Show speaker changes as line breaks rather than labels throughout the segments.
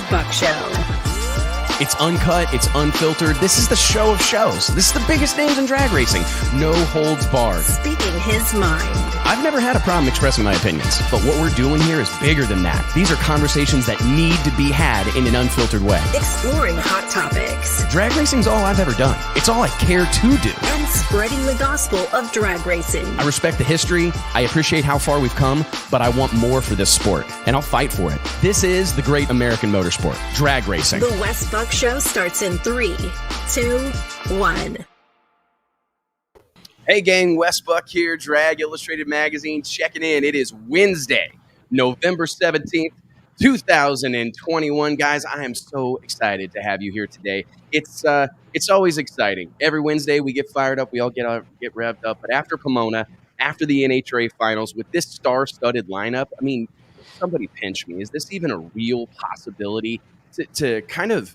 Buck Show.
It's uncut, it's unfiltered. This is the show of shows. This is the biggest names in drag racing. No holds barred.
Speaking his mind.
I've never had a problem expressing my opinions, but what we're doing here is bigger than that. These are conversations that need to be had in an unfiltered way.
Exploring hot topics.
Drag racing's all I've ever done. It's all I care to do.
And spreading the gospel of drag racing.
I respect the history. I appreciate how far we've come, but I want more for this sport, and I'll fight for it. This is the great American motorsport, drag racing.
The Wes Buck Show starts in 3, 2, 1.
Hey gang, Wes Buck here, Drag Illustrated Magazine, checking in. It is Wednesday, November 17th, 2021. Guys, I am so excited to have you here today. It's always exciting. Every Wednesday we get fired up, we all get revved up. But after Pomona, after the NHRA finals, with this star-studded lineup, I mean, somebody pinch me. Is this even a real possibility to kind of,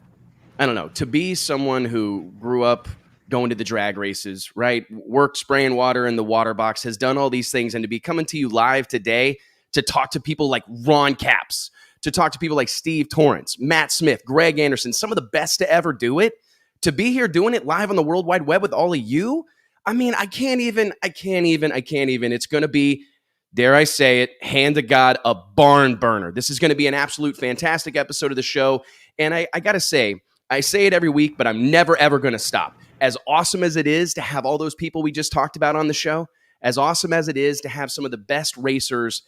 I don't know, to be someone who grew up going to the drag races, right? Worked spraying water in the water box, has done all these things, and to be coming to you live today to talk to people like Ron Capps, to talk to people like Steve Torrence, Matt Smith, Greg Anderson, some of the best to ever do it, to be here doing it live on the World Wide Web with all of you. I mean, I can't even. It's going to be, dare I say it, hand to God, a barn burner. This is going to be an absolute fantastic episode of the show. And I got to say, I say it every week, but I'm never, ever going to stop. As awesome as it is to have all those people we just talked about on the show, as awesome as it is to have some of the best racers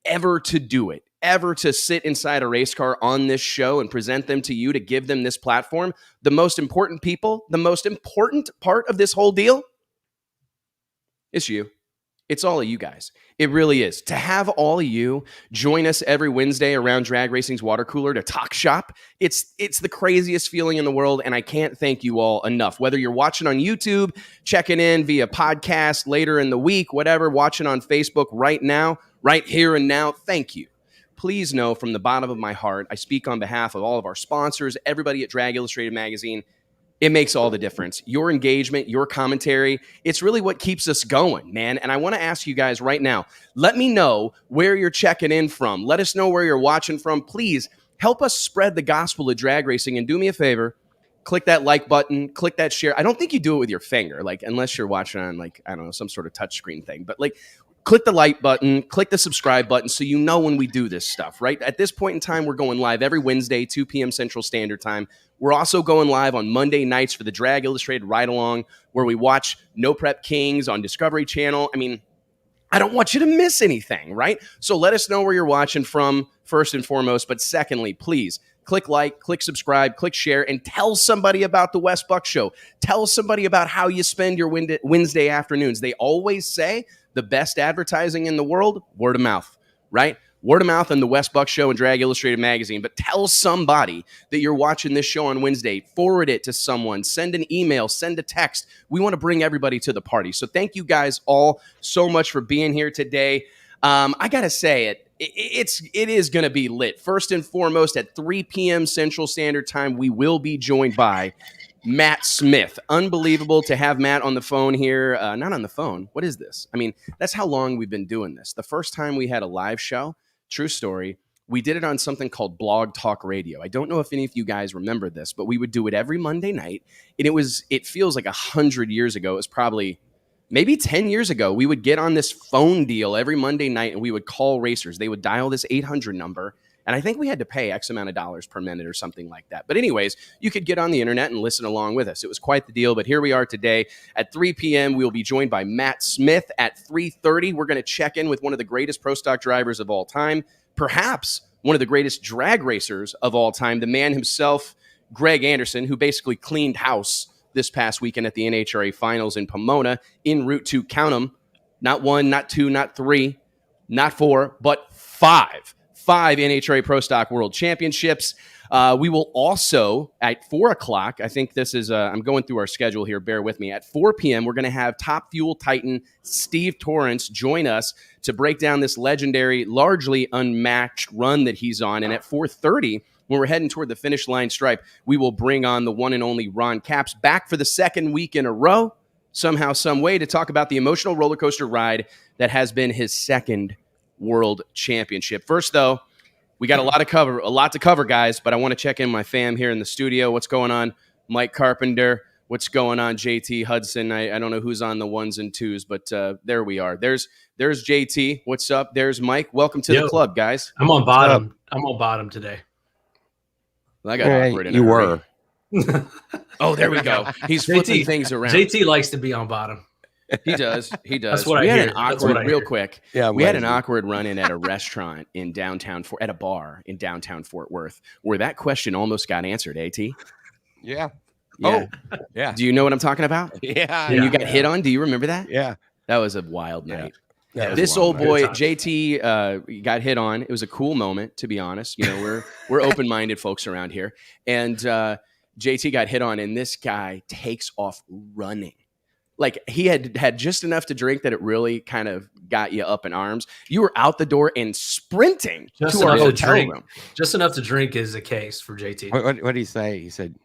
ever to do it, ever to sit inside a race car on this show and present them to you, to give them this platform, the most important people, the most important part of this whole deal, it's you. It's all of you guys. It really is. To have all of you join us every Wednesday around Drag Racing's water cooler to talk shop, it's the craziest feeling in the world, and I can't thank you all enough. Whether you're watching on YouTube, checking in via podcast later in the week, whatever, watching on Facebook right now, right here and now, thank you. Please know from the bottom of my heart, I speak on behalf of all of our sponsors, everybody at Drag Illustrated Magazine. It makes all the difference. Your engagement, your commentary, it's really what keeps us going, man. And I want to ask you guys right now, let me know where you're checking in from. Let us know where you're watching from. Please help us spread the gospel of drag racing. And do me a favor, click that like button, click that share. I don't think you do it with your finger, like unless you're watching on like, I don't know, some sort of touchscreen thing. But like, click the like button, click the subscribe button so you know when we do this stuff, right? At this point in time, we're going live every Wednesday, 2 p.m. Central Standard Time. We're also going live on Monday nights for the Drag Illustrated Ride-Along, where we watch No Prep Kings on Discovery Channel. I mean, I don't want you to miss anything, right? So let us know where you're watching from, first and foremost. But secondly, please click like, click subscribe, click share, and tell somebody about the Wes Buck Show. Tell somebody about how you spend your Wednesday afternoons. They always say the best advertising in the world, word of mouth, right? Word of mouth on the Wes Buck Show and Drag Illustrated Magazine. But tell somebody that you're watching this show on Wednesday. Forward it to someone. Send an email. Send a text. We want to bring everybody to the party. So thank you guys all so much for being here today. I got to say it is going to be lit. First and foremost, at 3 p.m. Central Standard Time, we will be joined by Matt Smith. Unbelievable to have Matt on the phone here. Not on the phone. What is this? I mean, that's how long we've been doing this. The first time we had a live show, true story, we did it on something called Blog Talk Radio. I don't know if any of you guys remember this, but we would do it every Monday night. And it feels like 100 years ago. It was probably maybe 10 years ago. We would get on this phone deal every Monday night and we would call racers. They would dial this 800 number. And I think we had to pay X amount of dollars per minute or something like that. But anyways, you could get on the internet and listen along with us. It was quite the deal. But here we are today at 3 p.m. We'll be joined by Matt Smith at 3:30. We're going to check in with one of the greatest pro stock drivers of all time, perhaps one of the greatest drag racers of all time, the man himself, Greg Anderson, who basically cleaned house this past weekend at the NHRA finals in Pomona, en route to, count them, not 1, not 2, not 3, not 4, but 5 NHRA Pro Stock World Championships. We will also, at 4 o'clock, I think this is, I'm going through our schedule here, bear with me. At 4 p.m., we're going to have Top Fuel Titan Steve Torrence join us to break down this legendary, largely unmatched run that he's on. And at 4:30, when we're heading toward the finish line stripe, we will bring on the one and only Ron Capps back for the second week in a row, somehow, some way, to talk about the emotional roller coaster ride that has been his second World Championship. First, though, We got a lot to cover, guys, but I want to check in my fam here in the studio. What's going on? Mike Carpenter. What's going on? JT Hudson. I don't know who's on the ones and twos, but there we are. There's JT. What's up? There's Mike. Welcome to the club, guys.
I'm on bottom. I'm on bottom today.
Well, I got awkward in
You were.
Oh, there we go. He's flipping things around.
JT likes to be on bottom.
He does.
That's what
we
I
had
hear.
an awkward, real quick.
Yeah,
we had an awkward run-in at a restaurant in at a bar in downtown Fort Worth, where that question almost got answered. At.
Yeah.
Yeah.
Oh, yeah.
Do you know what I'm talking about?
Yeah.
And you got hit on. Do you remember that?
Yeah.
That was a wild night.
Yeah,
this old boy JT got hit on. It was a cool moment, to be honest. You know, we're open-minded folks around here, and JT got hit on, and this guy takes off running. Like he had just enough to drink that it really kind of got you up in arms. You were out the door and sprinting to our hotel room.
Just enough to drink is the case for JT.
What did he say? He said,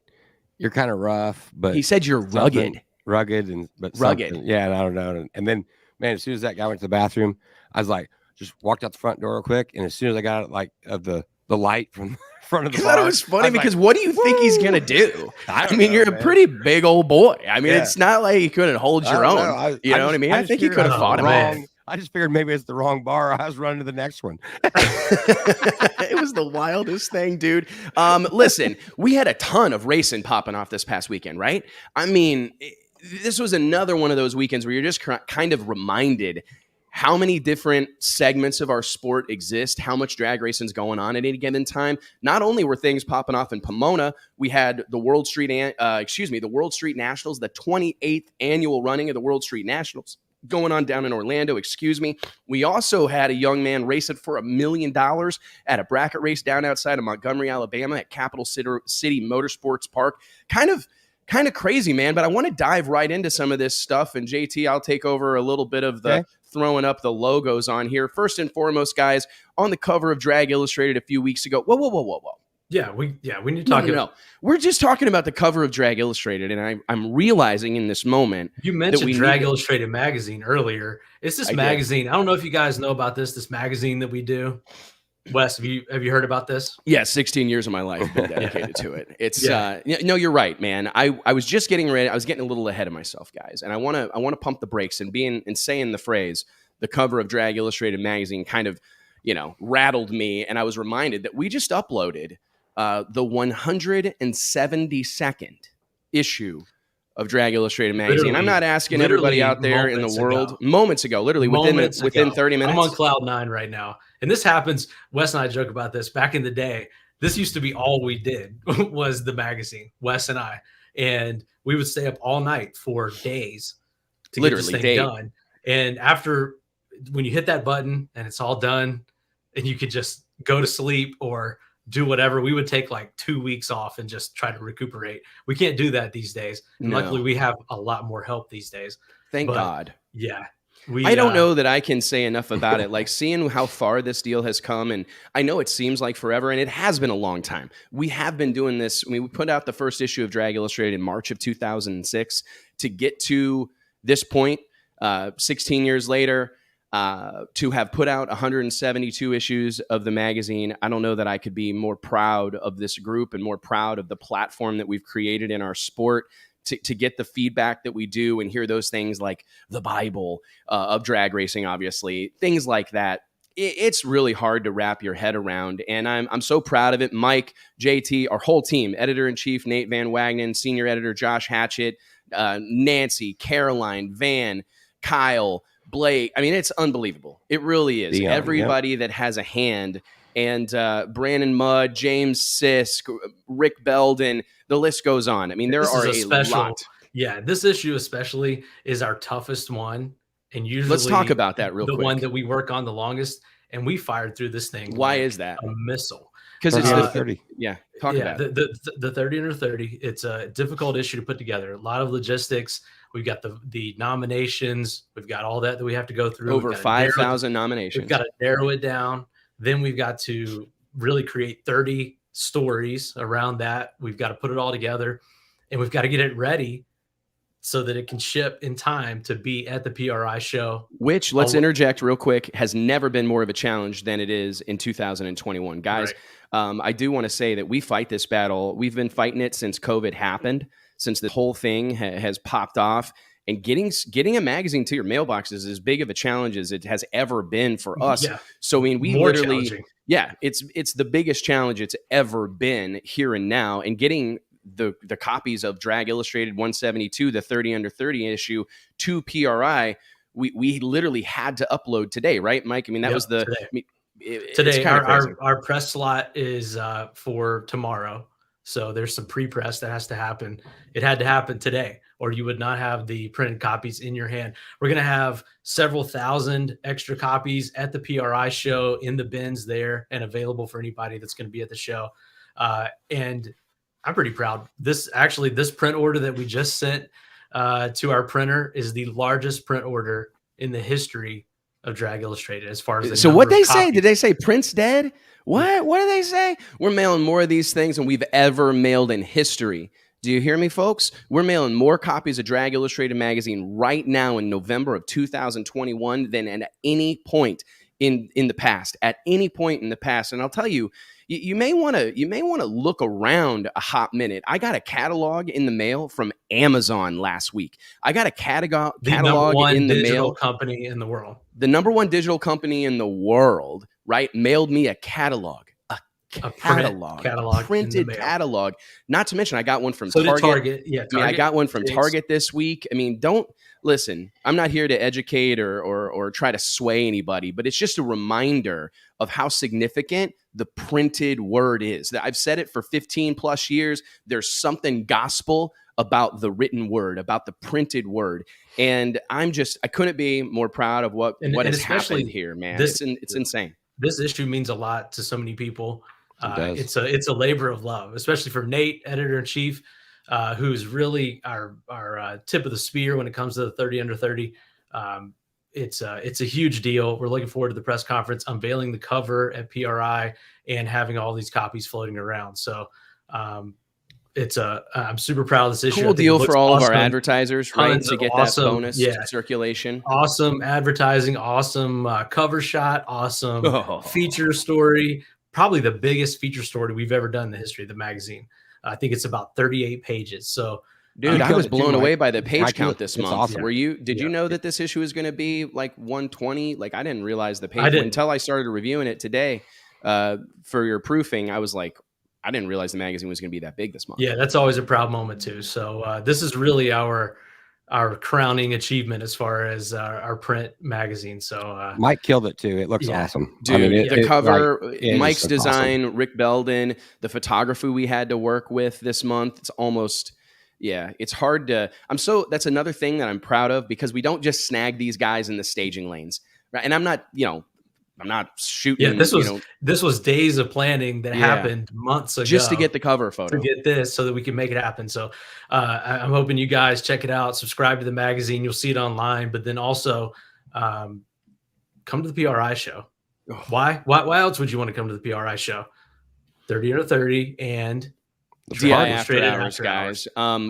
"You're kind of rough," but
he said you're rugged,
but rugged. Yeah, and I don't know. And then, man, as soon as that guy went to the bathroom, I was like, just walked out the front door real quick, and as soon as I got of the light from front of the bar.
I thought it was funny because what do you think he's gonna do? I mean, you're
man.
a pretty big old boy. I mean, it's not like you couldn't hold your own. You know what I mean? I think you could have fought him.
I just figured maybe it's the wrong bar. I was running to the next one.
It was the wildest thing, dude. Listen, we had a ton of racing popping off this past weekend, right? I mean, this was another one of those weekends where you're just kind of reminded how many different segments of our sport exist, how much drag racing is going on at any given time. Not only were things popping off in Pomona, we had the World Street Nationals, the 28th annual running of the World Street Nationals going on down in Orlando, We also had a young man racing for $1 million at a bracket race down outside of Montgomery, Alabama at Capital City Motorsports Park. Kind of crazy, man, but I want to dive right into some of this stuff. And JT, I'll take over a little bit of the throwing up the logos on here. First and foremost, guys, on the cover of Drag Illustrated a few weeks ago. Whoa.
Yeah, we need to talk.
No. We're just talking about the cover of Drag Illustrated, and I'm realizing in this moment.
You mentioned Drag Illustrated magazine earlier. It's this magazine. I don't know if you guys know about this magazine that we do. Wes, have you heard about this?
Yeah, 16 years of my life been dedicated to it. It's no, you're right, man. I was just getting ready. I was getting a little ahead of myself, guys, and I want to pump the brakes and saying the phrase, the cover of Drag Illustrated magazine kind of, rattled me, and I was reminded that we just uploaded the 172nd issue of Drag Illustrated magazine. I'm not asking everybody out there in the world moments ago, literally within 30 minutes.
I'm on cloud 9 right now. And this happens. Wes and I joke about this back in the day. This used to be all we did was the magazine, Wes and I. And we would stay up all night for days to get this thing done. And when you hit that button and it's all done and you could just go to sleep or do whatever, we would take like 2 weeks off and just try to recuperate. We can't do that these days. And luckily we have a lot more help these days.
Thank God.
Yeah.
I don't know that I can say enough about it. Like seeing how far this deal has come, and I know it seems like forever, and it has been a long time. We have been doing this. I mean, we put out the first issue of Drag Illustrated in March of 2006 to get to this point, 16 years later. To have put out 172 issues of the magazine, I don't know that I could be more proud of this group and more proud of the platform that we've created in our sport to get the feedback that we do and hear those things like the Bible of drag racing, obviously, things like that. It's really hard to wrap your head around, and I'm so proud of it. Mike, JT, our whole team, editor-in-chief Nate Van Wagenen, senior editor Josh Hatchett, Nancy, Caroline, Van, Kyle, Blake. I mean, it's unbelievable. It really is. Everybody that has a hand, and Brandon Mudd, James Sisk, Rick Belden, the list goes on. I mean, there are a lot.
Yeah, this issue especially is our toughest one. And usually
let's talk about that real quick.
The one that we work on the longest, and we fired through this thing.
Why is that?
A missile.
Because it's
the 30.
Yeah, talk about it.
The 30 under 30. It's a difficult issue to put together. A lot of logistics. We've got the nominations. We've got all that we have to go through.
Over 5,000 nominations.
We've got to narrow it down. Then we've got to really create 30 stories around that. We've got to put it all together, and we've got to get it ready so that it can ship in time to be at the PRI show.
Which, let's interject real quick, has never been more of a challenge than it is in 2021. Guys, I do want to say that we fight this battle. We've been fighting it since COVID happened, since the whole thing has popped off. And getting a magazine to your mailbox is as big of a challenge as it has ever been for us.
Yeah.
So, I mean, we
More
literally,
challenging.
it's the biggest challenge it's ever been here and now. And getting the copies of Drag Illustrated 172, the 30 under 30 issue to PRI, we literally had to upload today, right, Mike? I mean, that was the
today. Our press slot is for tomorrow, so there's some pre-press that has to happen. It had to happen today, or you would not have the printed copies in your hand. We're gonna have several thousand extra copies at the PRI show in the bins there and available for anybody that's going to be at the show. And I'm pretty proud. This print order that we just sent to our printer is the largest print order in the history of Drag Illustrated as far as the
so what they say?
copies.
Did they say print's dead? What do they say? We're mailing more of these things than we've ever mailed in history. Do you hear me, folks? We're mailing more copies of Drag Illustrated magazine right now in November of 2021 than at any point in the past. At any point in the past, and I'll tell you, you may want to look around a hot minute. I got a catalog in the mail from Amazon last week. I got a catalog in the mail.
Company in the world.
The number one digital company in the world, right? Mailed me a catalog. A printed catalog. Not to mention, I got one from Target.
Yeah,
I got one from Target this week. I mean, don't listen. I'm not here to educate or try to sway anybody, but it's just a reminder of how significant the printed word is. I've said it for 15 plus years. There's something gospel about the written word, about the printed word. And I couldn't be more proud of what has happened here, man. It's insane.
This issue means a lot to so many people. It's a labor of love, especially for Nate, editor-in-chief, who's really our tip of the spear when it comes to the 30 under 30. It's a huge deal. We're looking forward to the press conference, unveiling the cover at PRI, and having all these copies floating around. So I'm super proud of this issue.
Cool deal for all of our advertisers, right? To get that bonus circulation.
Awesome advertising, awesome cover shot, awesome feature story. Probably the biggest feature story we've ever done in the history of the magazine. I think it's about 38 pages. So,
dude, I was blown away by the page count this month.
Awesome.
Were you? Did you know that this issue was going to be like 120? Like, I didn't realize the page until I started reviewing it today for your proofing. I was like, I didn't realize the magazine was going to be that big this month.
Yeah, that's always a proud moment too. So this is really our crowning achievement as far as our print magazine. So
Mike killed it too. It looks awesome,
dude. I mean, the cover, Mike's design, awesome. Rick Belden, the photography we had to work with this month. It's almost, it's hard to. That's another thing that I'm proud of, because we don't just snag these guys in the staging lanes, right? And I'm not shooting.
Yeah, this was days of planning that happened months ago
just to get the cover photo,
to get this so that we can make it happen. So I'm hoping you guys check it out, subscribe to the magazine. You'll see it online, but then also come to the PRI show. Why else would you want to come to the PRI show? 30 under 30 and
after hours, guys.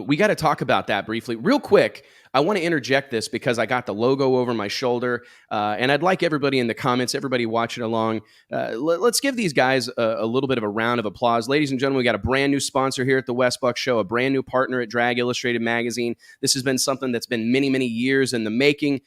We got to talk about that briefly, real quick. I want to interject this because I got the logo over my shoulder, and I'd like everybody in the comments, everybody watching along, let's give these guys a little bit of a round of applause. Ladies and gentlemen, we got a brand new sponsor here at the Wes Buck Show, a brand new partner at Drag Illustrated magazine. This has been something that's been many, many years in the making.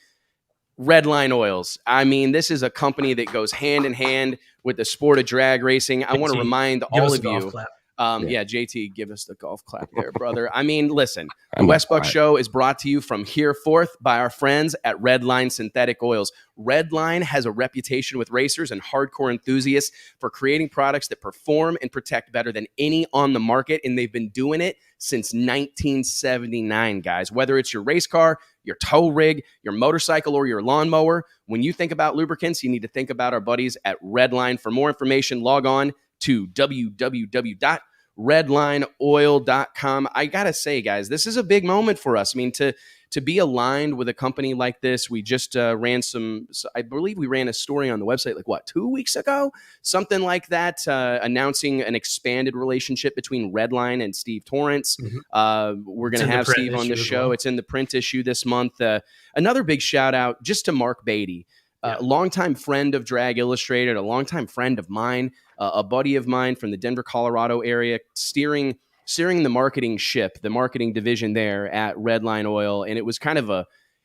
Redline Oils. I mean, this is a company that goes hand in hand with the sport of drag racing. I want to remind all of you. JT, give us the golf clap there, brother. I mean, listen, the Wes Buck Show is brought to you from here forth by our friends at Redline Synthetic Oils. Redline has a reputation with racers and hardcore enthusiasts for creating products that perform and protect better than any on the market, and they've been doing it since 1979, guys. Whether it's your race car, your tow rig, your motorcycle, or your lawnmower, when you think about lubricants, you need to think about our buddies at Redline. For more information, log on to www.redline.com redlineoil.com. I got to say, guys, this is a big moment for us. I mean, to be aligned with a company like this, we just ran I believe we ran a story on the website, 2 weeks ago? Something like that, announcing an expanded relationship between Redline and Steve Torrence. We're going to have Steve on the show. Well. It's in the print issue this month. Another big shout out just to Mark Beatty, a longtime friend of Drag Illustrated, a longtime friend of mine, a buddy of mine from the Denver, Colorado area, steering the marketing ship, the marketing division there at Redline Oil. And it was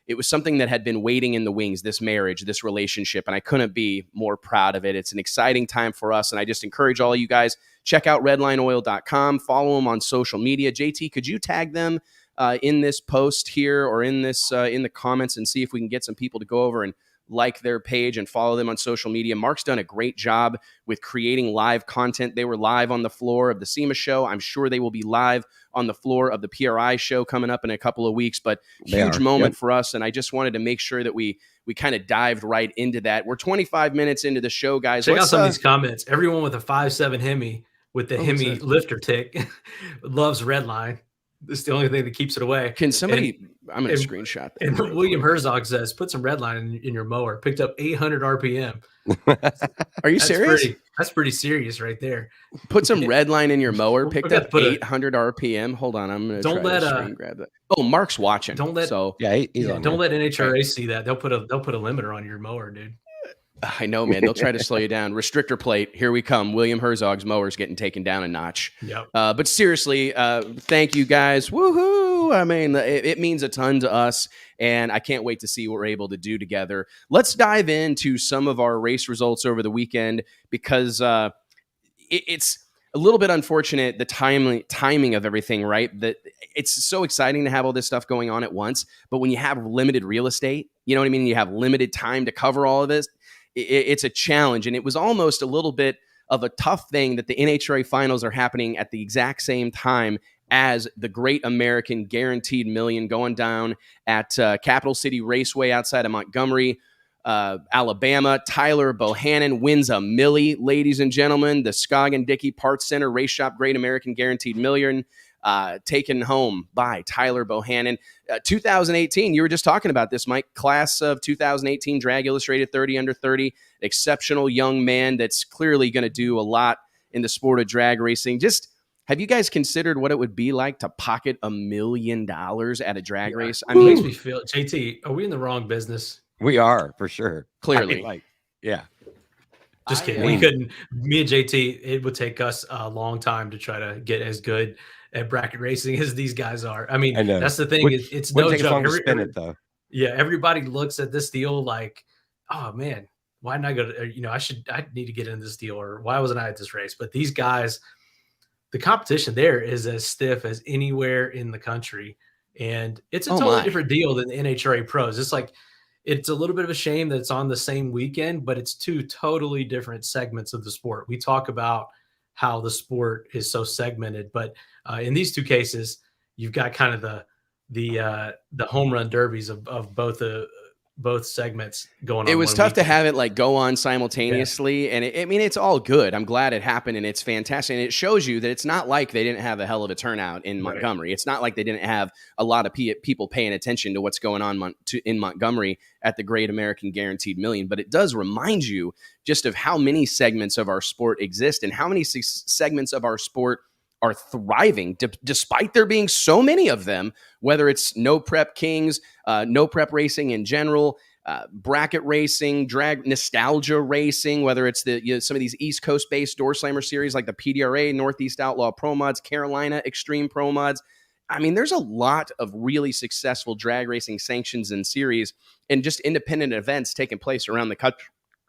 it was something that had been waiting in the wings, this marriage, this relationship. And I couldn't be more proud of it. It's an exciting time for us. And I just encourage all you guys, check out redlineoil.com, follow them on social media. JT, could you tag them in this post here or in this, in the comments, and see if we can get some people to go over and like their page and follow them on social media. Mark's done a great job with creating live content. They were live on the floor of the SEMA show. I'm sure they will be live on the floor of the PRI show coming up in a couple of weeks, but huge moment for us. And I just wanted to make sure that we kind of dived right into that. We're 25 minutes into the show, guys.
Check out some of these comments. Everyone with a 5'7" Hemi with the Hemi lifter tick loves Redline. This is the only thing that keeps it away.
Can somebody? I'm going to screenshot that.
And William Herzog says, "Put some Redline in your mower. Picked up 800 RPM."
Are you serious?
That's pretty serious right there.
Put some Redline in your mower. Picked up 800 RPM. Hold on, I'm going to try to screen grab that. Oh, Mark's watching.
Don't let
he's
on don't let NHRA see that. They'll put a limiter on your mower, dude.
I know, man. They'll try to slow you down. Restrictor plate. Here we come. William Herzog's mower's getting taken down a notch.
Yep.
But seriously, thank you guys. Woohoo! I mean, it means a ton to us, and I can't wait to see what we're able to do together. Let's dive into some of our race results over the weekend, because it's a little bit unfortunate, the timing of everything, right? That it's so exciting to have all this stuff going on at once, but when you have limited real estate, you know what I mean? You have limited time to cover all of this. It's a challenge, and it was almost a little bit of a tough thing that the NHRA finals are happening at the exact same time as the Great American Guaranteed Million going down at Capital City Raceway outside of Montgomery, Alabama. Tyler Bohannon wins a millie, ladies and gentlemen. The Scoggin Dickey Parts Center Race Shop Great American Guaranteed Million, taken home by Tyler Bohannon. 2018, you were just talking about this, Mike. Class of 2018, Drag Illustrated 30 under 30. Exceptional young man that's clearly going to do a lot in the sport of drag racing. Just, have you guys considered what it would be like to pocket $1 million at a drag race?
I mean, it makes me feel, JT, are we in the wrong business?
We are, for sure.
Clearly.
Just kidding. We couldn't, me and JT, it would take us a long time to try to get as good at bracket racing as these guys are. I mean, that's the thing. It's no joke. Yeah, everybody looks at this deal like, oh man, why didn't I go to, I need to get in this deal, or why wasn't I at this race? But these guys, the competition there is as stiff as anywhere in the country. And it's a totally different deal than the NHRA pros. It's a little bit of a shame that it's on the same weekend, but it's two totally different segments of the sport. We talk about how the sport is so segmented, but in these two cases, you've got kind of the home run derbies of both segments going on.
It was tough to have it go on simultaneously, and it's all good. I'm glad it happened, and it's fantastic. And it shows you that it's not like they didn't have a hell of a turnout in Montgomery. It's not like they didn't have a lot of people paying attention to what's going on in Montgomery at the Great American Guaranteed Million. But it does remind you just of how many segments of our sport exist and how many segments of our sport are thriving despite there being so many of them, whether it's no prep kings, no prep racing in general, bracket racing, drag nostalgia racing, whether it's some of these East Coast based door slammer series like the PDRA, Northeast Outlaw Pro Mods, Carolina Extreme Pro Mods. I mean, there's a lot of really successful drag racing sanctions and series and just independent events taking place around the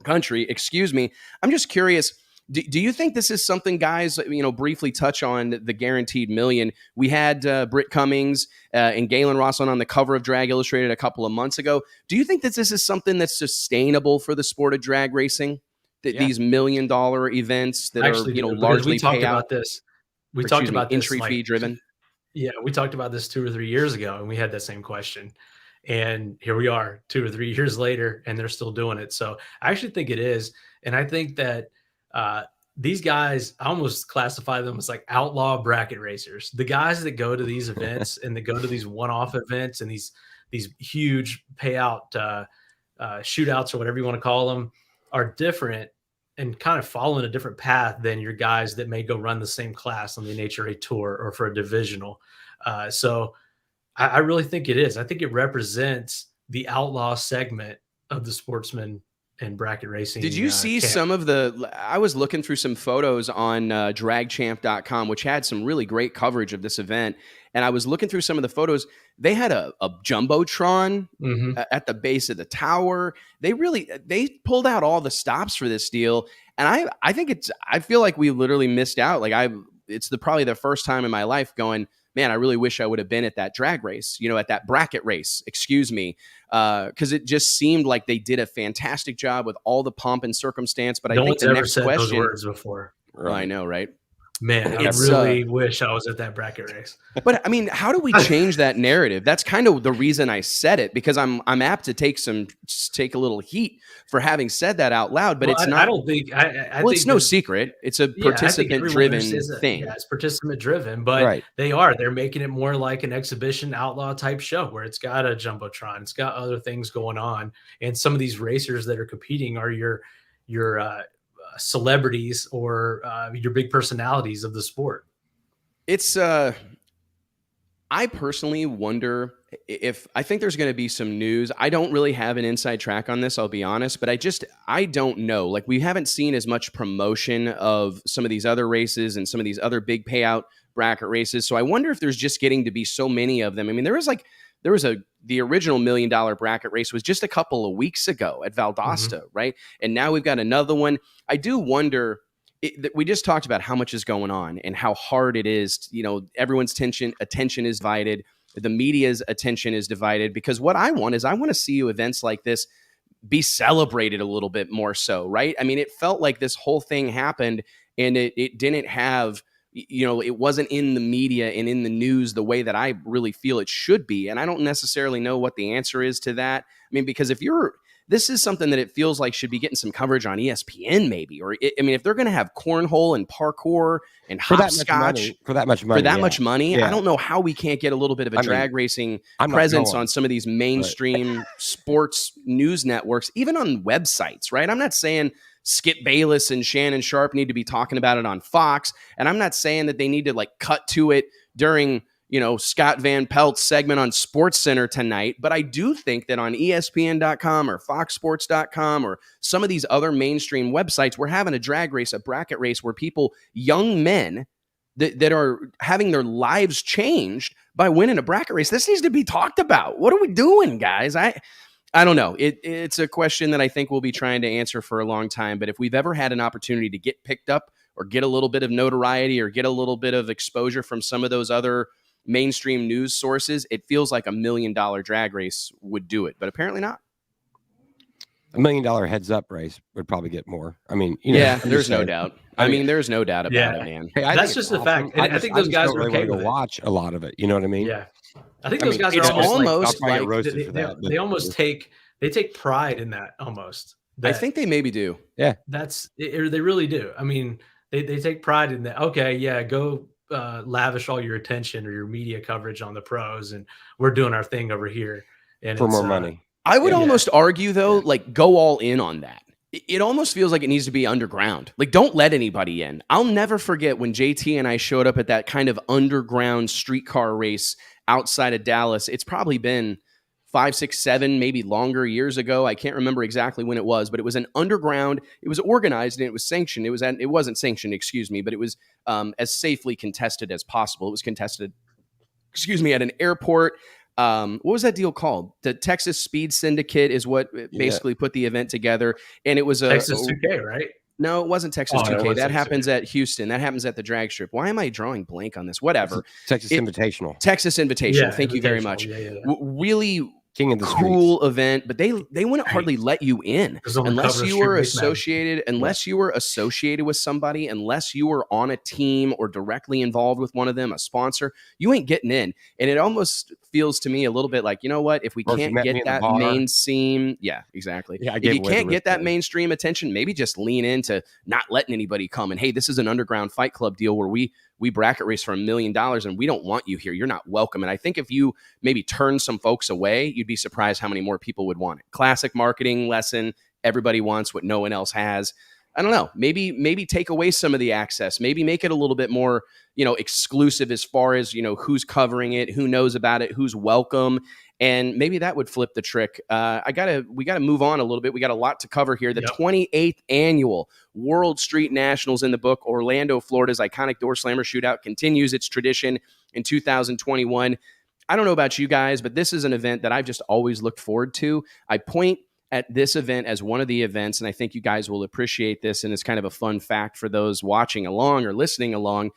country. Excuse me. I'm just curious. Do you think this is something, guys, briefly touch on the Guaranteed Million? We had Britt Cummings and Galen Ross on the cover of Drag Illustrated a couple of months ago. Do you think that this is something that's sustainable for the sport of drag racing? These $1 million events that are largely
we talked about this. We talked about this
entry fee driven.
Yeah, we talked about this 2 or 3 years ago, and we had that same question. And here we are 2 or 3 years later, and they're still doing it. So I actually think it is. And I think that these guys, I almost classify them as like outlaw bracket racers. The guys that go to these events and that go to these one-off events and these huge payout shootouts or whatever you want to call them are different and kind of following a different path than your guys that may go run the same class on the NHRA tour or for a divisional. So I really think it is. I think it represents the outlaw segment of the sportsman and bracket racing.
Did you see
camp.
some of I was looking through some photos on dragchamp.com, which had some really great coverage of this event. And I was looking through some of the photos. They had a Jumbotron at the base of the tower. They pulled out all the stops for this deal. And I think I feel like we literally missed out. Like it's probably the first time in my life going, man, I really wish I would have been at that drag race, at that bracket race, excuse me. Because it just seemed like they did a fantastic job with all the pomp and circumstance. But I think the next question,
those words before.
Right. I know, right?
Man, I really wish I was at that bracket race.
But I mean, how do we change that narrative? That's kind of the reason I said it, because I'm apt to take a little heat for having said that out loud. But it's not. I don't think. I think it's no secret. It's a participant-driven thing.
Yeah, it's participant-driven, but they're making it more like an exhibition outlaw type show where it's got a Jumbotron, it's got other things going on, and some of these racers that are competing are your celebrities or your big personalities of the sport.
It's I personally wonder if I think there's going to be some news. I don't really have an inside track on this, I'll be honest, but I don't know. Like, we haven't seen as much promotion of some of these other races and some of these other big payout bracket races. So I wonder if there's just getting to be so many of them. I mean, the original $1 million bracket race was just a couple of weeks ago at Valdosta, right? And now we've got another one. I do wonder, we just talked about how much is going on and how hard it is. Everyone's attention is divided. The media's attention is divided, because what I want to see events like this be celebrated a little bit more so, right? I mean, it felt like this whole thing happened and it didn't have, it wasn't in the media and in the news the way that I really feel it should be. And I don't necessarily know what the answer is to that. I mean, because this is something that it feels like should be getting some coverage on ESPN maybe, if they're going to have cornhole and parkour and hopscotch
for that much money,
I don't know how we can't get a little bit of a drag racing presence on some of these mainstream sports news networks, even on websites, right? I'm not saying Skip Bayless and Shannon Sharp need to be talking about it on Fox. And I'm not saying that they need to cut to it during, Scott Van Pelt's segment on SportsCenter tonight. But I do think that on ESPN.com or FoxSports.com or some of these other mainstream websites, we're having a drag race, a bracket race where young men that are having their lives changed by winning a bracket race. This needs to be talked about. What are we doing, guys? I don't know. It's a question that I think we'll be trying to answer for a long time. But if we've ever had an opportunity to get picked up or get a little bit of notoriety or get a little bit of exposure from some of those other mainstream news sources, it feels like $1 million drag race would do it. But apparently not.
$1 million heads up race would probably get more. I mean,
there's no doubt. I mean, there's no doubt about it, man.
Hey, that's just a fact. And I think those guys are okay with it.
Watch a lot of it. You know what I mean?
Yeah. I think those guys are almost like they almost take pride in that almost.
I think they maybe do.
Yeah.
They really do. I mean, they take pride in that. Okay, yeah, go lavish all your attention or your media coverage on the pros, and we're doing our thing over here. And
for more money.
I would almost argue, though, go all in on that. It almost feels like it needs to be underground. Don't let anybody in. I'll never forget when JT and I showed up at that kind of underground streetcar race outside of Dallas. It's probably been 5, 6, 7, maybe longer years ago. I can't remember exactly when it was, but it was an underground. It was organized and it was sanctioned. It wasn't sanctioned, excuse me, but it was as safely contested as possible. It was contested, at an airport. What was that deal called? The Texas Speed Syndicate is what basically put the event together. And it was
Texas 2K, right?
No, it wasn't Texas 2K. That happens at Houston. That happens at the drag strip. Why am I drawing blank on this? Whatever.
Texas Invitational.
Texas Invitational. Thank you very much.
Yeah.
Really
King of the
cool event, but they wouldn't hardly let you in unless you were associated with somebody, unless you were on a team or directly involved with one of them, a sponsor. You ain't getting in. And it almost feels to me a little bit like, you know what, if we can't get that mainstream, exactly. If you can't get that mainstream attention, maybe just lean into not letting anybody come. And hey, this is an underground fight club deal where we bracket race for $1 million and we don't want you here. You're not welcome. And I think if you maybe turn some folks away, you'd be surprised how many more people would want it. Classic marketing lesson. Everybody wants what no one else has. I don't know. Maybe take away some of the access. Maybe make it a little bit more, exclusive as far as, who's covering it, who knows about it, who's welcome. And maybe that would flip the trick. We gotta move on a little bit. We got a lot to cover here. The 28th annual World Street Nationals in the book. Orlando, Florida's iconic door slammer shootout continues its tradition in 2021. I don't know about you guys, but this is an event that I've just always looked forward to. I point at this event as one of the events, and I think you guys will appreciate this, and it's kind of a fun fact for those watching along or listening along.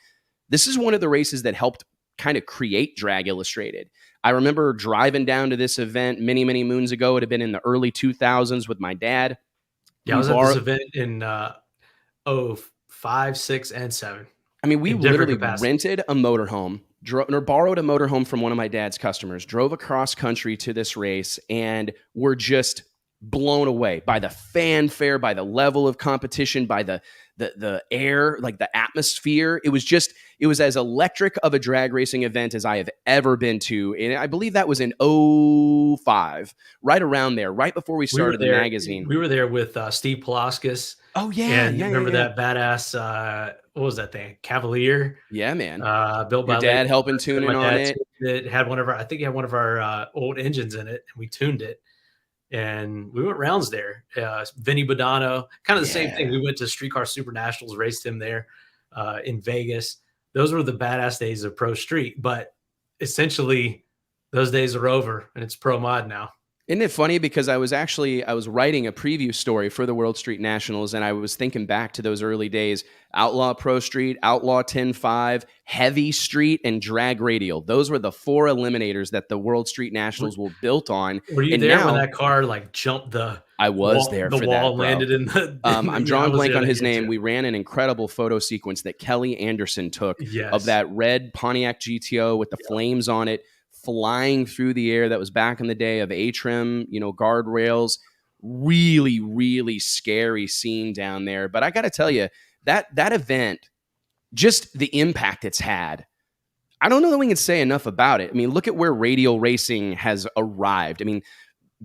This is one of the races that helped kind of create Drag Illustrated. I remember driving down to this event many, many moons ago. It had been in the early 2000s with my dad.
Yeah, I was at this event in 05, 6, and 7.
I mean, we literally rented a motorhome, borrowed a motorhome from one of my dad's customers, drove across country to this race, and were just blown away by the fanfare, by the level of competition, by the air, like the atmosphere. It was as electric of a drag racing event as I have ever been to. And I believe that was in 05, right around there, right before we started the magazine.
We were there with Steve Palaskis.
Oh yeah.
And remember that badass, what was that thing? Cavalier.
Yeah, man.
Built by
your dad helping tune in on it.
It had one of our old engines in it, and we tuned it. And we went rounds there. Vinny Bodano, kind of the same thing. We went to Streetcar Super Nationals, raced him there in Vegas. Those were the badass days of Pro Street. But essentially, those days are over, and it's Pro Mod now.
Isn't it funny? Because I was writing a preview story for the World Street Nationals, and I was thinking back to those early days. Outlaw Pro Street, Outlaw 10.5, Heavy Street, and Drag Radial. Those were the 4 eliminators that the World Street Nationals were built on.
Were you there when that car jumped the
I was wall, there
the
for
wall
that,
landed in the
I'm drawing blank on his name. We ran an incredible photo sequence that Kelly Anderson took of that red Pontiac GTO with the flames on it, flying through the air. That was back in the day of A-trim, guardrails. Really, really scary scene down there. But I got to tell you, that event, just the impact it's had, I don't know that we can say enough about it. I mean, look at where radial racing has arrived. I mean,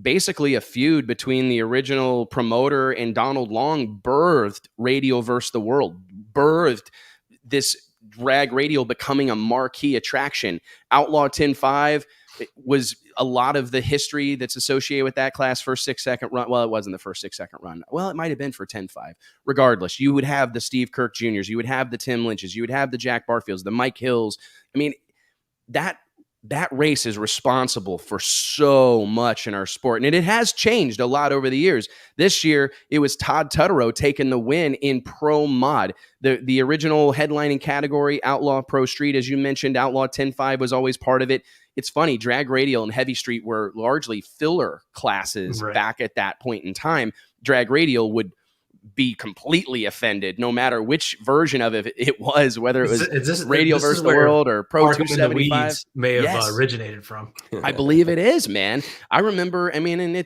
basically a feud between the original promoter and Donald Long birthed Radial versus the World, birthed this drag radial becoming a marquee attraction. Outlaw 10.5 was a lot of the history that's associated with that class. First 6-second run. Well, it wasn't the first 6-second run. Well, it might have been for 10.5. Regardless, you would have the Steve Kirk Juniors, you would have the Tim Lynches, you would have the Jack Barfields, the Mike Hills. I mean, that race is responsible for so much in our sport. And it has changed a lot over the years. This year, it was Todd Tutterow taking the win in Pro Mod. The original headlining category, Outlaw Pro Street, as you mentioned, Outlaw 10.5 was always part of it. It's funny, Drag Radial and Heavy Street were largely filler classes back at that point in time. Drag Radial would be completely offended no matter which version of it was, whether it was Radial versus the World or Pro 275
may have originated from.
I believe it is, man. I remember, I mean, and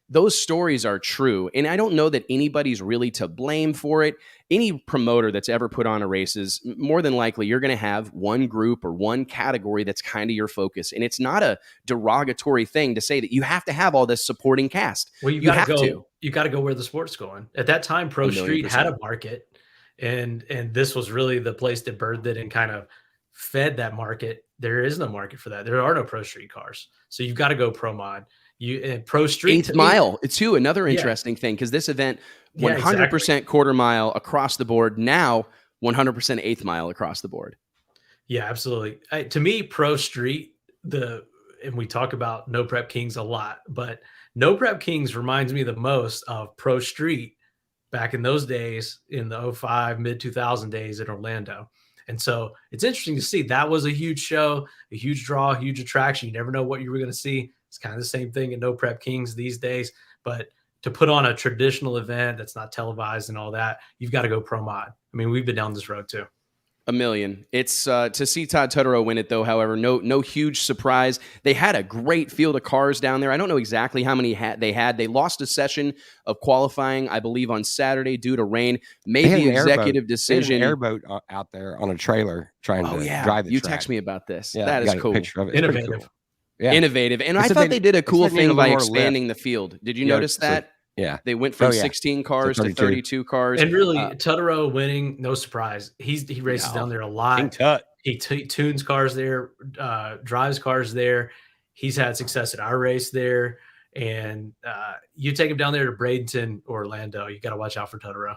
those stories are true. And I don't know that anybody's really to blame for it. Any promoter that's ever put on a race is more than likely you're going to have one group or one category that's kind of your focus. And it's not a derogatory thing to say that you have to have all this supporting cast.
Well, you got to go where the sport's going. At that time, Pro Street had a market, and this was really the place that birthed it and kind of fed that market. There is no market for that. There are no Pro Street cars. So you've got to go Pro Mod. Pro Street
8th mile. It's another interesting thing, because this event 100% quarter mile across the board. Now 100% 8th mile across the board.
Yeah, absolutely. To me, Pro Street, and we talk about No Prep Kings a lot, but No Prep Kings reminds me the most of Pro Street back in those days, in the 05 mid 2000 days in Orlando. And so it's interesting to see. That was a huge show, a huge draw, a huge attraction. You never know what you were going to see. It's kind of the same thing at No Prep Kings these days. But to put on a traditional event that's not televised and all that, you've got to go pro mod. I mean, we've been down this road too.
A million. It's to see Todd Totoro win it, though. However, no huge surprise. They had a great field of cars down there. I don't know exactly how many they had. They lost a session of qualifying, I believe, on Saturday due to rain. Maybe executive decision.
An airboat out there on a trailer trying to drive the
You
track.
text me about this.
Yeah,
that is cool.
Innovative.
Cool. Yeah.
Innovative. And I thought they did a cool thing by expanding the field. Did you notice that?
Yeah.
They went from 16 cars to 32 cars.
And really, Totoro winning, no surprise. He races down there a lot. He tunes cars there, drives cars there. He's had success at our race there. And you take him down there to Bradenton, Orlando, you got to watch out for Totoro.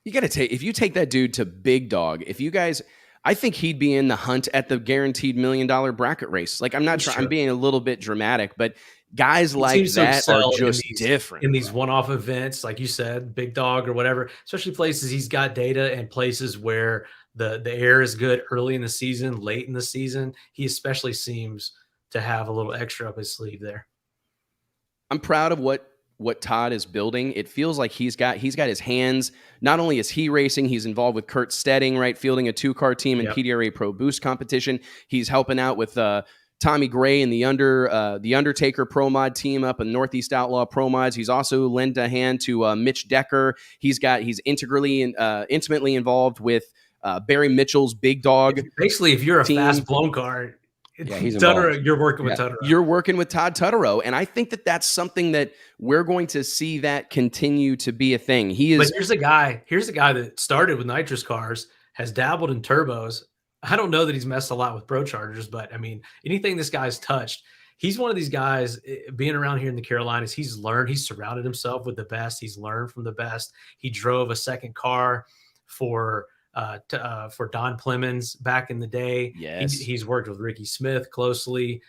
You got to if you take that dude to Big Dog, if you guys, I think he'd be in the hunt at the guaranteed $1 million bracket race. Like, I'm not trying, I'm being a little bit dramatic, but guys like that are just different
in these one-off events, like you said, Big Dog or whatever, especially places he's got data and places where the air is good early in the season, late in the season. He especially seems to have a little extra up his sleeve there.
I'm proud of what Todd is building. It feels like he's got his hands. Not only is he racing, he's involved with Kurt Stedding, right, fielding a 2-car team in PDRA Pro Boost competition. He's helping out with Tommy Gray and the Undertaker Pro Mod team up in Northeast Outlaw Pro Mods. He's also lent a hand to Mitch Decker. He's integrally and intimately involved with Barry Mitchell's Big Dog.
Basically, if you're a fast blown car,
he's
Totoro, you're working with Totoro.
You're working with Todd Totoro, and I think that that's something that we're going to see that continue to be a thing.
But here's a guy that started with nitrous cars, has dabbled in turbos. I don't know that he's messed a lot with Pro Chargers, but I mean, anything this guy's touched, he's one of these guys being around here in the Carolinas. He's surrounded himself with the best. He's learned from the best. He drove a second car for Don Plemons back in the day.
Yes.
He's worked with Ricky Smith closely.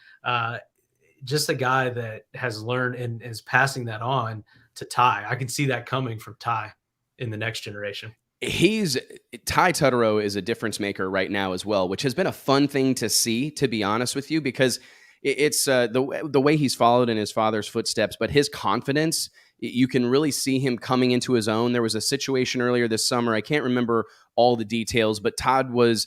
Just a guy that has learned and is passing that on to Ty. I can see that coming from Ty in the next generation.
Ty Totoro is a difference maker right now as well, which has been a fun thing to see, to be honest with you, because it's the way he's followed in his father's footsteps, but his confidence, you can really see him coming into his own. There was a situation earlier this summer. I can't remember all the details, but Todd was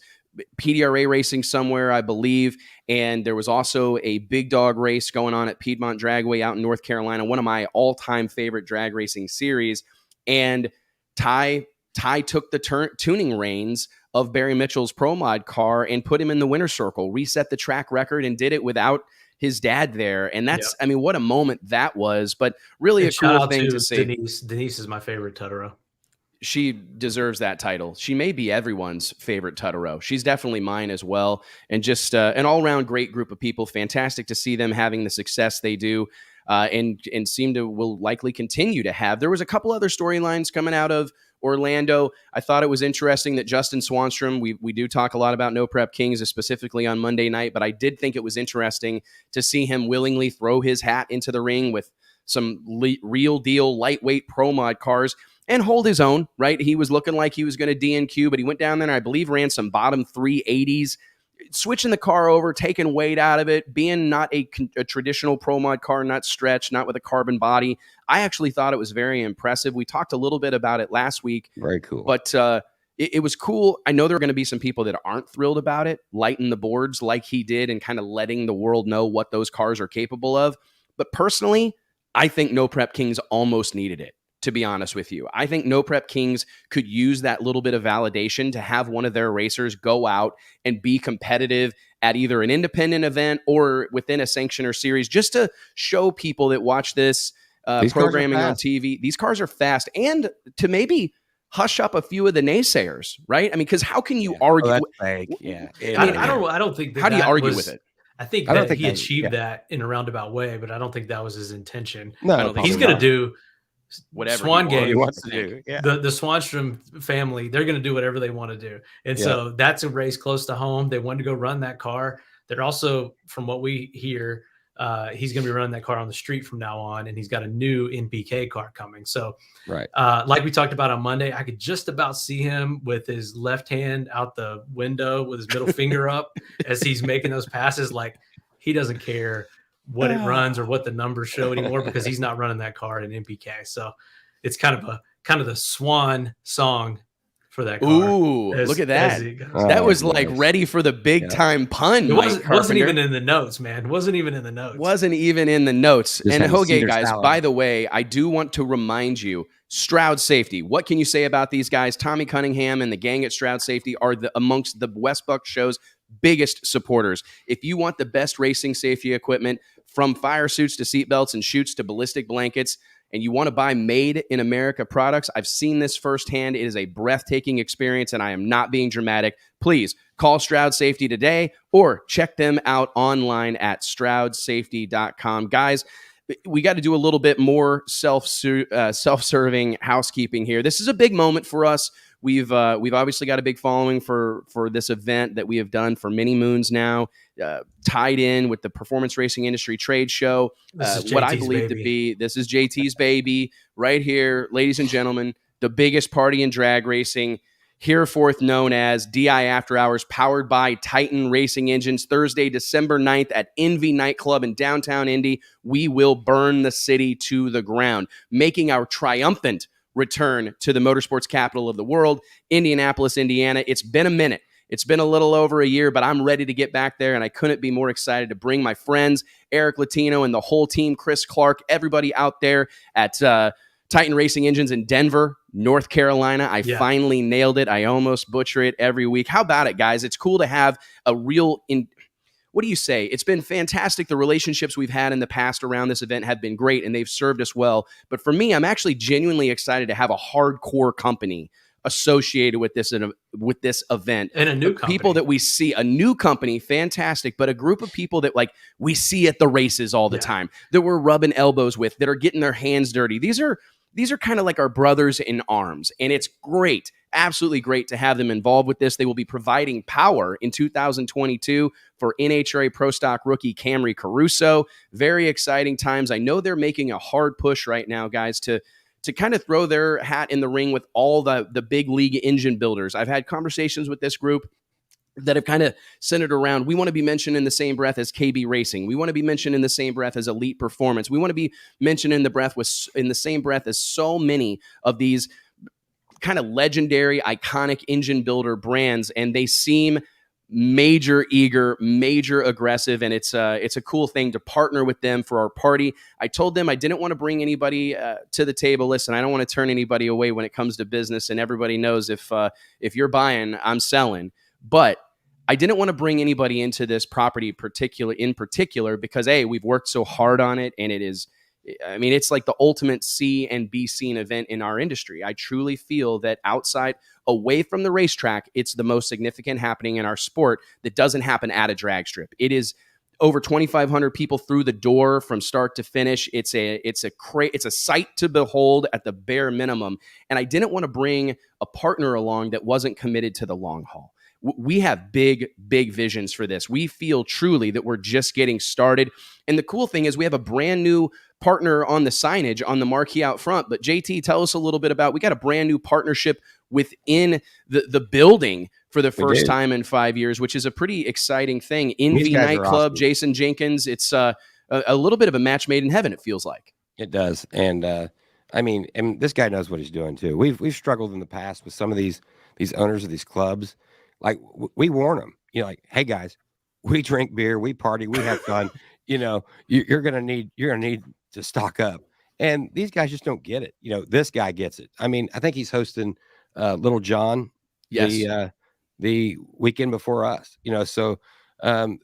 PDRA racing somewhere, I believe. And there was also a Big Dog race going on at Piedmont Dragway out in North Carolina, one of my all-time favorite drag racing series. And Ty took the tuning reins of Barry Mitchell's Pro Mod car and put him in the winner's circle, reset the track record, and did it without his dad there. And that's, I mean, what a moment that was, but really a cool thing to see.
Denise is my favorite Totoro.
She deserves that title. She may be everyone's favorite Totoro. She's definitely mine as well. And just an all-around great group of people. Fantastic to see them having the success they do. And will likely continue to have. There was a couple other storylines coming out of Orlando. I thought it was interesting that Justin Swanstrom, we do talk a lot about No Prep Kings, specifically on Monday night, but I did think it was interesting to see him willingly throw his hat into the ring with some real deal lightweight Pro Mod cars and hold his own, right? He was looking like he was going to DNQ, but he went down there and I believe ran some bottom 380s, switching the car over, taking weight out of it, being not a traditional Pro Mod car, not stretched, not with a carbon body. I actually thought it was very impressive. We talked a little bit about it last week.
Very cool.
But it was cool. I know there are going to be some people that aren't thrilled about it, lighting the boards like he did and kind of letting the world know what those cars are capable of. But personally, I think No Prep Kings almost needed it, to be honest with you. I think No Prep Kings could use that little bit of validation to have one of their racers go out and be competitive at either an independent event or within a sanctioner series, just to show people that watch this programming on TV. These cars are fast, and to maybe hush up a few of the naysayers, right? I mean, because how can you argue?
Oh, that's fake. Yeah.
I don't think that.
How do you argue with it?
I think that he achieved that in a roundabout way, but I don't think that was his intention.
No,
I don't think he's going to do
whatever
Swan game
he wants to do. Yeah.
The Swanstrom family, they're going to do whatever they want to do. And so that's a race close to home. They wanted to go run that car. They're also, from what we hear, he's going to be running that car on the street from now on, and he's got a new NPK car coming. So,
right,
like we talked about on Monday, I could just about see him with his left hand out the window with his middle finger up as he's making those passes. Like, he doesn't care what it runs or what the numbers show anymore, because he's not running that car in NPK. So it's kind of the swan song for that car.
Ooh, look at that. That was like ready for the big time pun.
It wasn't even in the notes, man. Wasn't even in the notes.
Wasn't even in the notes. And okay, guys, by the way, I do want to remind you, Stroud Safety. What can you say about these guys? Tommy Cunningham and the gang at Stroud Safety are amongst the Wes Buck Show's biggest supporters. If you want the best racing safety equipment, from fire suits to seatbelts and chutes to ballistic blankets, and you want to buy made in America products, I've seen this firsthand. It is a breathtaking experience, and I am not being dramatic. Please call Stroud Safety today or check them out online at stroudsafety.com. Guys, we got to do a little bit more self-serving housekeeping here. This is a big moment for us. We've obviously got a big following for this event that we have done for many moons now, tied in with the Performance Racing Industry Trade Show. What I believe to be, this is JT's baby right here, ladies and gentlemen, the biggest party in drag racing, hereforth known as DI After Hours, powered by Titan Racing Engines. Thursday, December 9th at Envy Nightclub in downtown Indy. We will burn the city to the ground, making our triumphant return to the motorsports capital of the world, Indianapolis, Indiana. It's been a minute. It's been a little over a year, but I'm ready to get back there, and I couldn't be more excited to bring my friends, Eric Latino and the whole team, Chris Clark, everybody out there at Titan Racing Engines in Denver, North Carolina. I finally nailed it. I almost butcher it every week. How about it, guys? It's cool to have a real what do you say? It's been fantastic. The relationships we've had in the past around this event have been great, and they've served us well. But for me, I'm actually genuinely excited to have a hardcore company associated with this event.
And a new company.
People that we see, a new company, fantastic, but a group of people that like we see at the races all the time, that we're rubbing elbows with, that are getting their hands dirty. These are kind of like our brothers in arms, and it's great, absolutely great to have them involved with this. They will be providing power in 2022 for NHRA Pro Stock rookie Camry Caruso. Very exciting times. I know they're making a hard push right now, guys, to kind of throw their hat in the ring with all the big league engine builders. I've had conversations with this group that have kind of centered around, we want to be mentioned in the same breath as KB Racing. We want to be mentioned in the same breath as Elite Performance. We want to be mentioned in the same breath as so many of these kind of legendary, iconic engine builder brands, and they seem major eager, major aggressive, and it's a cool thing to partner with them for our party. I told them I didn't want to bring anybody to the table. Listen, I don't want to turn anybody away when it comes to business, and everybody knows if you're buying, I'm selling. But I didn't want to bring anybody into this property in particular because we've worked so hard on it, and it's like the ultimate see and be seen event in our industry. I truly feel that away from the racetrack, it's the most significant happening in our sport that doesn't happen at a drag strip. It is over 2,500 people through the door from start to finish. It's a sight to behold at the bare minimum. And I didn't want to bring a partner along that wasn't committed to the long haul. We have big, big visions for this. We feel truly that we're just getting started. And the cool thing is we have a brand new partner on the signage on the marquee out front. But JT, tell us a little bit about, we got a brand new partnership within the building for the first time in 5 years, which is a pretty exciting thing. Envy Nightclub, awesome. Jason Jenkins. It's a little bit of a match made in heaven, it feels like.
It does. And and this guy knows what he's doing too. We've struggled in the past with some of these owners of these clubs. Like we warn them, like, hey guys, we drink beer, we party, we have fun. You're gonna need to stock up. And these guys just don't get it. This guy gets it. I think he's hosting Little John the weekend before us. So having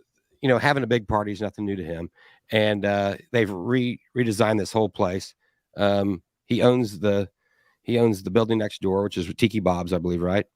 a big party is nothing new to him. And they've redesigned this whole place. He owns the building next door, which is Tiki Bob's, I believe, right?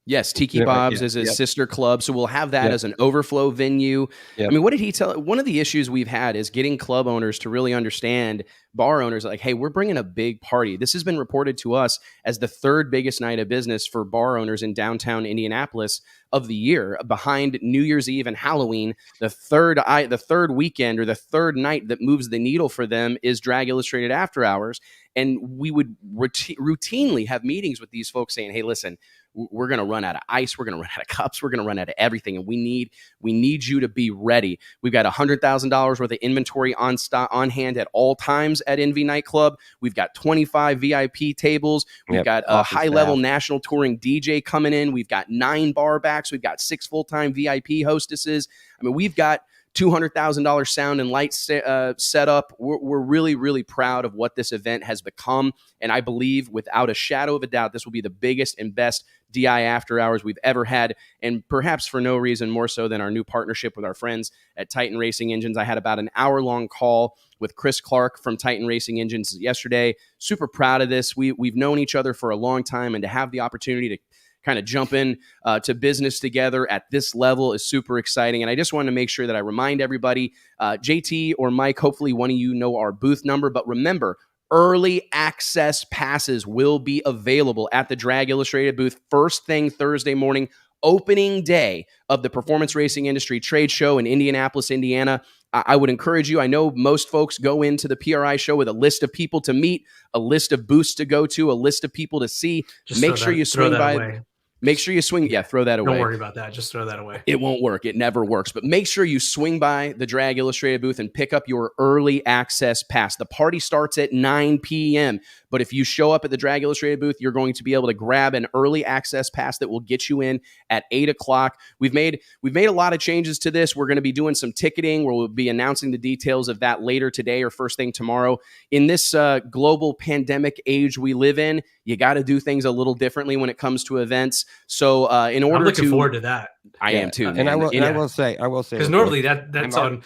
Yes, Tiki
Yeah,
Bob's
yeah,
is a
yep,
sister club, so we'll have that
yep,
as an overflow venue. I
yep,
mean, what did he tell? One of the issues we've had is getting club owners to really understand, bar owners, like, hey, we're bringing a big party. This has been reported to us as the third biggest night of business for bar owners in downtown Indianapolis of the year, behind New Year's Eve and Halloween. The third weekend or the third night that moves the needle for them is Drag Illustrated After Hours, and we would routinely have meetings with these folks saying, hey, listen, we're going to run out of ice, we're going to run out of cups, we're going to run out of everything, and we need you to be ready. We've got $100,000 worth of inventory on hand at all times at Envy Nightclub. We've got 25 VIP tables. We've
yep.
got a
Awesome
high-level
staff.
national touring DJ coming in. We've got 9 bar backs. We've got 6 full-time VIP hostesses. I mean, we've got $200,000 sound and light set up. We're really, really proud of what this event has become. And I believe without a shadow of a doubt, this will be the biggest and best DI after hours we've ever had. And perhaps for no reason more so than our new partnership with our friends at Titan Racing Engines. I had about an hour-long call with Chris Clark from Titan Racing Engines yesterday. Super proud of this. We've known each other for a long time, and to have the opportunity to kind of jump in to business together at this level is super exciting. And I just wanted to make sure that I remind everybody, JT or Mike, hopefully one of you know our booth number, but remember, early access passes will be available at the Drag Illustrated booth first thing Thursday morning, opening day of the Performance Racing Industry Trade Show in Indianapolis, Indiana. I would encourage you. I know most folks go into the PRI show with a list of people to meet, a list of booths to go to, a list of people to see. Make sure you swing by.
Away.
Make sure you swing. Yeah, throw that away.
Don't worry about that. Just throw that away.
It won't work. It never works. But make sure you swing by the Drag Illustrated booth and pick up your early access pass. The party starts at 9 p.m. But if you show up at the Drag Illustrated booth, you're going to be able to grab an early access pass that will get you in at 8 o'clock. We've made a lot of changes to this. We're going to be doing some ticketing. We'll be announcing the details of that later today or first thing tomorrow. In this global pandemic age we live in, you got to do things a little differently when it comes to events. So in order
I'm looking forward to that.
I am too,
and
man.
I will say,
because normally that's on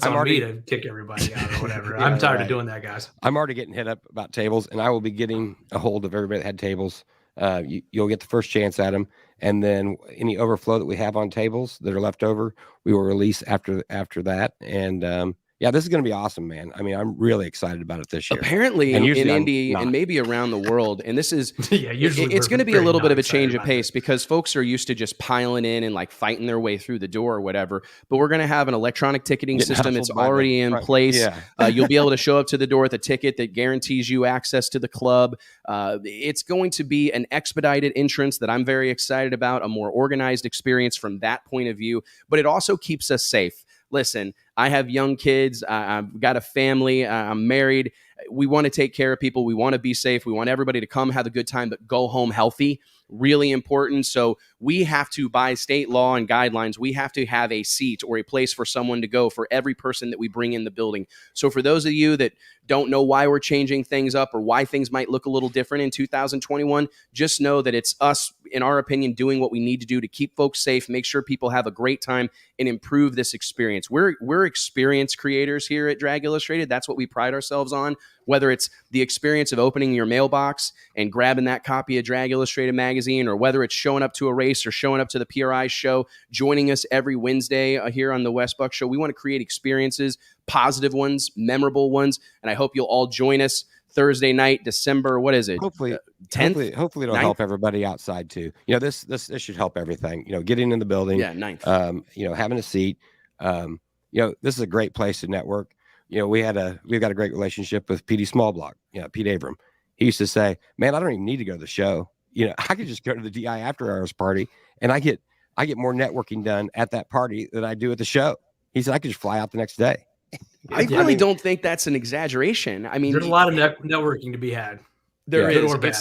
already,
me to kick everybody out or whatever. I'm tired of doing that, guys.
I'm already getting hit up about tables, and I will be getting a hold of everybody that had tables. You'll get the first chance at them, and then any overflow that we have on tables that are left over, we will release after that. And yeah, this is going to be awesome, man. I mean, I'm really excited about it this year.
Apparently in Indy and maybe around the world, and this is it's going to be a little bit of a change of pace because folks are used to just piling in and like fighting their way through the door or whatever. But we're going to have an electronic ticketing system. It's already in place. Yeah. You'll be able to show up to the door with a ticket that guarantees you access to the club. It's going to be an expedited entrance that I'm very excited about, a more organized experience from that point of view. But it also keeps us safe. Listen, I have young kids. I've got a family. I'm married. We want to take care of people. We want to be safe. We want everybody to come have a good time, but go home healthy. Really important. So we have to, by state law and guidelines, we have to have a seat or a place for someone to go for every person that we bring in the building. So for those of you that don't know why we're changing things up or why things might look a little different in 2021, just know that it's us, in our opinion, doing what we need to do to keep folks safe, make sure people have a great time, and improve this experience. We're experience creators here at Drag Illustrated. That's what we pride ourselves on, whether it's the experience of opening your mailbox and grabbing that copy of Drag Illustrated magazine, or whether it's showing up to a race or showing up to the PRI show, joining us every Wednesday here on the Wes Buck Show. We want to create experiences, positive ones, memorable ones, and I hope you'll all join us Thursday night, December, what is it?
Hopefully,
10th?
Hopefully it'll
9th?
help everybody outside too. You know, this should help everything. You know, getting in the building.
Yeah, 9th.
You know, having a seat. You know, this is a great place to network. You know, we've got a great relationship with PD Smallblock. You know, Pete Abram. He used to say, "Man, I don't even need to go to the show. You know, I could just go to the DI after hours party, and I get more networking done at that party than I do at the show." He said, "I could just fly out the next day."
I really don't think that's an exaggeration. I mean,
there's a lot of networking to be had.
There is.
Good or bad.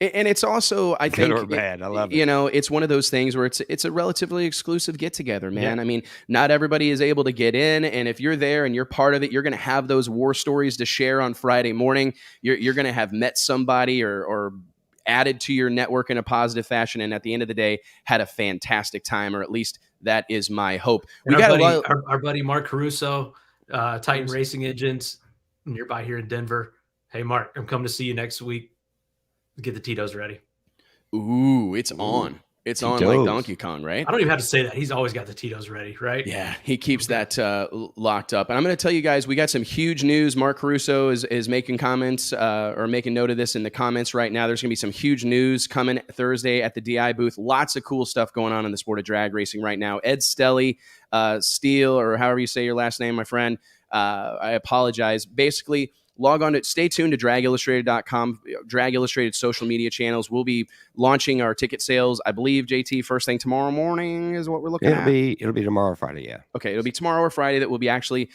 And it's also, I think,
good or bad. I love it.
You know, it's one of those things where it's a relatively exclusive get together, man.
Yeah.
I mean, not everybody is able to get in, and if you're there and you're part of it, you're going to have those war stories to share on Friday morning. You're going to have met somebody or added to your network in a positive fashion, and at the end of the day, had a fantastic time, or at least that is my hope.
We got our buddy Mark Caruso, Titan Racing Engines, nearby here in Denver. Hey, Mark, I'm coming to see you next week. Get the Tito's ready.
Ooh, it's on. It's
Tito's.
on like Donkey Kong, right?
I don't even have to say that. He's always got the Tito's ready, right?
Yeah, he keeps that locked up. And I'm going to tell you guys, we got some huge news. Mark Caruso is making comments or making note of this in the comments right now. There's going to be some huge news coming Thursday at the DI booth. Lots of cool stuff going on in the sport of drag racing right now. Ed Stelly, Steele, or however you say your last name, my friend, I apologize. Basically, log on to, stay tuned to dragillustrated.com, Drag Illustrated social media channels. We'll be launching our ticket sales, I believe, JT, first thing tomorrow morning is what we're looking at.
It'll be tomorrow, Friday, yeah.
Okay, it'll be tomorrow or Friday that we'll be actually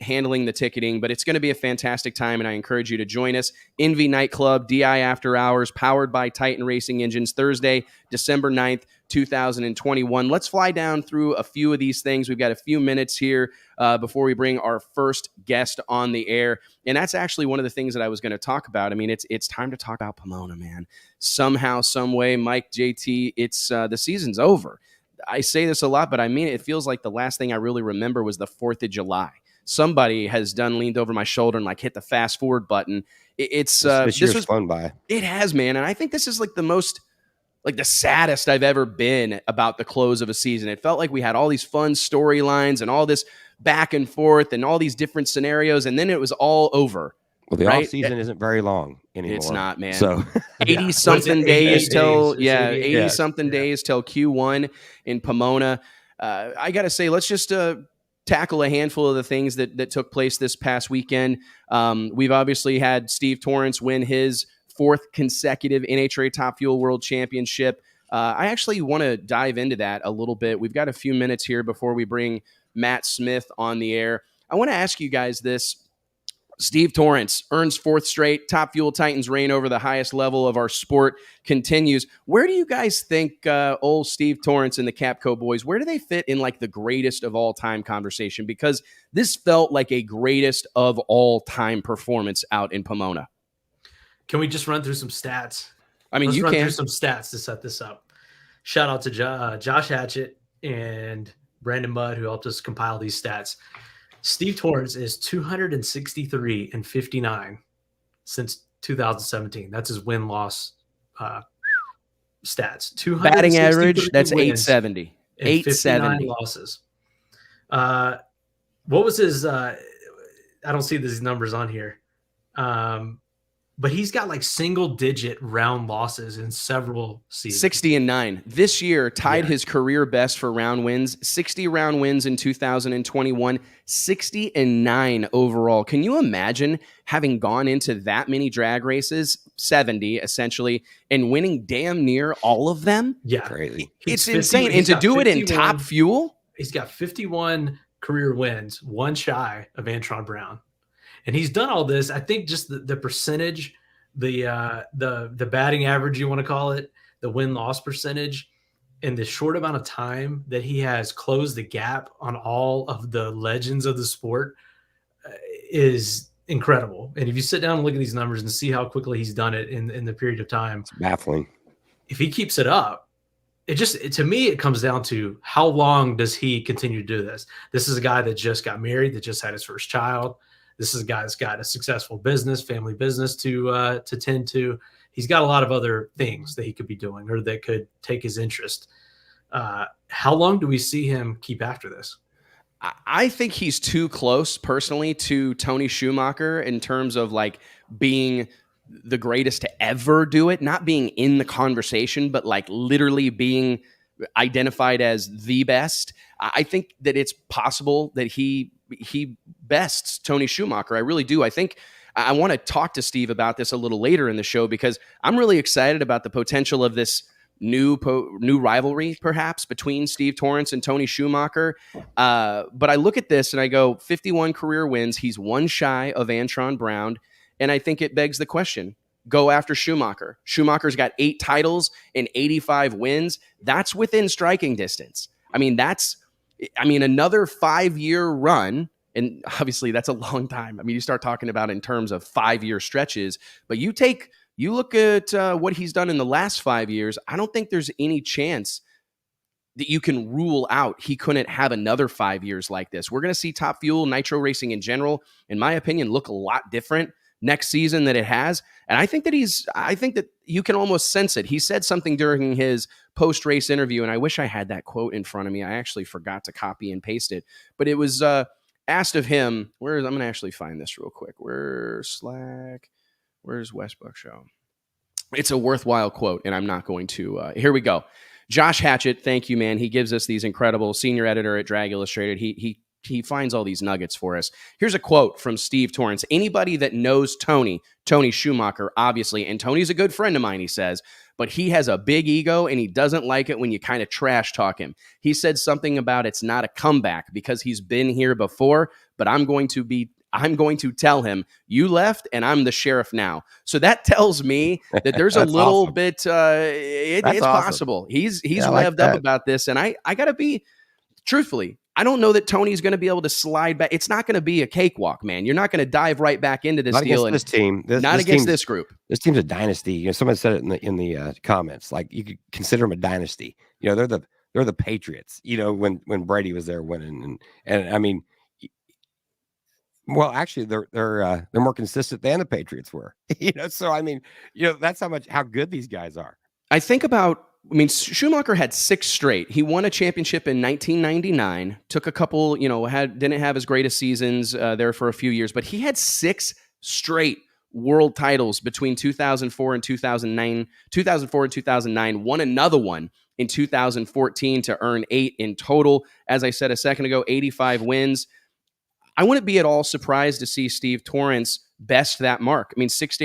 handling the ticketing, but it's going to be a fantastic time, and I encourage you to join us. Envy Nightclub, DI After Hours, powered by Titan Racing Engines, Thursday, December 9th, 2021. Let's fly down through a few of these things. We've got a few minutes here before we bring our first guest on the air, and that's actually one of the things that I was going to talk about. I mean, it's time to talk about Pomona, man. Somehow, some way, Mike, JT, it's the season's over. I say this a lot, but I mean it feels like the last thing I really remember was the 4th of July. Somebody has leaned over my shoulder and like hit the fast forward button. This
year's flown by.
It has, man, and I think this is like the saddest I've ever been about the close of a season. It felt like we had all these fun storylines and all this back and forth and all these different scenarios, and then it was all over.
Well, the
right?
off season isn't very long anymore.
It's not, man.
So
80 something days till 80 something
days
days till Q1 in Pomona. I got to say, let's just tackle a handful of the things that took place this past weekend. We've obviously had Steve Torrence win his 4th consecutive NHRA Top Fuel World Championship. I actually want to dive into that a little bit. We've got a few minutes here before we bring Matt Smith on the air. I want to ask you guys this. Steve Torrence earns 4th straight. Top Fuel Titans' reign over the highest level of our sport continues. Where do you guys think old Steve Torrence and the Capco boys, where do they fit in like the greatest of all time conversation? Because this felt like a greatest of all time performance out in Pomona.
Can we just run through some stats?
I mean,
Let's run
can.
through some stats to set this up. Shout out to Josh Hatchett and Brandon Mudd, who helped us compile these stats. Steve Torrence is 263 and 59 since 2017. That's his win-loss stats.
Batting average, that's 870. 870
losses. What was his I don't see these numbers on here. But he's got like single-digit round losses in several seasons.
60 and 9. This year tied his career best for round wins. 60 round wins in 2021. 60 and 9 overall. Can you imagine having gone into that many drag races, 70 essentially, and winning damn near all of them?
Yeah,
crazy.
It's insane. And to do it in Top Fuel,
he's got 51 career wins, one shy of Antron Brown. And he's done all this. I think just the percentage, the batting average, you want to call it, the win-loss percentage, in the short amount of time that he has closed the gap on all of the legends of the sport is incredible. And if you sit down and look at these numbers and see how quickly he's done it in the period of time,
it's baffling.
If he keeps it up, to me, it comes down to how long does he continue to do this? This is a guy that just got married, that just had his first child. This is a guy that's got a successful business, family business to tend to. He's got a lot of other things that he could be doing or that could take his interest. How long do we see him keep after this?
I think he's too close, personally, to Tony Schumacher in terms of like being the greatest to ever do it, not being in the conversation, but like literally being identified as the best. I think that it's possible that he bests Tony Schumacher. I really do. I think I want to talk to Steve about this a little later in the show because I'm really excited about the potential of this new rivalry, perhaps, between Steve Torrence and Tony Schumacher. But I look at this and I go, 51 career wins. He's one shy of Antron Brown. And I think it begs the question, go after Schumacher. Schumacher's got 8 titles and 85 wins. That's within striking distance. I mean, another 5-year run, and obviously that's a long time. I mean, you start talking about in terms of 5-year stretches, but you look at what he's done in the last 5 years, I don't think there's any chance that you can rule out he couldn't have another 5 years like this. We're going to see Top Fuel, Nitro racing in general, in my opinion, look a lot different next season that it has. And I think that you can almost sense it. He said something during his post-race interview, and I wish I had that quote in front of me. I actually forgot to copy and paste it, but it was asked of him. I'm going to actually find this real quick. Where's Wes Buck Show? It's a worthwhile quote, and I'm not going to. Here we go. Josh Hatchett, thank you, man. He gives us these incredible, senior editor at Drag Illustrated. He finds all these nuggets for us. Here's a quote from Steve Torrence. Anybody that knows Tony Schumacher, obviously, and Tony's a good friend of mine, he says, but he has a big ego and he doesn't like it when you kind of trash talk him. He said something about it's not a comeback because he's been here before, but I'm going to tell him you left and I'm the sheriff now. So that tells me that there's a little awesome. Bit, it's awesome. Possible. He's revved up about this. And I got to be truthfully, I don't know that Tony's going to be able to slide back. It's not going to be a cakewalk, man. You're not going to dive right back into this deal.
This team,
not against this group.
This team's a dynasty. You know, someone said it in the comments. Like you could consider them a dynasty. You know, they're the Patriots. You know, when Brady was there winning, and I mean, well, actually, they're more consistent than the Patriots were. You know, so I mean, you know, that's how good these guys are.
I think about. I mean, Schumacher had 6 straight. He won a championship in 1999, took a couple, didn't have his greatest seasons there for a few years, but he had 6 straight world titles between 2004 and 2009, won another one in 2014 to earn 8 in total. As I said a second ago, 85 wins. I wouldn't be at all surprised to see Steve Torrence best that mark. I mean, 6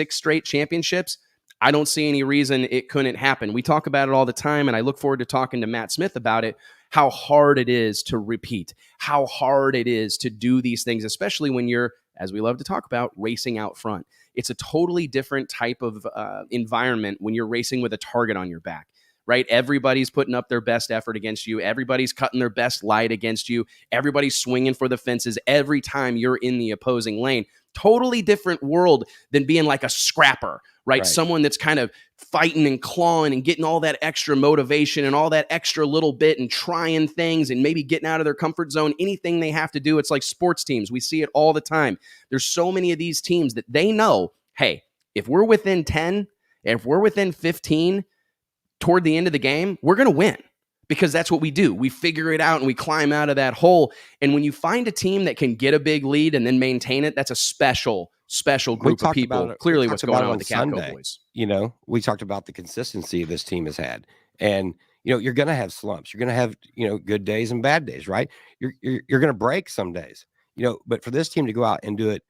straight championships. I don't see any reason it couldn't happen. We talk about it all the time, and I look forward to talking to Matt Smith about it, how hard it is to repeat, how hard it is to do these things, especially when you're, as we love to talk about, racing out front. It's a totally different type of environment when you're racing with a target on your back, right? Everybody's putting up their best effort against you. Everybody's cutting their best light against you. Everybody's swinging for the fences every time you're in the opposing lane. Totally different world than being like a scrapper, right? Someone that's kind of fighting and clawing and getting all that extra motivation and all that extra little bit and trying things and maybe getting out of their comfort zone, anything they have to do. It's like sports teams. We see it all the time. There's so many of these teams that they know, hey, if we're within 10, if we're within 15 toward the end of the game, we're going to win. Because that's what we do. We figure it out and we climb out of that hole. And when you find a team that can get a big lead and then maintain it, that's a special group of people. Clearly what's going on with the Catco boys.
You know, we talked about the consistency this team has had. And, you know, you're going to have slumps. You're going to have, you know, good days and bad days, right? You're going to break some days, you know, but for this team to go out and do it,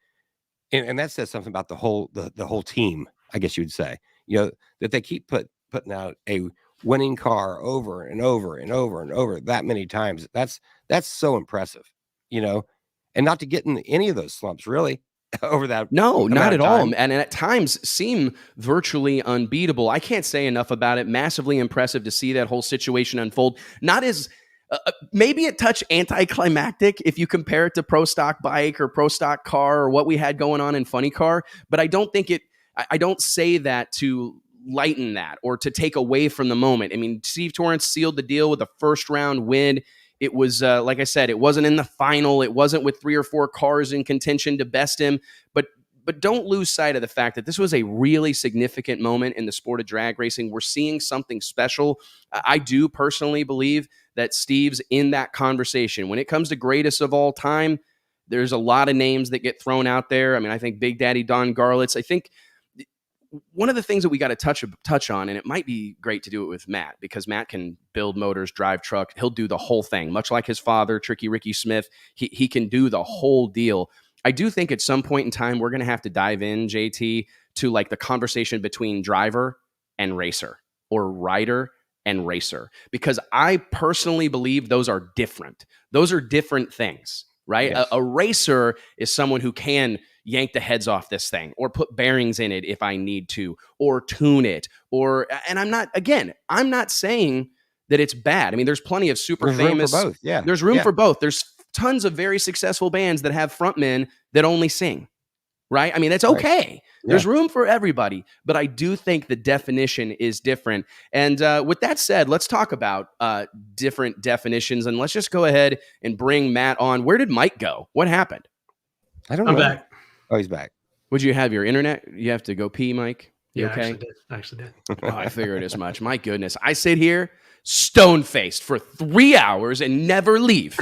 and that says something about the whole team, I guess you would say, you know, that they keep putting out a winning car over and over and over and over that many times. That's so impressive, you know, and not to get in any of those slumps really over that.
No, not at all. And at times seem virtually unbeatable. I can't say enough about it. Massively impressive to see that whole situation unfold. Not as maybe a touch anticlimactic if you compare it to Pro Stock Bike or Pro Stock Car or what we had going on in Funny Car, but I don't think I don't say that to lighten that or to take away from the moment. I mean, Steve Torrence sealed the deal with a first round win. It was, like I said, it wasn't in the final. It wasn't with 3 or 4 cars in contention to best him. But don't lose sight of the fact that this was a really significant moment in the sport of drag racing. We're seeing something special. I do personally believe that Steve's in that conversation. When it comes to greatest of all time, there's a lot of names that get thrown out there. I mean, I think Big Daddy Don Garlitz. I think one of the things that we got to touch on, and it might be great to do it with Matt, because Matt can build motors, drive truck. He'll do the whole thing, much like his father, Tricky Ricky Smith. He can do the whole deal. I do think at some point in time, we're going to have to dive in, JT, to like the conversation between driver and racer or rider and racer, because I personally believe those are different. Those are different things, right? Yes. A racer is someone who can yank the heads off this thing or put bearings in it if I need to, or tune it, and I'm not saying that it's bad. I mean, there's plenty of there's famous.
Room for both. Yeah.
There's room for both. There's tons of very successful bands that have frontmen that only sing, right? I mean, that's okay. Right. There's room for everybody, but I do think the definition is different. And with that said, let's talk about different definitions, and let's just go ahead and bring Matt on. Where did Mike go? What happened?
I don't know.
I'm back.
Oh, he's back.
Would you have your internet? You have to go pee, Mike? You
Yeah,
okay?
I actually did.
Oh, I figured as much. My goodness. I sit here stone-faced for 3 hours and never leave.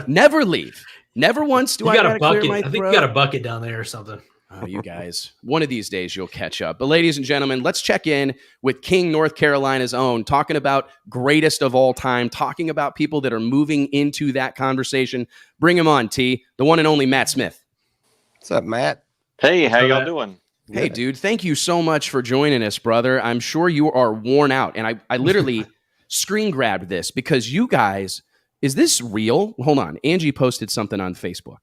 Never leave. Never once do
You
I
got a
gotta clear
bucket.
my
I think
throat.
you got a bucket down there or something.
Oh, you guys. One of these days you'll catch up. But ladies and gentlemen, let's check in with King, North Carolina's own, talking about greatest of all time, talking about people that are moving into that conversation. Bring him on, T, the one and only Matt Smith.
What's up, Matt?
Hey, how y'all doing?
Hey, dude, thank you so much for joining us, brother. I'm sure you are worn out. And I literally screen grabbed this because you guys, is this real? Hold on. Angie posted something on Facebook.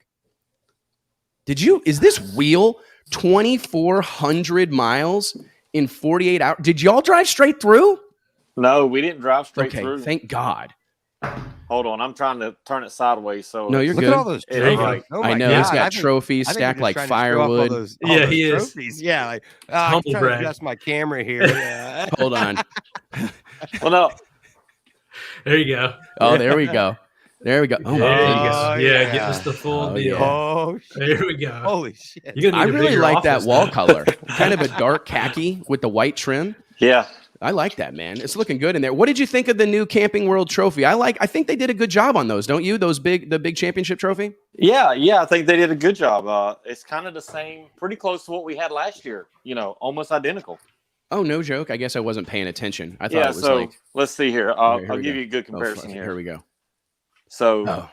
Is this real? 2,400 miles in 48 hours? Did y'all drive straight through?
No, we didn't drive straight
Okay,
through.
thank God.
Hold on, I'm trying to turn it sideways. So
No, you're
Look
good.
at all those
There you go.
trophies. Oh
I
my
know
God.
he's got
I think-
trophies
I think
stacked
you're
like
just trying to show off all
firewood.
those
Yeah, he is.
trophies. Yeah, like I'm
Humble
trying
brag.
to adjust my camera here. Yeah.
Hold on.
well, no,
There you go.
Oh, there we go. There we go. Oh,
There
my
you
goodness.
go.
Oh,
Yeah,
yeah.
give us the full
Oh,
deal.
yeah.
Oh shit.
There we go.
Holy shit.
You're gonna
I
need a
really
bigger
like that
office
wall
now.
color. Kind of a dark khaki with the white trim.
yeah,
I like that, man. It's looking good in there. What did you think of the new Camping World trophy? I think they did a good job on those, don't you? The big championship trophy?
yeah. I think they did a good job. It's kind of the same, pretty close to what we had last year. You know, almost identical.
Oh, no joke. I guess I wasn't paying attention. I thought
Yeah.
it was
So
like,
let's see here.
here
I'll
we
give
go.
you a good
oh,
comparison
fuck it.
here.
Here we go.
So
Oh,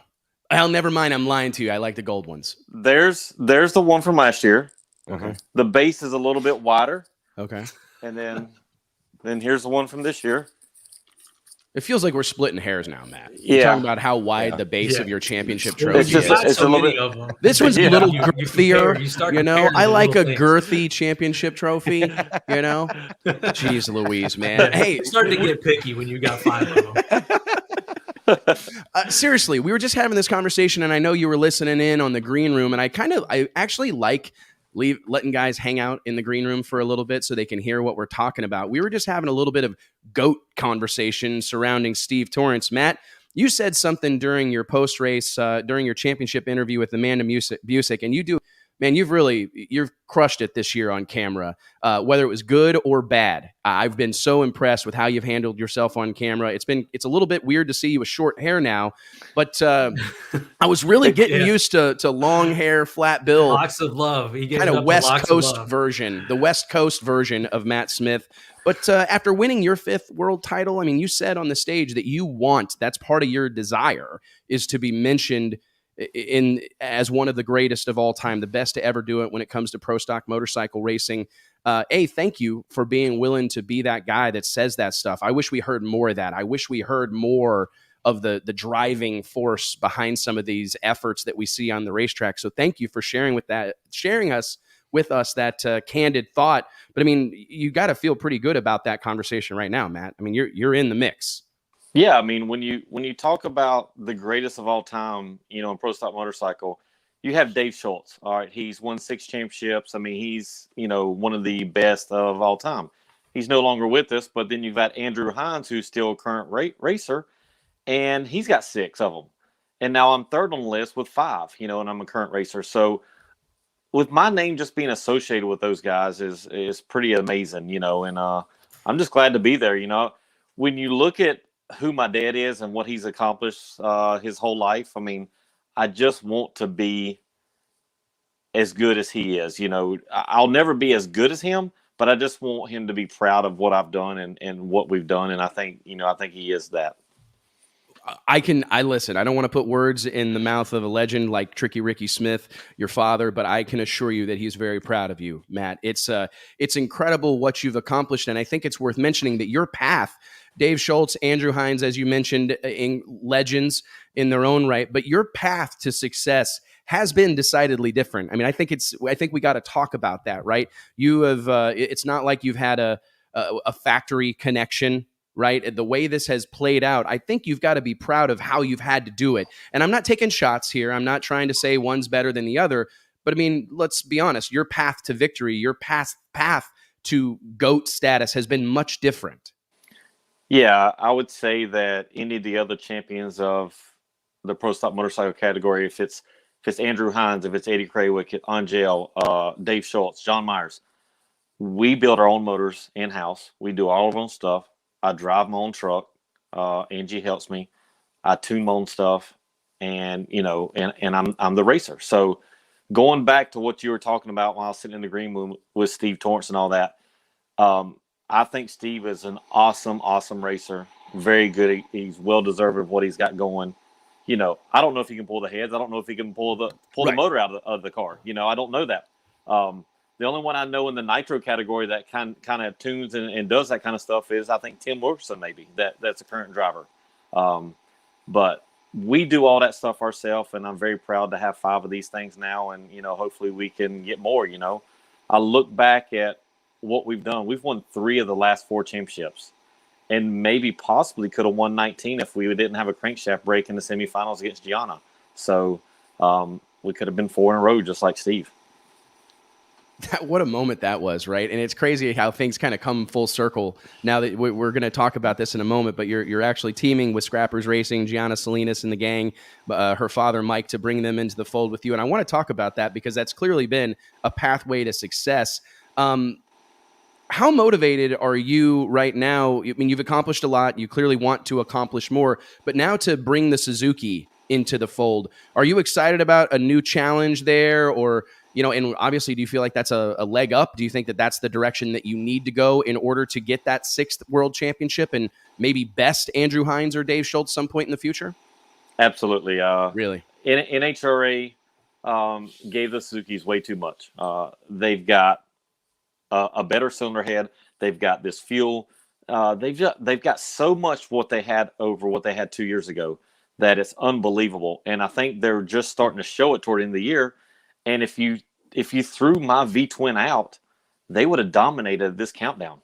I'll never mind. I'm lying to you. I like the gold ones.
there's the one from last year.
Okay.
The base is a little bit wider,
Okay.
and then here's the one from this year.
It feels like we're splitting hairs now, Matt.
Yeah.
You're talking about how wide
Yeah.
the base
Yeah.
of your championship
Well,
trophy
It's just-
is.
got
it's
so
a little
many
bit-
of them.
This one's
Yeah.
a little
You
girthier.
compare, you start
You know,
comparing
I
the
like a
little things.
girthy championship trophy. You know, jeez Louise, man. Hey,
It's starting to get picky when you got 5 of them.
seriously, we were just having this conversation, and I know you were listening in on the green room, and I actually like letting guys hang out in the green room for a little bit so they can hear what we're talking about. We were just having a little bit of GOAT conversation surrounding Steve Torrence. Matt, you said something during your post race, during your championship interview with Amanda Busick, and you've crushed it this year on camera, whether it was good or bad. I've been so impressed with how you've handled yourself on camera. It's a little bit weird to see you with short hair now, but I was really getting
Yeah.
used to long hair, flat bill,
Lots of love. He gave
kind
it
of
up to
West
lots of
Coast
love.
version, the West Coast version of Matt Smith. But after winning your 5th world title, I mean, you said on the stage that that's part of your desire is to be mentioned as one of the greatest of all time, the best to ever do it when it comes to pro stock motorcycle racing. Thank you for being willing to be that guy that says that stuff. I wish we heard more of that. I wish we heard more of the driving force behind some of these efforts that we see on the racetrack. So thank you for sharing with us that candid thought. But I mean, you got to feel pretty good about that conversation right now, Matt. I mean, you're in the mix.
Yeah, I mean, when you talk about the greatest of all time, you know, in pro stock motorcycle, you have Dave Schultz. All right, he's won 6 championships. I mean, he's, you know, one of the best of all time. He's no longer with us, but then you've got Andrew Hines, who's still a current racer, and he's got 6 of them. And now I'm third on the list with 5, you know, and I'm a current racer. So with my name just being associated with those guys is pretty amazing, you know, and I'm just glad to be there. You know, when you look at who my dad is and what he's accomplished his whole life, I mean, I just want to be as good as he is. You know, I'll never be as good as him, but I just want him to be proud of what I've done and what we've done. And I think he is that.
I listen, I don't want to put words in the mouth of a legend like Tricky Ricky Smith, your father, but I can assure you that he's very proud of you, Matt. It's incredible what you've accomplished. And I think it's worth mentioning that your path, Dave Schultz, Andrew Hines, as you mentioned, in legends in their own right, but your path to success has been decidedly different. I mean, I think we got to talk about that, right? You have, it's not like you've had a factory connection, right? The way this has played out, I think you've got to be proud of how you've had to do it. And I'm not taking shots here. I'm not trying to say one's better than the other, but I mean, let's be honest, your path to victory, your path to GOAT status has been much different.
Yeah, I would say that any of the other champions of the pro stock motorcycle category, if it's if it's Andrew Hines, if it's Eddie Craywick, Angel, Dave Schultz, John Myers, we build our own motors in-house. We do all of our own stuff. I drive my own truck. Angie helps me. I tune my own stuff, and I'm the racer. So going back to what you were talking about while I was sitting in the green room with Steve Torrence and all that, I think Steve is an awesome racer. Very good. He's well deserved of what he's got going. I don't know if he can pull the heads. I don't know if he can pull the motor out of the car. I don't know that. The only one I know in the nitro category that kind of tunes and does that kind of stuff is, I think, Tim Wilkerson, maybe. That's a current driver. But we do all that stuff ourselves, and I'm very proud to have 5 of these things now, and, hopefully we can get more. I look back at what we've done. We've won 3 of the last 4 championships, and maybe possibly could have won 19 if we didn't have a crankshaft break in the semifinals against Gianna. So we could have been 4 in a row, just like Steve.
What a moment that was, right? And it's crazy how things kind of come full circle now that we're going to talk about this in a moment, but you're actually teaming with Scrappers Racing, Gianna Salinas and the gang, her father, Mike, to bring them into the fold with you. And I want to talk about that because that's clearly been a pathway to success. How motivated are you right now? I mean, you've accomplished a lot. You clearly want to accomplish more, but now to bring the Suzuki into the fold, are you excited about a new challenge there? Or, and obviously, do you feel like that's a leg up? Do you think that that's the direction that you need to go in order to get that 6th world championship and maybe best Andrew Hines or Dave Schultz some point in the future?
Absolutely.
Really?
NHRA gave the Suzukis way too much. They've got a better cylinder head. They've got this fuel. They've got so much what they had over what they had 2 years ago that it's unbelievable. And I think they're just starting to show it toward the end of the year. And if you threw my V-twin out, they would have dominated this countdown.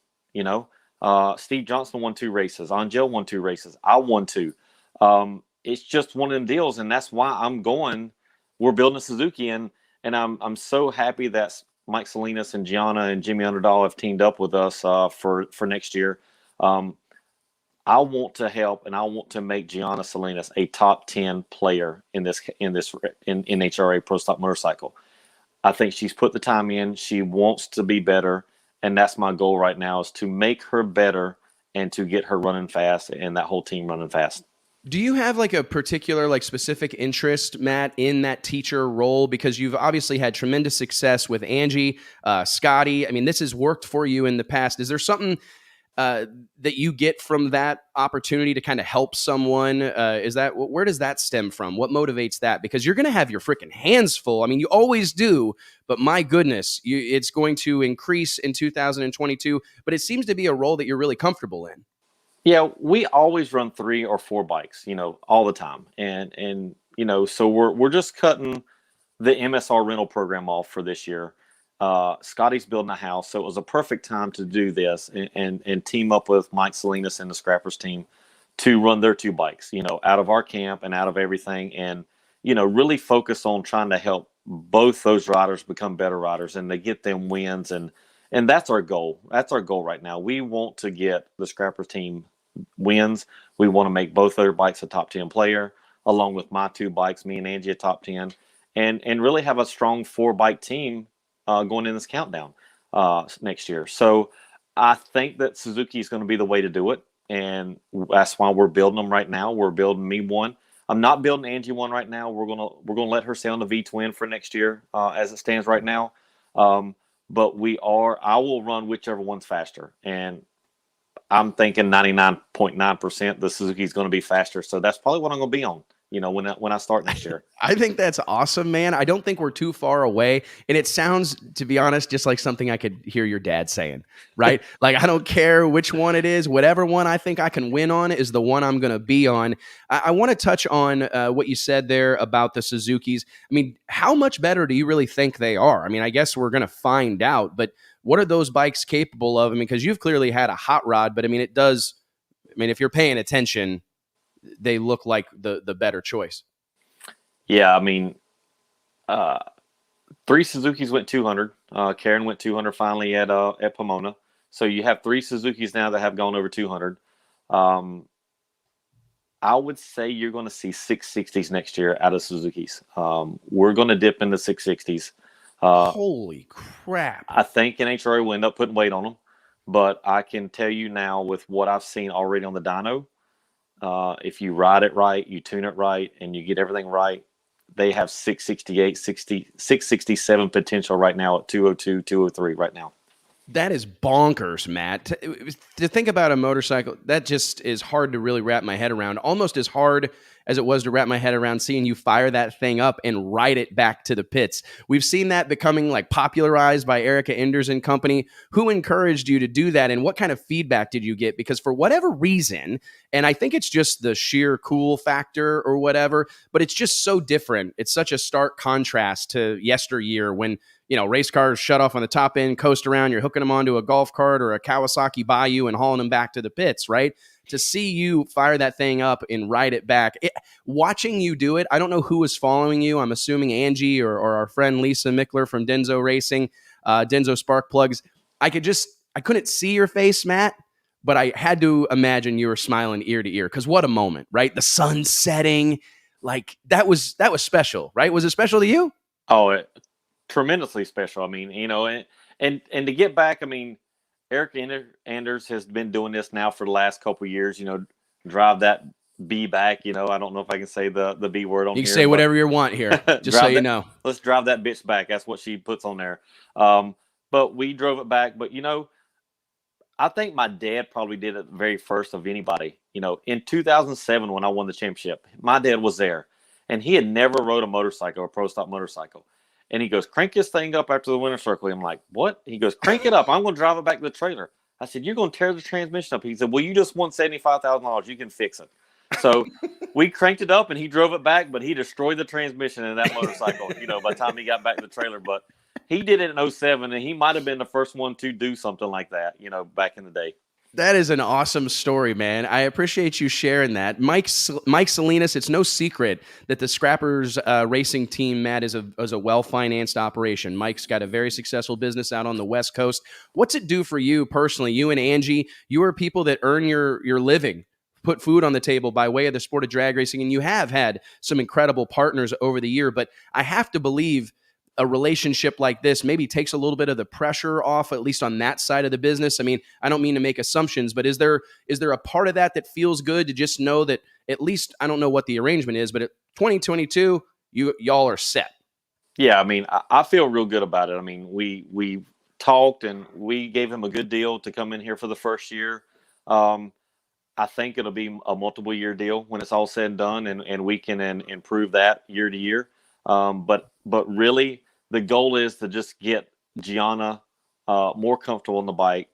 Steve Johnson won 2 races. Angel won 2 races. I won 2. It's just one of them deals, and that's why I'm going. We're building a Suzuki, and I'm so happy that Mike Salinas and Gianna and Jimmy Underdahl have teamed up with us for next year. I want to help, and I want to make Gianna Salinas a top 10 player in NHRA Pro Stock Motorcycle. I think she's put the time in. She wants to be better, and that's my goal right now, is to make her better and to get her running fast and that whole team running fast.
Do you have like a particular, like specific interest, Matt, in that teacher role? Because you've obviously had tremendous success with Angie, Scotty. I mean, this has worked for you in the past. Is there something that you get from that opportunity to kind of help someone? Where does that stem from? What motivates that? Because you're going to have your freaking hands full. I mean, you always do, but my goodness, it's going to increase in 2022, but it seems to be a role that you're really comfortable in.
Yeah, we always run 3 or 4 bikes, all the time. And so we're just cutting the MSR rental program off for this year. Scotty's building a house, so it was a perfect time to do this and team up with Mike Salinas and the Scrappers team to run their 2 bikes, out of our camp and out of everything, and, really focus on trying to help both those riders become better riders and to get them wins. And that's our goal. That's our goal right now. We want to get the Scrappers team wins. We want to make both their bikes a top 10 player, along with my 2 bikes, me and Angie, a top 10, and really have a strong 4-bike team going in this countdown next year. So I think that Suzuki is going to be the way to do it, and that's why we're building them right now. We're building me one. I'm not building Angie one right now. We're gonna let her stay on the V-twin for next year as it stands right now. But I will run whichever one's faster, and I'm thinking 99.9% the Suzuki is going to be faster. So that's probably what I'm going to be on, when I start next year.
I think that's awesome, man. I don't think we're too far away. And it sounds, to be honest, just like something I could hear your dad saying, right? Like, I don't care which one it is. Whatever one I think I can win on is the one I'm going to be on. I want to touch on what you said there about the Suzukis. I mean, how much better do you really think they are? I mean, I guess we're going to find out, but what are those bikes capable of? I mean, because you've clearly had a hot rod, but I mean, if you're paying attention, they look like the better choice.
Yeah, I mean, 3 Suzukis went 200. Karen went 200 finally at Pomona. So you have 3 Suzukis now that have gone over 200. I would say you're going to see 660s next year out of Suzuki's. We're going to dip into 660s.
Holy crap.
I think NHRA will end up putting weight on them, but I can tell you now with what I've seen already on the dyno, if you ride it right, you tune it right, and you get everything right, they have 668, 667 potential right now at 202, 203 right now.
That is bonkers, Matt. To think about a motorcycle, that just is hard to really wrap my head around. Almost as hard as it was to wrap my head around seeing you fire that thing up and ride it back to the pits. We've seen that becoming like popularized by Erica Enders and company. Who encouraged you to do that, and what kind of feedback did you get? Because for whatever reason, and I think it's just the sheer cool factor or whatever, but it's just so different. It's such a stark contrast to yesteryear when, you know, race cars shut off on the top end, coast around, you're hooking them onto a golf cart or a Kawasaki Bayou and hauling them back to the pits, right? To see you fire that thing up and ride it back, watching you do it, I don't know who was following you. I'm assuming Angie or our friend Lisa Mickler from Denso Racing, Denso Spark Plugs. I couldn't see your face, Matt, but I had to imagine you were smiling ear to ear, because what a moment, right? The sun setting, like that was special, right? Was it special to you?
Oh, tremendously special. I mean, you know, and to get back, I mean, Eric Anders has been doing this now for the last couple of years, you know, drive that B back, you know, I don't know if I can say the B word on here.
You can say whatever you want here, just so you know.
Let's drive that bitch back. That's what she puts on there. But we drove it back. But, you know, I think my dad probably did it the very first of anybody. You know, in 2007 when I won the championship, my dad was there, and he had never rode a motorcycle, a pro stock motorcycle. And he goes, crank this thing up after the winter circle. I'm like, what? He goes, crank it up. I'm going to drive it back to the trailer. I said, you're going to tear the transmission up. He said, well, you just won $75,000. You can fix it. So we cranked it up, and he drove it back, but he destroyed the transmission in that motorcycle, you know, by the time he got back to the trailer. But he did it in 2007, and he might have been the first one to do something like that, you know, back in the day.
That is an awesome story, man. I appreciate you sharing that. Mike Salinas, it's no secret that the Scrappers racing team, Matt, is a well-financed operation. Mike's got a very successful business out on the West Coast. What's it do for you personally? You and Angie, you are people that earn your living, put food on the table by way of the sport of drag racing, and you have had some incredible partners over the year, but I have to believe a relationship like this maybe takes a little bit of the pressure off, at least on that side of the business. I mean, I don't mean to make assumptions, but is there a part of that feels good to just know that at least, I don't know what the arrangement is, but at 2022, y'all are set?
Yeah, I mean, I feel real good about it. I mean, we talked, and we gave him a good deal to come in here for the first year. I think it'll be a multiple year deal when it's all said and done, and we can improve that year to year. But really, the goal is to just get Gianna more comfortable on the bike,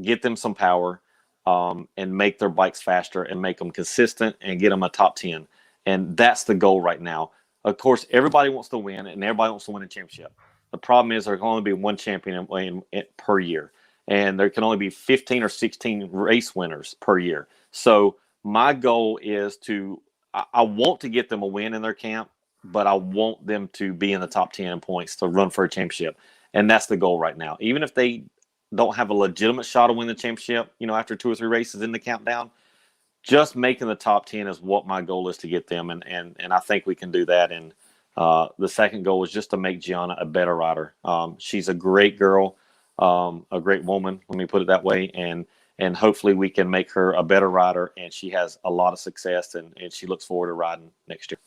get them some power, and make their bikes faster and make them consistent and get them a top 10. And that's the goal right now. Of course, everybody wants to win, and everybody wants to win a championship. The problem is there can only be one champion per year, and there can only be 15 or 16 race winners per year. So my goal is I want to get them a win in their camp, but I want them to be in the top 10 in points to run for a championship. And that's the goal right now. Even if they don't have a legitimate shot to win the championship, you know, after 2 or 3 races in the countdown, just making the top 10 is what my goal is to get them. And I think we can do that. And the second goal is just to make Gianna a better rider. She's a great girl, a great woman, let me put it that way. And hopefully we can make her a better rider. And she has a lot of success, and she looks forward to riding next year.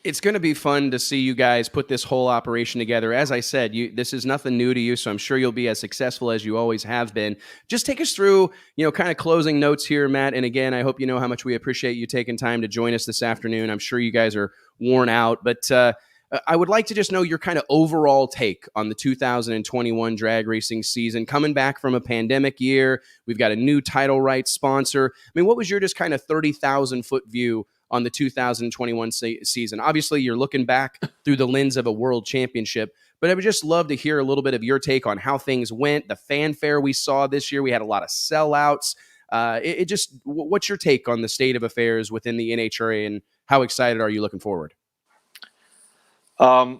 It's going to be fun to see you guys put this whole operation together. As I said, this is nothing new to you, so I'm sure you'll be as successful as you always have been. Just take us through, you know, kind of closing notes here, Matt. And again, I hope you know how much we appreciate you taking time to join us this afternoon. I'm sure you guys are worn out, but I would like to just know your kind of overall take on the 2021 drag racing season. Coming back from a pandemic year, we've got a new title rights sponsor. I mean, what was your just kind of 30,000-foot view on the 2021 season? Obviously, you're looking back through the lens of a world championship, but I would just love to hear a little bit of your take on how things went, the fanfare we saw this year. We had a lot of sellouts. What's your take on the state of affairs within the NHRA, and how excited are you looking forward?
I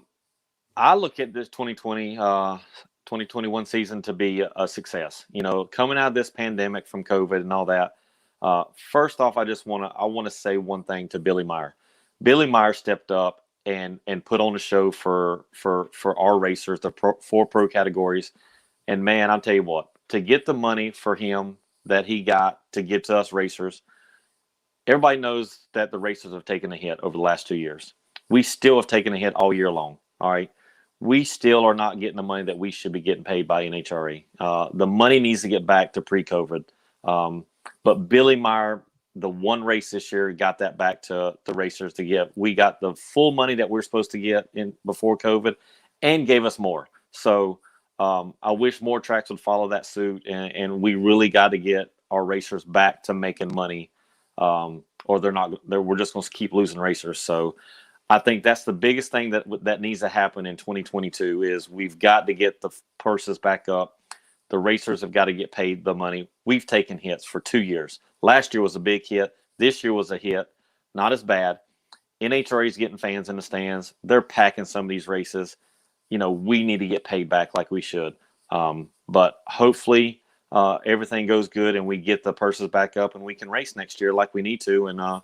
look at this 2021 season to be a success. You know, coming out of this pandemic from COVID and all that, First off, I want to say one thing to Billy Meyer. Billy Meyer stepped up and put on a show for our racers, the 4 pro categories. And man, I'll tell you what, to get the money for him that he got to give to us racers, everybody knows that the racers have taken a hit over the last 2 years. We still have taken a hit all year long. All right. We still are not getting the money that we should be getting paid by NHRA. The money needs to get back to pre-COVID. But Billy Meyer, the one race this year, got that back to the racers to give. We got the full money that we're supposed to get in before COVID and gave us more. So I wish more tracks would follow that suit, and we really got to get our racers back to making money, or we're just going to keep losing racers. So I think that's the biggest thing that needs to happen in 2022 is we've got to get the purses back up. The racers have got to get paid the money. We've taken hits for 2 years. Last year was a big hit. This year was a hit. Not as bad. NHRA is getting fans in the stands. They're packing some of these races. We need to get paid back like we should. But hopefully everything goes good and we get the purses back up and we can race next year like we need to. And,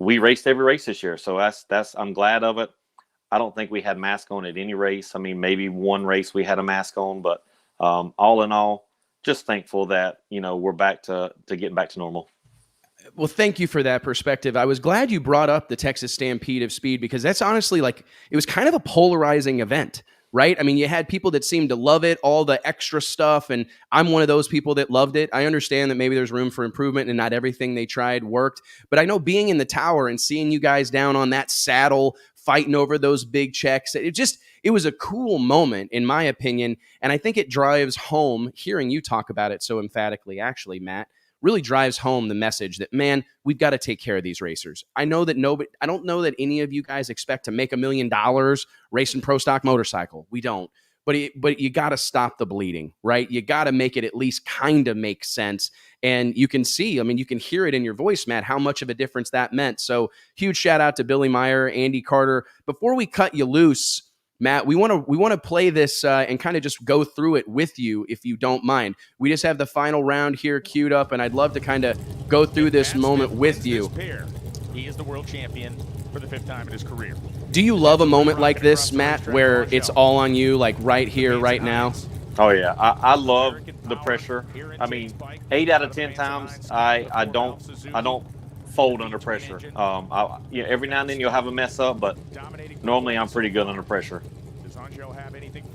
we raced every race this year. So I'm glad of it. I don't think we had mask on at any race. I mean, maybe one race we had a mask on, but all in all, just thankful that, we're back to getting back to normal.
Well, thank you for that perspective. I was glad you brought up the Texas Stampede of Speed because that's honestly it was kind of a polarizing event, right? I mean, you had people that seemed to love it, all the extra stuff, and I'm one of those people that loved it. I understand that maybe there's room for improvement and not everything they tried worked, but I know being in the tower and seeing you guys down on that saddle fighting over those big checks, it was a cool moment in my opinion, and I think it drives home, hearing you talk about it so emphatically, actually, Matt, really drives home the message that, man, we've got to take care of these racers. I don't know that any of you guys expect to make $1 million racing pro stock motorcycle. We don't. But you got to stop the bleeding, right? You got to make it at least kind of make sense. And you can see, you can hear it in your voice, Matt, how much of a difference that meant. So huge shout out to Billy Meyer, Andy Carter. Before we cut you loose, Matt, we want to play this and kind of just go through it with you, if you don't mind. We just have the final round here queued up, and I'd love to kind of go through this moment with you.
He is the world champion for the 5th time in his career.
Do you love a moment like this, Matt, where it's all on you, like right here, right now?
Oh yeah, I love the pressure. I mean, 8 out of 10 times, I don't fold under pressure. Every now and then you'll have a mess up, but normally I'm pretty good under pressure.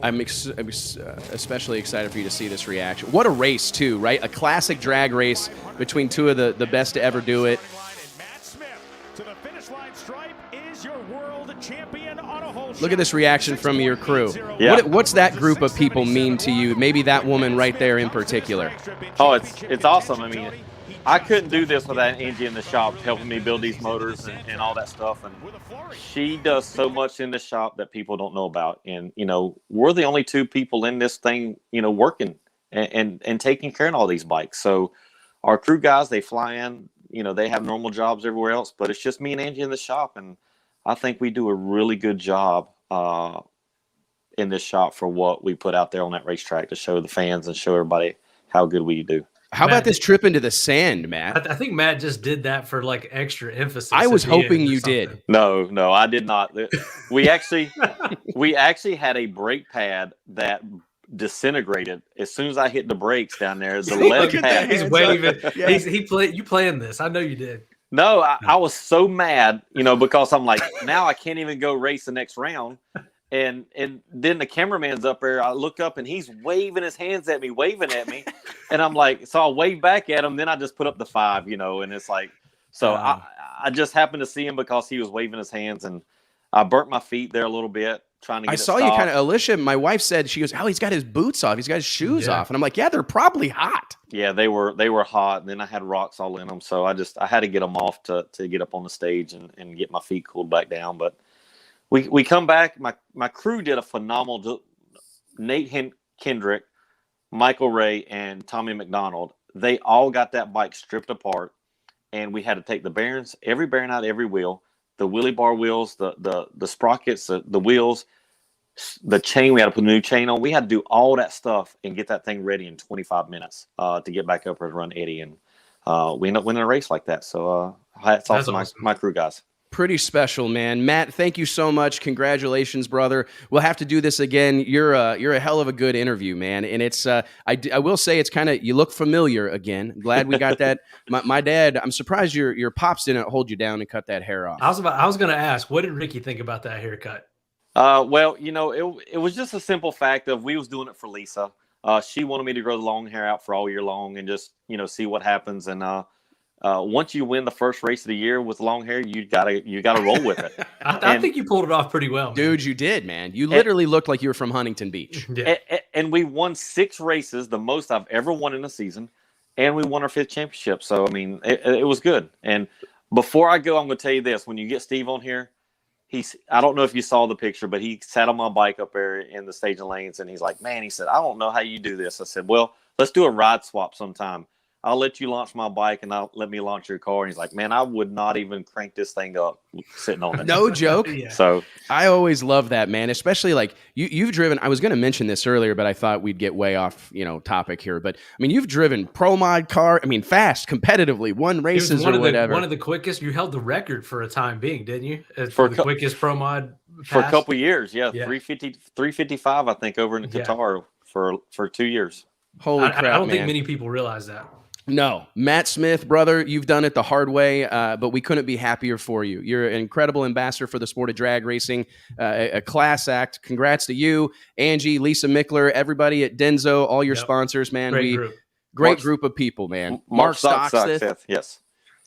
I'm especially excited for you to see this reaction. What a race, too, right? A classic drag race between two of the best to ever do it. Look at this reaction from your crew.
Yeah.
What's that group of people mean to you? Maybe that woman right there in particular.
Oh, it's awesome. I mean, I couldn't do this without Angie in the shop helping me build these motors and all that stuff. And she does so much in the shop that people don't know about. And, we're the only 2 people in this thing, working and taking care of all these bikes. So our crew guys, they fly in, they have normal jobs everywhere else, but it's just me and Angie in the shop. And I think we do a really good job in this shop for what we put out there on that racetrack to show the fans and show everybody how good we do.
How about this trip into the sand, Matt?
I think Matt just did that for extra emphasis.
I was hoping you did.
No, I did not. We actually had a brake pad that disintegrated as soon as I hit the brakes down there. The lead pad.
He's waving. Yeah. You playing this? I know you did.
No, I was so mad, because I'm like, now I can't even go race the next round. And then the cameraman's up there. I look up and he's waving his hands at me, and I'm like, so I'll wave back at him. Then I just put up the 5, and it's like, so I just happened to see him because he was waving his hands, and I burnt my feet there a little bit trying to get
I saw you kind of, Alicia, my wife said, she goes, oh, he's got his boots off. He's got his shoes off. And I'm like, yeah, they're probably hot.
Yeah, they were hot. And then I had rocks all in them. So I had to get them off to get up on the stage and get my feet cooled back down. But we come back. My crew did a phenomenal Nate Kendrick, Michael Ray, and Tommy McDonald. They all got that bike stripped apart. And we had to take the bearings, every bearing out, every wheel, the wheelie bar wheels, the sprockets, the wheels, the chain. We had to put a new chain on. We had to do all that stuff and get that thing ready in 25 minutes to get back up and run Eddie. And we end up winning a race like that. So hats off to my crew guys.
Pretty special, man. Matt, thank you so much. Congratulations, brother. We'll have to do this again. You're a hell of a good interview, man. And it's I will say it's kind of, you look familiar again. Glad we got that. My dad, I'm surprised your pops didn't hold you down and cut that hair off.
I was going to ask, what did Ricky think about that haircut?
Well, it was just a simple fact of we was doing it for Lisa. She wanted me to grow the long hair out for all year long and just, see what happens. And once you win the first race of the year with long hair, you gotta roll with it.
I think you pulled it off pretty well, man.
Dude. You did, man. You literally looked like you were from Huntington Beach.
Yeah.
And we won 6 races, the most I've ever won in a season, and we won our 5th championship. So I mean, it was good. And before I go, I'm going to tell you this: when you get Steve on here, I don't know if you saw the picture, but he sat on my bike up there in the staging lanes, and he's like, "Man," he said, "I don't know how you do this." I said, "Well, let's do a ride swap sometime. I'll let you launch my bike and I'll let me launch your car." And he's like, "Man, I would not even crank this thing up sitting on it."
No joke.
Yeah.
So
I always love that, man. Especially like you've driven. I was going to mention this earlier, but I thought we'd get way off, topic here. But I mean, you've driven pro mod car. I mean, fast, competitively, won races or whatever.
One of the quickest. You held the record for a time being, didn't you?
For
the quickest pro mod
for
pass?
a couple of years, yeah. 355, I think, over in Qatar for 2 years.
Holy crap,
I don't
man.
think many people realize that.
No, Matt Smith, brother, you've done it the hard way, but we couldn't be happier for you. You're an incredible ambassador for the sport of drag racing, a class act. Congrats to you, Angie, Lisa Mickler, everybody at Denso, all your sponsors, man. Great group of people, man. Mark Stocksmith.
Yes.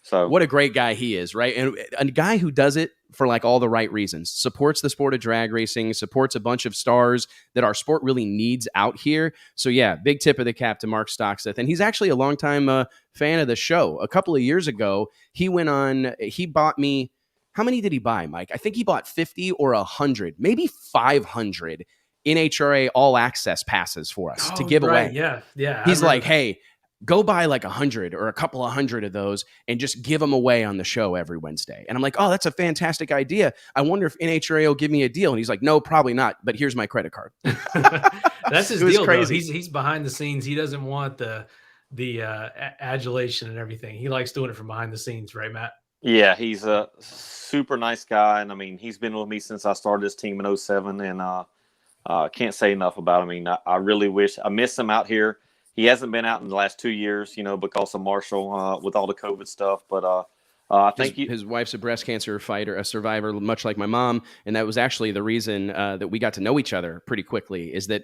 So
what a great guy he is, right? And a guy who does it for like all the right reasons, supports the sport of drag racing, supports a bunch of stars that our sport really needs out here. So yeah, big tip of the cap to Mark Stocksmith. And he's actually a longtime fan of the show. A couple of years ago, he bought me, how many did he buy, Mike? I think he bought 50 or 100, maybe 500 NHRA all access passes for us to give away.
Yeah.
He's like, "Hey, go buy like 100 or a couple of hundred of those and just give them away on the show every Wednesday." And I'm like, "Oh, that's a fantastic idea. I wonder if NHRA will give me a deal." And he's like, "No, probably not, but here's my credit card."
That's his deal, crazy. He's behind the scenes. He doesn't want the adulation and everything. He likes doing it from behind the scenes, right, Matt?
Yeah, he's a super nice guy. And I mean, he's been with me since I started this team in 2007, and can't say enough about him. I mean, I really wish I miss him out here. He hasn't been out in the last 2 years, because of Marshall with all the COVID stuff. But I think
his wife's a breast cancer fighter, a survivor, much like my mom, and that was actually the reason that we got to know each other pretty quickly. Is that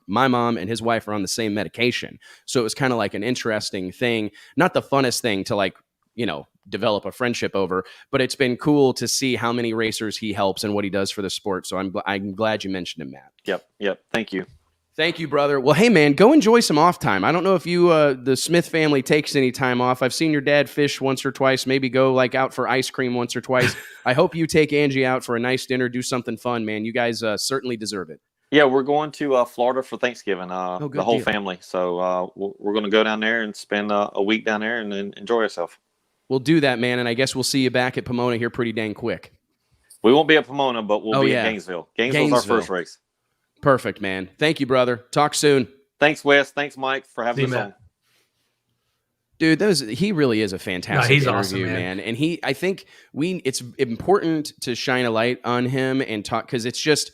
my mom and his wife are on the same medication, so it was kind of like an interesting thing, not the funnest thing to develop a friendship over, but it's been cool to see how many racers he helps and what he does for the sport. So I'm glad you mentioned him, Matt.
Yep. Thank you.
Thank you, brother. Well, hey, man, go enjoy some off time. I don't know if you, the Smith family, takes any time off. I've seen your dad fish once or twice, maybe go out for ice cream once or twice. I hope you take Angie out for a nice dinner, do something fun, man. You guys certainly deserve it.
Yeah, we're going to Florida for Thanksgiving, the whole
deal.
family. So we're going to go down there and spend a week down there and enjoy ourselves.
We'll do that, man, and I guess we'll see you back at Pomona here pretty dang quick.
We won't be at Pomona, but we'll be at Gainesville. Gainesville's our first race.
Perfect, man. Thank you, brother. Talk soon.
Thanks, Wes. Thanks, Mike, for having us on.
Dude, he really is a fantastic interview,
awesome, man.
And I think it's important to shine a light on him and talk, because it's just,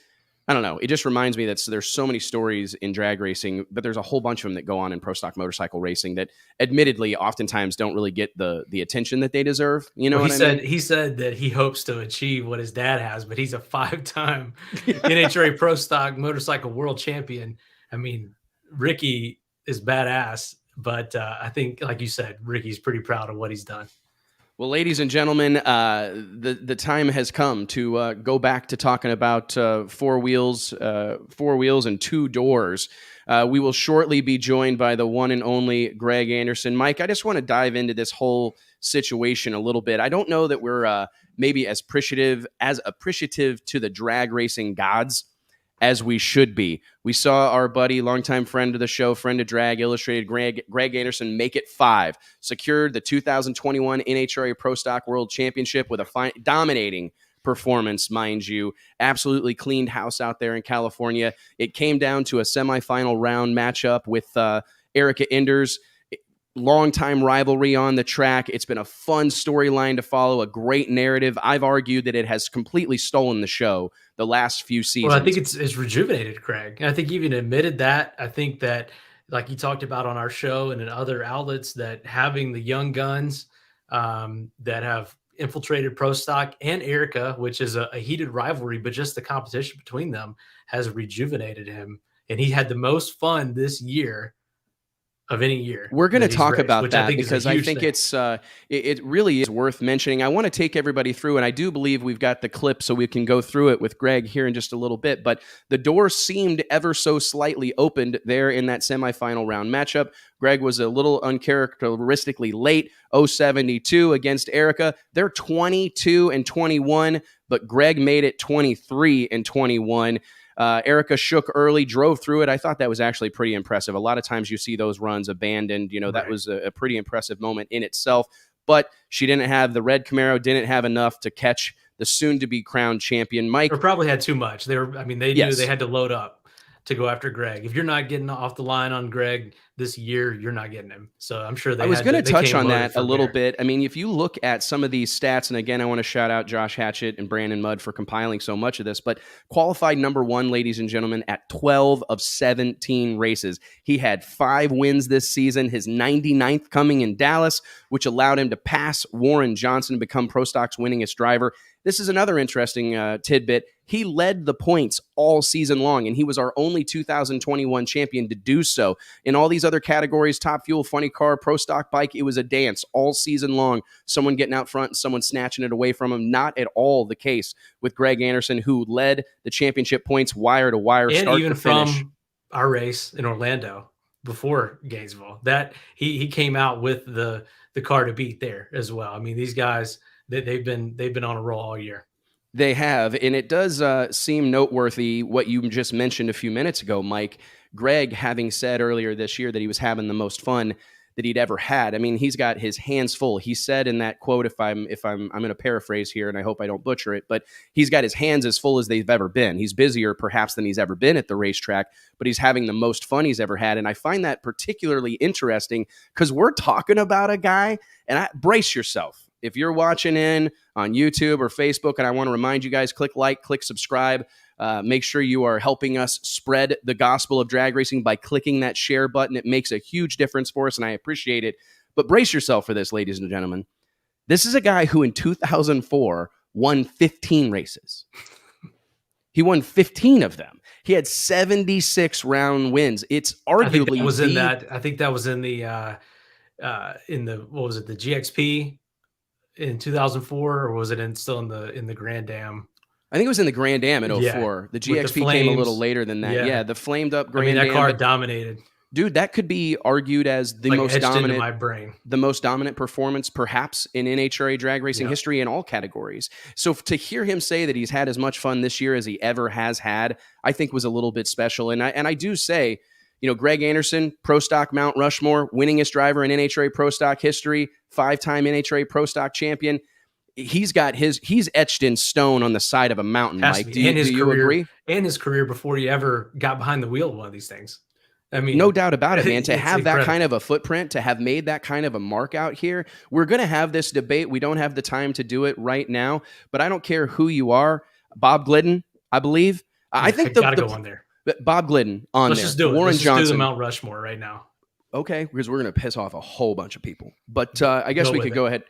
I don't know, it just reminds me that there's so many stories in drag racing, but there's a whole bunch of them that go on in pro stock motorcycle racing that admittedly oftentimes don't really get the attention that they deserve. You know what I mean?
He said that he hopes to achieve what his dad has, but he's a 5-time NHRA pro stock motorcycle world champion. I mean, Ricky is badass, but I think, like you said, Ricky's pretty proud of what he's done.
Well, ladies and gentlemen, the time has come to go back to talking about four wheels and two doors. We will shortly be joined by the one and only Greg Anderson. Mike, I just want to dive into this whole situation a little bit. I don't know that we're maybe as appreciative to the drag racing gods as we should be. We saw our buddy, longtime friend of the show, friend of Drag Illustrated, Greg Anderson, make it 5, secured the 2021 NHRA Pro Stock World Championship with a dominating performance, mind you. Absolutely cleaned house out there in California. It came down to a semifinal round matchup with Erica Enders. longtime rivalry on the track. It's been a fun storyline to follow, a great narrative. I've argued that it has completely stolen the show the last few seasons.
Well, I think it's rejuvenated Craig. I think you even admitted that. I think that, like you talked about on our show and in other outlets, that having the young guns that have infiltrated Pro Stock and Erica, which is a heated rivalry, but just the competition between them has rejuvenated him. And he had the most fun this year of any year.
We're going to talk about that
because
I think it really is worth mentioning. I want to take everybody through, and I do believe we've got the clip so we can go through it with Greg here in just a little bit, but the door seemed ever so slightly opened there in that semifinal round matchup. Greg was a little uncharacteristically late, 072 against Erica. They're 22-21, but Greg made it 23-21. Erica shook early, drove through it. I thought that was actually pretty impressive. A lot of times you see those runs abandoned. That was a pretty impressive moment in itself. But she didn't have the red Camaro, didn't have enough to catch the soon-to-be crowned champion, Mike.
Or probably had too much. They knew they had to load up to go after Greg. If you're not getting off the line on Greg this year, you're not getting him. So I'm sure I was going to touch on that
a little bit. I mean, if you look at some of these stats, and again, I want to shout out Josh Hatchett and Brandon Mudd for compiling so much of this, but qualified number one, ladies and gentlemen, at 12 of 17 races. He had 5 wins this season, his 99th coming in Dallas, which allowed him to pass Warren Johnson to become Pro Stock's winningest driver. This is another interesting tidbit. He led the points all season long, and he was our only 2021 champion to do so. In all these other categories, Top Fuel, Funny Car, Pro Stock Bike, it was a dance all season long. Someone getting out front and someone snatching it away from him. Not at all the case with Greg Anderson, who led the championship points wire to wire,
and
start
even
to finish.
From our race in Orlando before Gainesville, that he came out with the car to beat there as well. I mean, these guys, they've been on a roll all year.
They have, and it does seem noteworthy what you just mentioned a few minutes ago, Mike. Greg having said earlier this year that he was having the most fun that he'd ever had. I mean, he's got his hands full. He said in that quote, I'm going to paraphrase here, and I hope I don't butcher it, but he's got his hands as full as they've ever been. He's busier perhaps than he's ever been at the racetrack, but he's having the most fun he's ever had. And I find that particularly interesting because we're talking about a guy, and brace yourself. If you're watching in on YouTube or Facebook, and I want to remind you guys, click like, click subscribe. Make sure you are helping us spread the gospel of drag racing by clicking that share button. It makes a huge difference for us, and I appreciate it. But brace yourself for this, ladies and gentlemen. This is a guy who in 2004 won 15 races. He won 15 of them. He had 76 round wins. It's arguably
I think that was in the what was it, the GXP in 2004, or was it still in the Grand Dam?
I think it was in the Grand Dam in 04.
Yeah,
the GXP came a little later than that. Yeah, the flamed up Grand Dam.
That car dominated.
Dude, that could be argued as the most dominant
into my brain.
The most dominant performance perhaps in NHRA drag racing history in all categories. So to hear him say that he's had as much fun this year as he ever has had, I think was a little bit special. And I do say, Greg Anderson, Pro Stock Mount Rushmore, winningest driver in NHRA Pro Stock history, 5-time NHRA Pro Stock champion. He's etched in stone on the side of a mountain, Mike. Do you agree?
And his career before he ever got behind the wheel of one of these things. I mean,
no doubt about it, man. To have that kind of a footprint, to have made that kind of a mark out here, we're going to have this debate. We don't have the time to do it right now, but I don't care who you are. Bob Glidden, I believe. I think
gotta go on there.
Bob Glidden on
Let's
there.
Just do it.
Warren
Let's
Johnson.
Just do the Mount Rushmore right now.
Okay, because we're going to piss off a whole bunch of people. But I guess we could go ahead.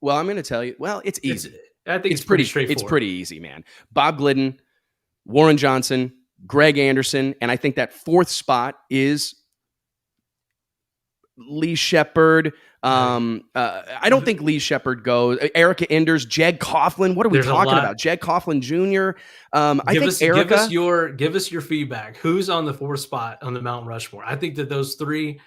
Well, I'm going to tell you. Well, it's easy.
I think it's pretty straightforward.
It's pretty easy, man. Bob Glidden, Warren Johnson, Greg Anderson, and I think that fourth spot is Lee Shepard. I don't think Lee Shepard goes. Erica Enders, Jeg Coughlin. What are we talking about? Jeg Coughlin Jr.
Give us your feedback. Who's on the fourth spot on the Mount Rushmore? I think that those three.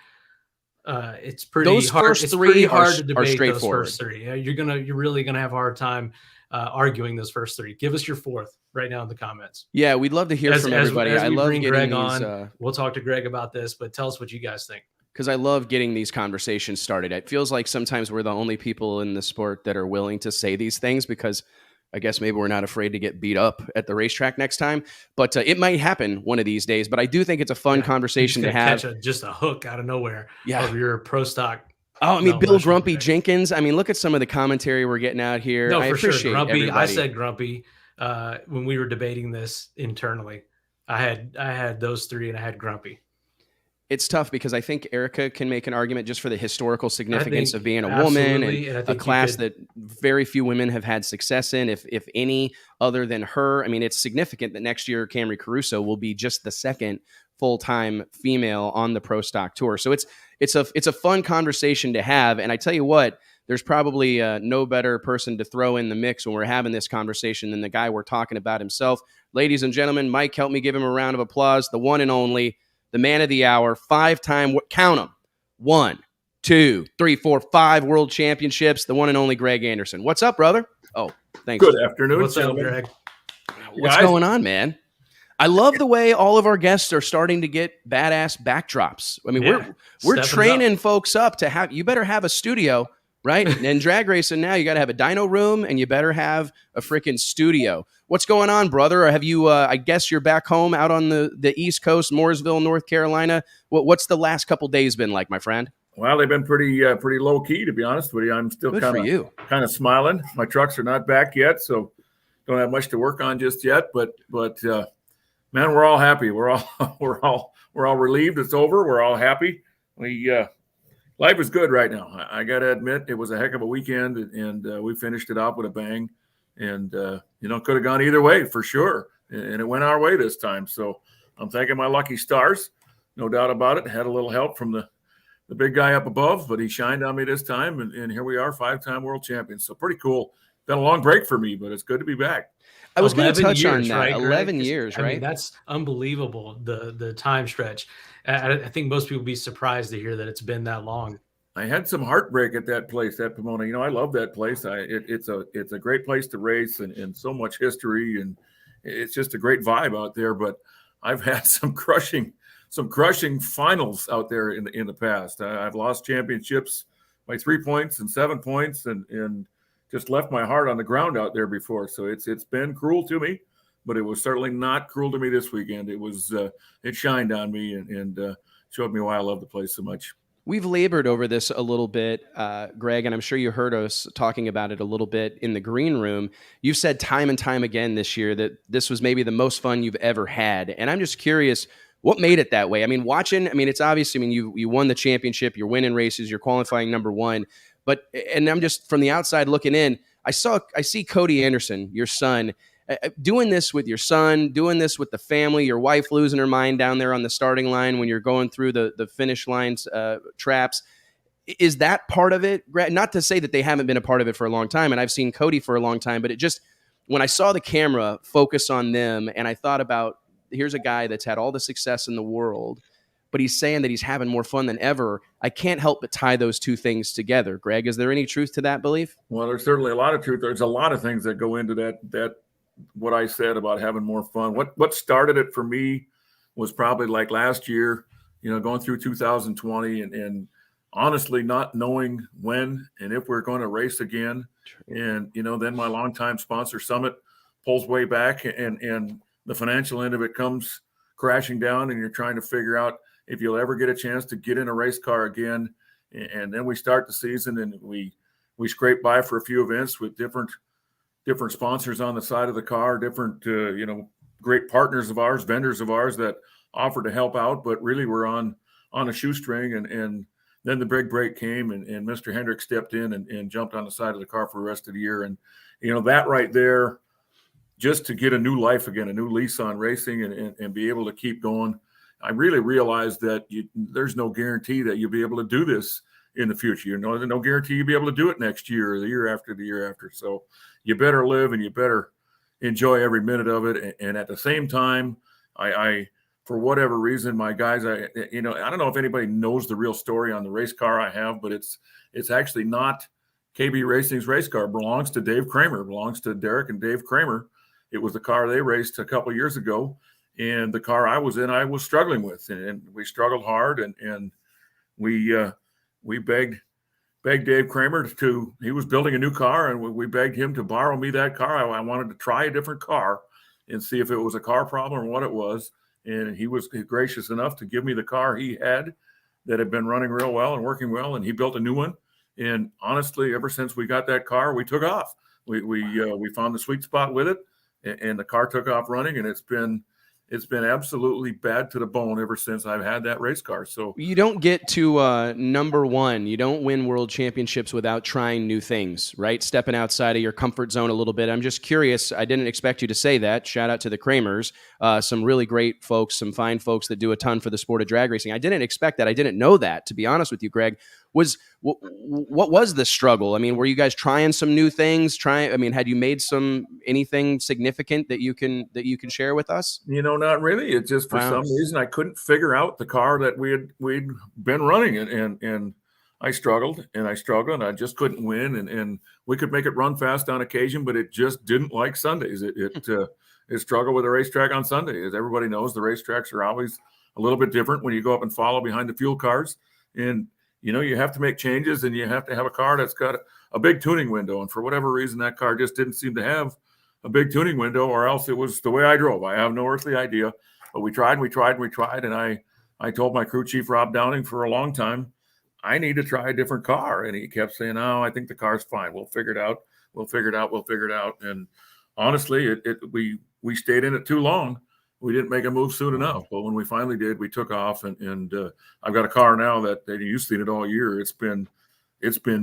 It's pretty
those
hard.
First
it's
three
pretty hard to
are
debate those
straightforward.
first three. You're really gonna have a hard time arguing those first three. Give us your fourth right now in the comments.
Yeah, we'd love to hear from everybody.
I love
getting
Greg
these,
on. We'll talk to Greg about this, but tell us what you guys think.
Because I love getting these conversations started. It feels like sometimes we're the only people in the sport that are willing to say these things because I guess maybe we're not afraid to get beat up at the racetrack next time, but it might happen one of these days. But I do think it's a fun conversation to have.
Catch just a hook out of nowhere.
Yeah.
Over your pro stock.
Oh, I mean, Bill Grumpy Jenkins. I mean, look at some of the commentary we're getting out here.
No,
I appreciate
sure. Grumpy.
Everybody.
I said Grumpy when we were debating this internally. I had those three, and I had Grumpy.
It's tough because I think Erica can make an argument just for the historical significance of being a woman and a class that very few women have had success in, if any, other than her. I mean, it's significant that next year Camry Caruso will be just the second full-time female on the Pro Stock Tour. So it's a fun conversation to have. And I tell you what, there's probably no better person to throw in the mix when we're having this conversation than the guy we're talking about himself. Ladies and gentlemen, Mike, help me give him a round of applause. The one and only, the man of the hour, 5-time, count them, 1, 2, 3, 4, 5 world championships, the one and only Greg Anderson. What's up, brother? Oh, thanks.
Good afternoon,
What's up, Greg?
What's going on, man? I love the way all of our guests are starting to get badass backdrops. I mean, we're training folks up to have, you better have a studio, right? And drag racing now, you got to have a dyno room and you better have a freaking studio. What's going on, brother? Or have you, I guess you're back home out on the East Coast, Mooresville, North Carolina. What's the last couple days been like, my friend?
Well, they've been pretty low key, to be honest with you. I'm still kind of smiling. My trucks are not back yet, so don't have much to work on just yet. But man, we're all happy. We're all relieved it's over. We're all happy. Life is good right now. I got to admit, it was a heck of a weekend, and we finished it off with a bang. And, could have gone either way for sure. And it went our way this time. So I'm thanking my lucky stars, no doubt about it. Had a little help from the big guy up above, but he shined on me this time. And here we are, 5-time world champions. So pretty cool. Been a long break for me, but it's good to be back.
I was going to touch on that.
Right,
11 years, right?
I mean, that's unbelievable, the time stretch. I think most people would be surprised to hear that it's been that long.
I had some heartbreak at that place, at Pomona. I love that place. It's a great place to race and so much history, and it's just a great vibe out there. But I've had some crushing finals out there in the past. I've lost championships by 3 points and 7 points, and just left my heart on the ground out there before. So it's been cruel to me, but it was certainly not cruel to me this weekend. It was it shined on me and showed me why I love the place so much.
We've labored over this a little bit, Greg, and I'm sure you heard us talking about it a little bit in the green room. You've said time and time again this year that this was maybe the most fun you've ever had. And I'm just curious, what made it that way? I mean, it's obviously, you won the championship, you're winning races, you're qualifying number one. And I'm just from the outside looking in, I see Cody Anderson, your son, doing this with your son, doing this with the family, your wife losing her mind down there on the starting line when you're going through the finish lines traps. Is that part of it? Not to say that they haven't been a part of it for a long time, and I've seen Cody for a long time, but it just, when I saw the camera focus on them and I thought about, here's a guy that's had all the success in the world, but he's saying that he's having more fun than ever, I can't help but tie those two things together. Greg, is there any truth to that belief?
Well, there's certainly a lot of truth. There's a lot of things that go into that what I said about having more fun. What started it for me was probably like last year, going through 2020 and honestly not knowing when and if we're going to race again. And, then my longtime sponsor Summit pulls way back and the financial end of it comes crashing down, and you're trying to figure out if you'll ever get a chance to get in a race car again. And then we start the season and we scrape by for a few events with different sponsors on the side of the car, different, great partners of ours, vendors of ours that offer to help out, but really we're on a shoestring. And then the big break came and Mr. Hendrick stepped in and jumped on the side of the car for the rest of the year. And, that right there, just to get a new life again, a new lease on racing and be able to keep going. I really realized that there's no guarantee that you'll be able to do this in the future. There's no guarantee you'll be able to do it next year or the year after. So you better live and you better enjoy every minute of it. And at the same time, I for whatever reason, my guys, I don't know if anybody knows the real story on the race car I have, but it's actually not KB Racing's race car. It belongs to Dave Kramer, belongs to Derek and Dave Kramer. It was the car they raced a couple of years ago. And the car I was in, I was struggling with, and we struggled hard, and we begged begged Dave Kramer he was building a new car, and we begged him to borrow me that car. I wanted to try a different car and see if it was a car problem or what it was. And he was gracious enough to give me the car he had that had been running real well and working well, and he built a new one. And honestly, ever since we got that car, we took off. We found the sweet spot with it, and the car took off running, and it's been absolutely bad to the bone ever since I've had that race car. So
you don't get to number one. You don't win world championships without trying new things, right? Stepping outside of your comfort zone a little bit. I'm just curious. I didn't expect you to say that. Shout out to the Kramers, some really great folks, some fine folks that do a ton for the sport of drag racing. I didn't expect that. I didn't know that, to be honest with you, Greg. What was the struggle? I mean, were you guys trying some new things? Had you made anything significant that you can share with us?
Not really. It's just for some reason I couldn't figure out the car that we'd been running, and I struggled and I just couldn't win. And we could make it run fast on occasion, but it just didn't like Sundays. It struggled with the racetrack on Sunday. As everybody knows, the racetracks are always a little bit different when you go up and follow behind the fuel cars, and you have to make changes, and you have to have a car that's got a big tuning window. And for whatever reason, that car just didn't seem to have a big tuning window, or else it was the way I drove. I have no earthly idea, but we tried. And I told my crew chief, Rob Downing, for a long time, I need to try a different car. And he kept saying, "No, I think the car's fine. We'll figure it out. We'll figure it out." And honestly, we stayed in it too long. We didn't make a move soon enough. But when we finally did, we took off, and I've got a car now that you've seen it all year. It's been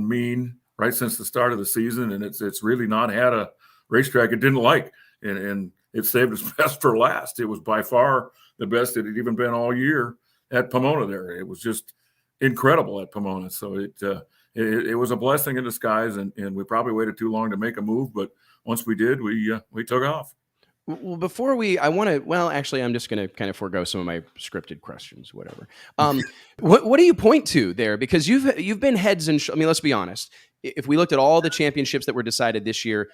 mean right since the start of the season, and it's really not had a racetrack it didn't like, and it saved its best for last. It was by far the best it had even been all year at Pomona. There, it was just incredible at Pomona. So it was a blessing in disguise, and we probably waited too long to make a move, but once we did, we took off.
Well, actually, I'm just going to kind of forego some of my scripted questions, whatever. What do you point to there? Because you've been heads and let's be honest. If we looked at all the championships that were decided this year,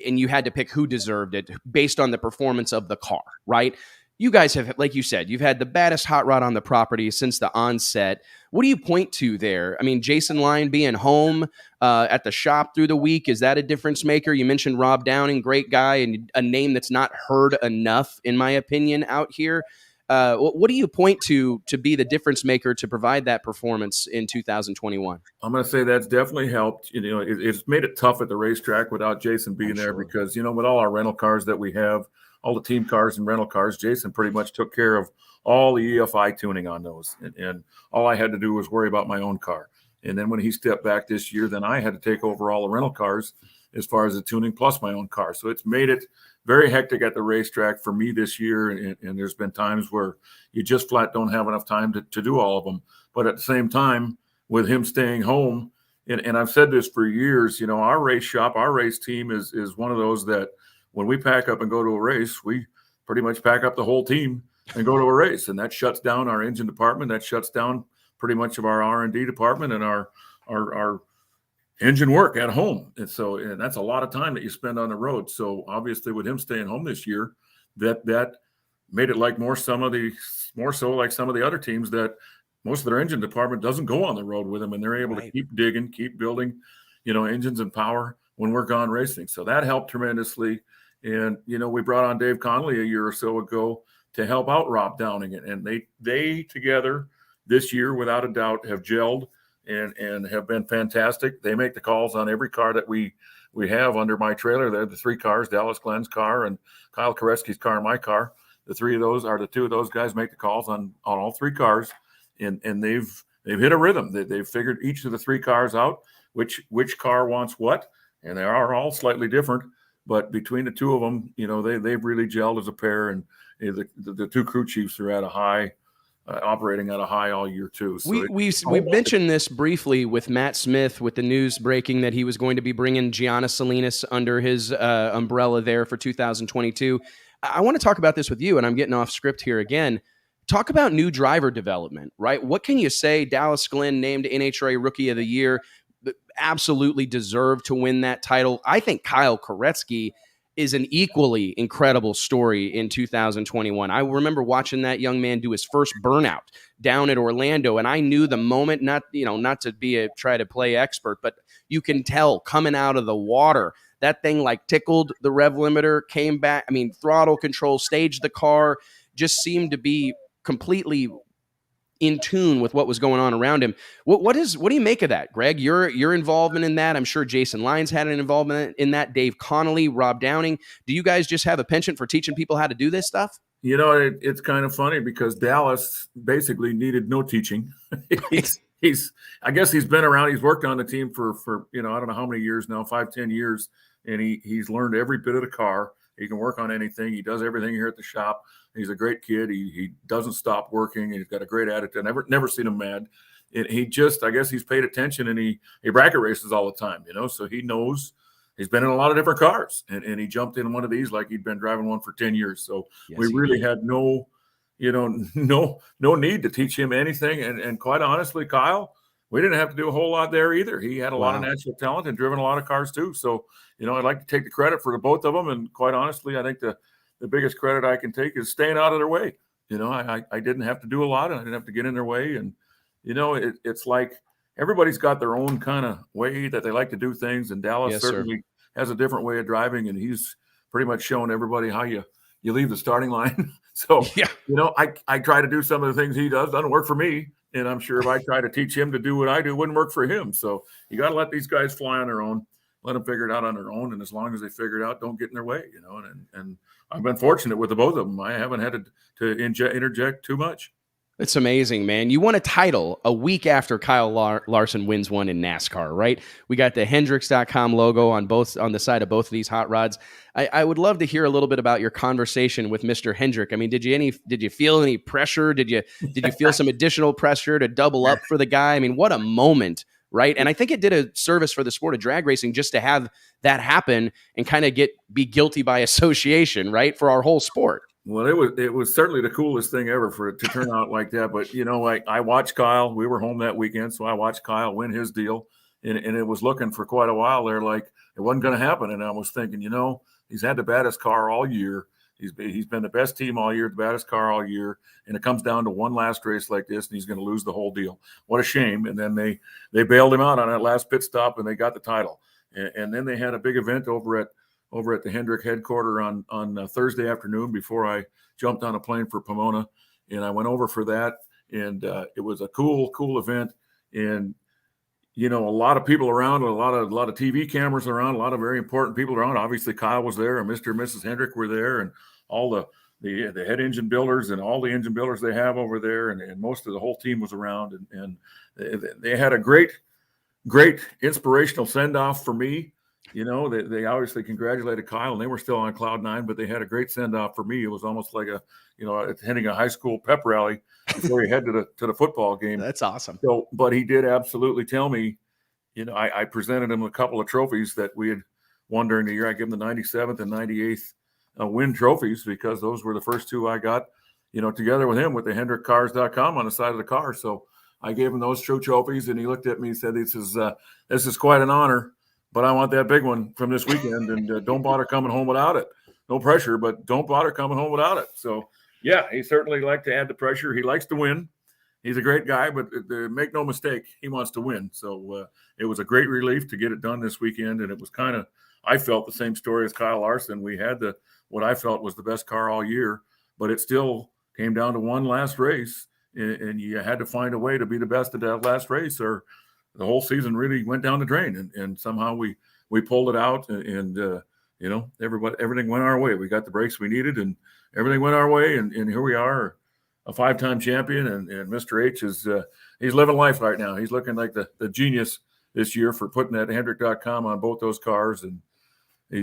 and you had to pick who deserved it based on the performance of the car, right? You guys have, like you said, you've had the baddest hot rod on the property since the onset. What do you point to there? I mean, Jason Lyon being home at the shop through the week, is that a difference maker? You mentioned Rob Downing, great guy, and a name that's not heard enough, in my opinion, out here. What do you point to be the difference maker to provide that performance in 2021?
I'm going to say that's definitely helped. It's made it tough at the racetrack without Jason being there, because, with all our rental cars that we have, all the team cars and rental cars, Jason pretty much took care of all the EFI tuning on those. And all I had to do was worry about my own car. And then when he stepped back this year, then I had to take over all the rental cars as far as the tuning plus my own car. So it's made it very hectic at the racetrack for me this year. And there's been times where you just flat don't have enough time to do all of them. But at the same time, with him staying home, and I've said this for years, our race shop, our race team is one of those that when we pack up and go to a race, we pretty much pack up the whole team and go to a race. And that shuts down our engine department. That shuts down pretty much of our R&D department and our engine work at home. And that's a lot of time that you spend on the road. So obviously with him staying home this year, that made it like more so like some of the other teams that most of their engine department doesn't go on the road with them, and they're able to keep digging, keep building, engines and power when we're gone racing. So that helped tremendously. And, we brought on Dave Connolly a year or so ago to help out Rob Downing. And they together this year, without a doubt, have gelled and have been fantastic. They make the calls on every car that we have under my trailer. They're the three cars, Dallas Glenn's car and Kyle Koretsky's car and my car. The two of those guys make the calls on all three cars. And they've hit a rhythm. They've figured each of the three cars out, which car wants what. And they are all slightly different. But between the two of them, they've really gelled as a pair, and the two crew chiefs are at a high, operating at a high all year too. So
we mentioned this briefly with Matt Smith, with the news breaking that he was going to be bringing Gianna Salinas under his umbrella there for 2022. I want to talk about this with you, and I'm getting off script here again. Talk about new driver development, right? What can you say? Dallas Glenn named NHRA Rookie of the Year. Absolutely deserved to win that title. I think Kyle Koretsky is an equally incredible story in 2021. I remember watching that young man do his first burnout down at Orlando, and I knew the moment, not to try to play expert, but you can tell coming out of the water, that thing like tickled the rev limiter, came back. I mean, throttle control, staged the car, just seemed to be completely in tune with what was going on around him. What do you make of that, Greg? Your involvement in that? I'm sure Jason Lyons had an involvement in that. Dave Connolly, Rob Downing. Do you guys just have a penchant for teaching people how to do this stuff?
You know, it's kind of funny because Dallas basically needed no teaching. I guess he's been around. He's worked on the team for I don't know how many years now, 5-10 years, and he's learned every bit of the car. He can work on anything. He does everything here at the shop. He's a great kid. He doesn't stop working. He's got a great attitude. Never seen him mad. And I guess he's paid attention, and he bracket races all the time, so he knows. He's been in a lot of different cars, and he jumped in one of these like he'd been driving one for 10 years. So yes, we really had no need to teach him anything. And quite honestly, Kyle, we didn't have to do a whole lot there either. He had a lot of natural talent and driven a lot of cars too. So, I'd like to take the credit for the both of them. And quite honestly, I think the biggest credit I can take is staying out of their way. I didn't have to do a lot, and I didn't have to get in their way. And, it's like everybody's got their own kind of way that they like to do things. And Dallas certainly has a different way of driving. And he's pretty much showing everybody how you leave the starting line. So, I try to do some of the things he does. Doesn't work for me. And I'm sure if I try to teach him to do what I do, it wouldn't work for him. So you got to let these guys fly on their own, let them figure it out on their own. And as long as they figure it out, don't get in their way, and I've been fortunate with the both of them. I haven't had to interject too much.
It's amazing, man. You won a title a week after Kyle Larson wins one in NASCAR, right? We got the Hendrix.com logo on the side of both of these hot rods. I would love to hear a little bit about your conversation with Mr. Hendrick. I mean, did you feel any pressure? Did you feel some additional pressure to double up for the guy? I mean, what a moment, right? And I think it did a service for the sport of drag racing just to have that happen and kind of be guilty by association, right, for our whole sport.
Well, it was certainly the coolest thing ever for it to turn out like that. But, I watched Kyle. We were home that weekend, so I watched Kyle win his deal. And it was looking for quite a while there like it wasn't going to happen. And I was thinking, he's had the baddest car all year. He's been the best team all year, the baddest car all year. And it comes down to one last race like this, and he's going to lose the whole deal. What a shame. And then they bailed him out on that last pit stop, and they got the title. And then they had a big event over at the Hendrick headquarters on Thursday afternoon before I jumped on a plane for Pomona. And I went over for that. And it was a cool event. And, a lot of people around, a lot of TV cameras around, a lot of very important people around. Obviously, Kyle was there, and Mr. and Mrs. Hendrick were there, and all the head engine builders and all the engine builders they have over there. And most of the whole team was around. And they had a great inspirational send-off for me. They obviously congratulated Kyle, and they were still on cloud nine, but they had a great send-off for me. It was almost like attending a high school pep rally before you head to the football game.
That's awesome.
So, but he did absolutely tell me, I presented him a couple of trophies that we had won during the year. I gave him the 97th and 98th win trophies because those were the first two I got, together with him with the HendrickCars.com on the side of the car. So I gave him those two trophies, and he looked at me and said, this is quite an honor. But I want that big one from this weekend, and don't bother coming home without it. No pressure, but don't bother coming home without it. So, yeah, he certainly liked to add the pressure. He likes to win. He's a great guy, but make no mistake, he wants to win. So it was a great relief to get it done this weekend, and it was kind of, I felt the same story as Kyle Larson. We had what I felt was the best car all year, but it still came down to one last race, and you had to find a way to be the best at that last race, or the whole season really went down the drain, and somehow we pulled it out, and everything went our way. We got the breaks we needed, and everything went our way, and here we are, a 5-time champion, and Mr. H is he's living life right now. He's looking like the genius this year for putting that Hendrick.com on both those cars, and he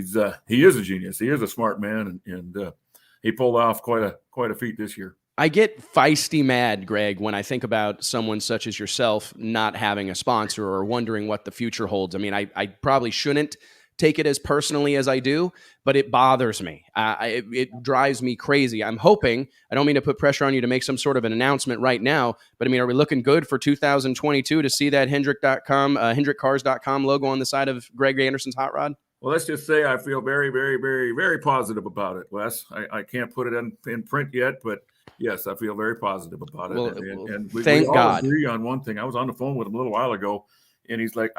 is a genius. He is a smart man, and he pulled off quite a feat this year.
I get feisty mad, Greg, when I think about someone such as yourself not having a sponsor or wondering what the future holds. I mean, I probably shouldn't take it as personally as I do, but it bothers me. It drives me crazy. I'm hoping, I don't mean to put pressure on you to make some sort of an announcement right now, but I mean, are we looking good for 2022 to see that Hendrick.com, HendrickCars.com logo on the side of Greg Anderson's hot rod?
Well, let's just say I feel very, very, very, very positive about it, Wes. I can't put it in print yet, but yes, I feel very positive about it.
Well,
and we
thank
all
God.
agree on one thing. I was on the phone with him a little while ago, and he's like,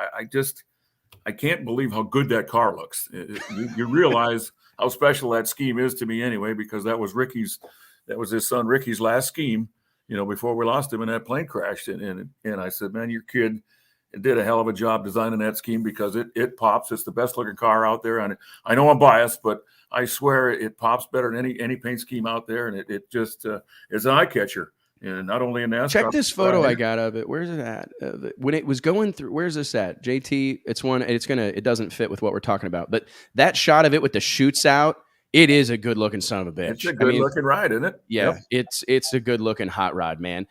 I can't believe how good that car looks. You realize how special that scheme is to me anyway, because that was his son Ricky's last scheme, before we lost him in that plane crash. And I said, man, your kid did a hell of a job designing that scheme, because it pops. It's the best looking car out there. And I know I'm biased, but I swear it pops better than any paint scheme out there. And it just is an eye catcher. And not only in NASCAR.
Check this photo I got of it. Where's it at? When it was going through, where's this at? JT, it doesn't fit with what we're talking about. But that shot of it with the chutes out, it is a good looking son of a bitch.
It's a good looking ride, isn't it?
Yeah,
Yep.
it's a good looking hot rod, man.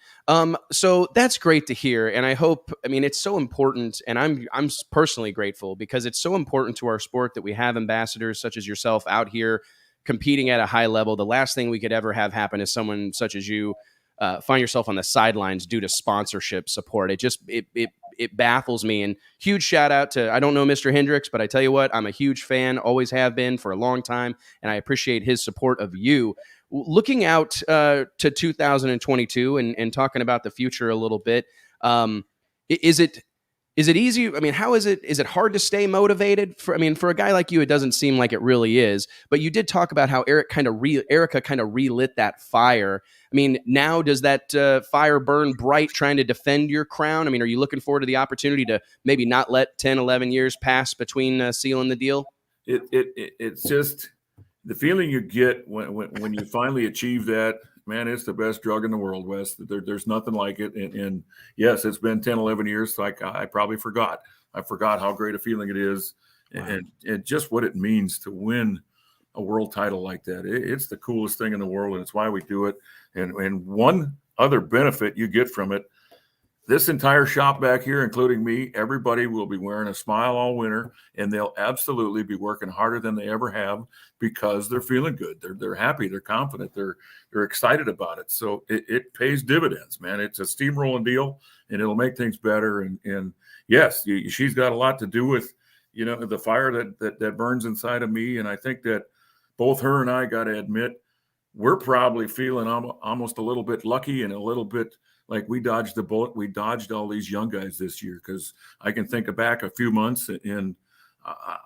So that's great to hear. And I hope, it's so important. And I'm personally grateful, because it's so important to our sport that we have ambassadors such as yourself out here competing at a high level. The last thing we could ever have happen is someone such as you find yourself on the sidelines due to sponsorship support. It baffles me. And huge shout out to, I don't know Mr. Hendricks, but I tell you what, I'm a huge fan, always have been for a long time, and I appreciate his support of you. Looking out to 2022 and talking about the future a little bit, is it easy? How is it? Is it hard to stay motivated? For a guy like you, it doesn't seem like it really is. But you did talk about how Erica kind of relit that fire. Now does that fire burn bright trying to defend your crown? Are you looking forward to the opportunity to maybe not let 10, 11 years pass between sealing the deal?
It's just the feeling you get when you finally achieve that. Man, it's the best drug in the world, Wes. There's nothing like it. And yes, it's been 10, 11 years. So I probably forgot. I forgot how great a feeling it is. Wow. And just what it means to win a world title like that. It's the coolest thing in the world, and it's why we do it. And one other benefit you get from it, this entire shop back here, including me, everybody will be wearing a smile all winter, and they'll absolutely be working harder than they ever have, because they're feeling good. They're happy. They're confident. They're excited about it. So it pays dividends, man. It's a steamrolling deal, and it'll make things better. And yes, she's got a lot to do with, the fire that burns inside of me. And I think that both her and I got to admit, we're probably feeling almost a little bit lucky and a little bit like we dodged the bullet. We dodged all these young guys this year, because I can think back a few months, and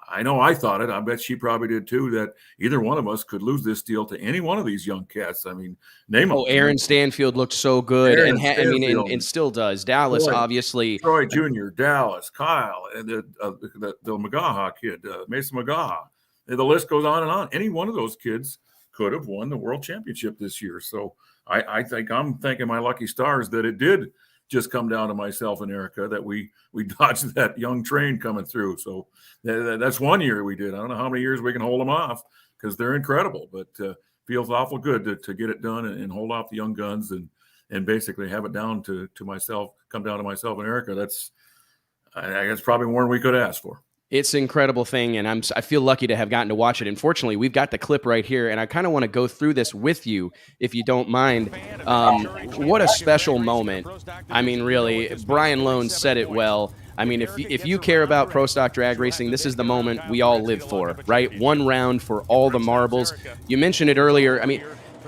I know I thought it. I bet she probably did too, that either one of us could lose this deal to any one of these young cats. Name them.
Aaron Stanfield looked so good, and still does. Dallas, obviously.
Troy Jr., Dallas, Kyle, and the Magaha kid, Mason Magaha. And the list goes on and on. Any one of those kids could have won the world championship this year. So I think I'm thanking my lucky stars that it did just come down to myself and Erica, that we dodged that young train coming through. So that's one year we did. I don't know how many years we can hold them off, because they're incredible, but feels awful good to get it done and hold off the young guns and basically have it down to myself, come down to myself and Erica. I guess probably more than we could ask for.
It's an incredible thing, and I feel lucky to have gotten to watch it. Unfortunately, we've got the clip right here, and I kind of want to go through this with you, if you don't mind. What a special moment. Really, Brian Lone said it well. If you care about pro stock drag racing, this is the moment we all live for, right? One round for all the marbles. You mentioned it earlier.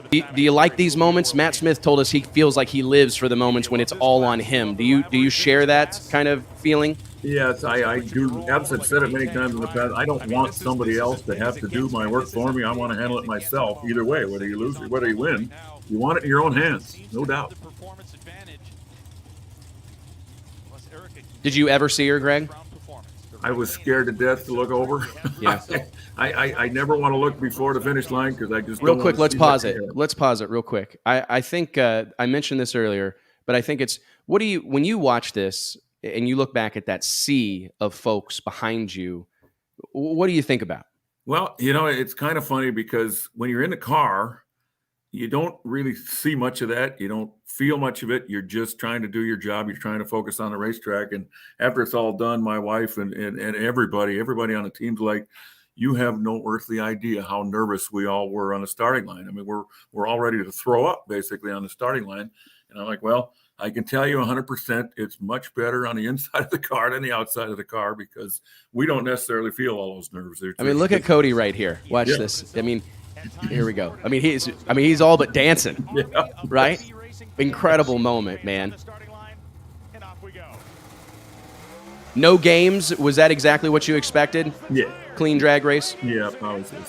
Do you like these moments? Matt Smith told us he feels like he lives for the moments when it's all on him. Do you share that kind of feeling?
Yes, I do. I've said it many times in the past. I don't want somebody else to have to do my work for me. I want to handle it myself. Either way, whether you lose or whether you win, you want it in your own hands, no doubt.
Did you ever see her, Greg?
I was scared to death to look over.
Yeah.
I never want to look before the finish line, because I just
real quick. Let's pause it. Let's pause it real quick. I think I mentioned this earlier, but I think it's when you watch this and you look back at that sea of folks behind you, what do you think about?
Well, it's kind of funny, because when you're in the car, you don't really see much of that. You don't feel much of it. You're just trying to do your job. You're trying to focus on the racetrack. And after it's all done, my wife and everybody on the team's like, you have no earthly idea how nervous we all were on the starting line. We're all ready to throw up basically on the starting line. And I'm like, well, I can tell you 100% it's much better on the inside of the car than the outside of the car because we don't necessarily feel all those nerves.
I mean, look at Cody right here. Watch
Yeah.
this. I mean, here we go. I mean, he's all but dancing,
Yeah.
right? Incredible moment, man. No games. Was that exactly what you expected?
Yeah.
Clean drag race?
Yeah, probably is.
And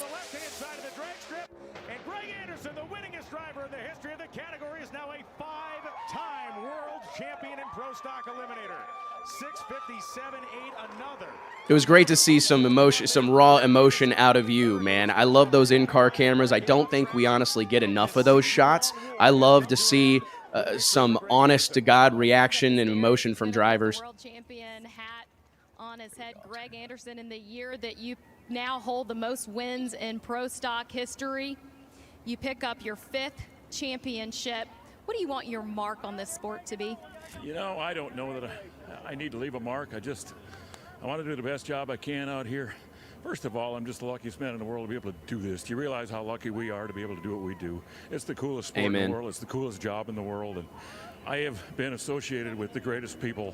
Greg Anderson, the winningest driver in the history of the category, is now a 5-time world champion in Pro Stock Eliminator. 657.8, another.
It was great to see some emotion, some raw emotion out of you, man. I love those in-car cameras. I don't think we honestly get enough of those shots. I love to see some honest-to-God reaction and emotion from drivers.
World champion hat on his head, Greg Anderson, in the year that you now hold the most wins in Pro Stock history. You pick up your 5th championship. What do you want your mark on this sport to be?
You know, I don't know that I need to leave a mark. I want to do the best job I can out here. First of all, I'm just the luckiest man in the world to be able to do this. Do you realize how lucky we are to be able to do what we do? It's the coolest sport in the world. It's the coolest job in the world. And I have been associated with the greatest people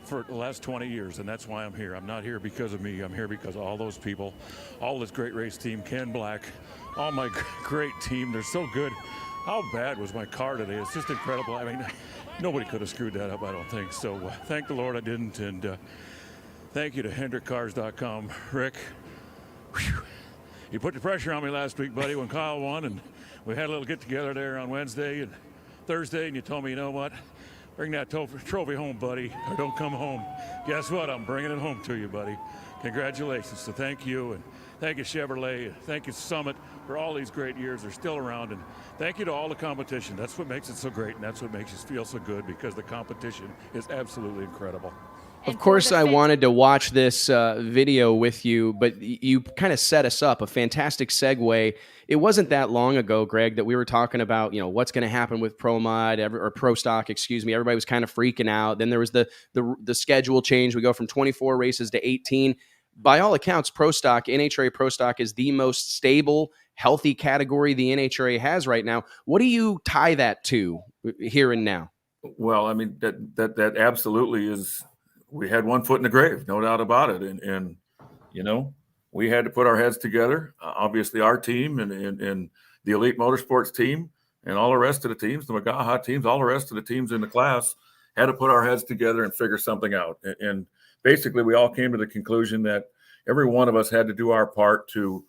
for the last 20 years, and that's why I'm here. I'm not here because of me. I'm here because of all those people, all this great race team, Ken Black, all my great team. They're so good. How bad was my car today? It's just incredible. I mean, nobody could have screwed that up, I don't think. So thank the Lord I didn't, and thank you to HendrickCars.com. Rick, whew, you put the pressure on me last week, buddy, when Kyle won, and we had a little get-together there on Wednesday and Thursday, and you told me, you know what, bring that trophy home, buddy, or don't come home. Guess what? I'm bringing it home to you, buddy. Congratulations. So thank you, and thank you, Chevrolet, and thank you, Summit, for all these great years. They're still around, and thank you to all the competition. That's what makes it so great, and that's what makes us feel so good, because the competition is absolutely incredible.
Of course, I wanted to watch this video with you, but you kind of set us up a fantastic segue. It wasn't that long ago, Greg, that we were talking about, you know, what's going to happen with Pro Mod or Pro Stock, excuse me. Everybody was kind of freaking out. Then there was the schedule change. We go from 24 races to 18. By all accounts, Pro Stock, NHRA Pro Stock, is the most stable, healthy category the NHRA has right now. What do you tie that to here and now?
Well, I mean, that absolutely is. We had one foot in the grave, no doubt about it. And you know, we had to put our heads together. Obviously, our team and the Elite Motorsports team and all the rest of the teams, the Magaha teams, all the rest of the teams in the class had to put our heads together and figure something out. And basically, we all came to the conclusion that every one of us had to do our part to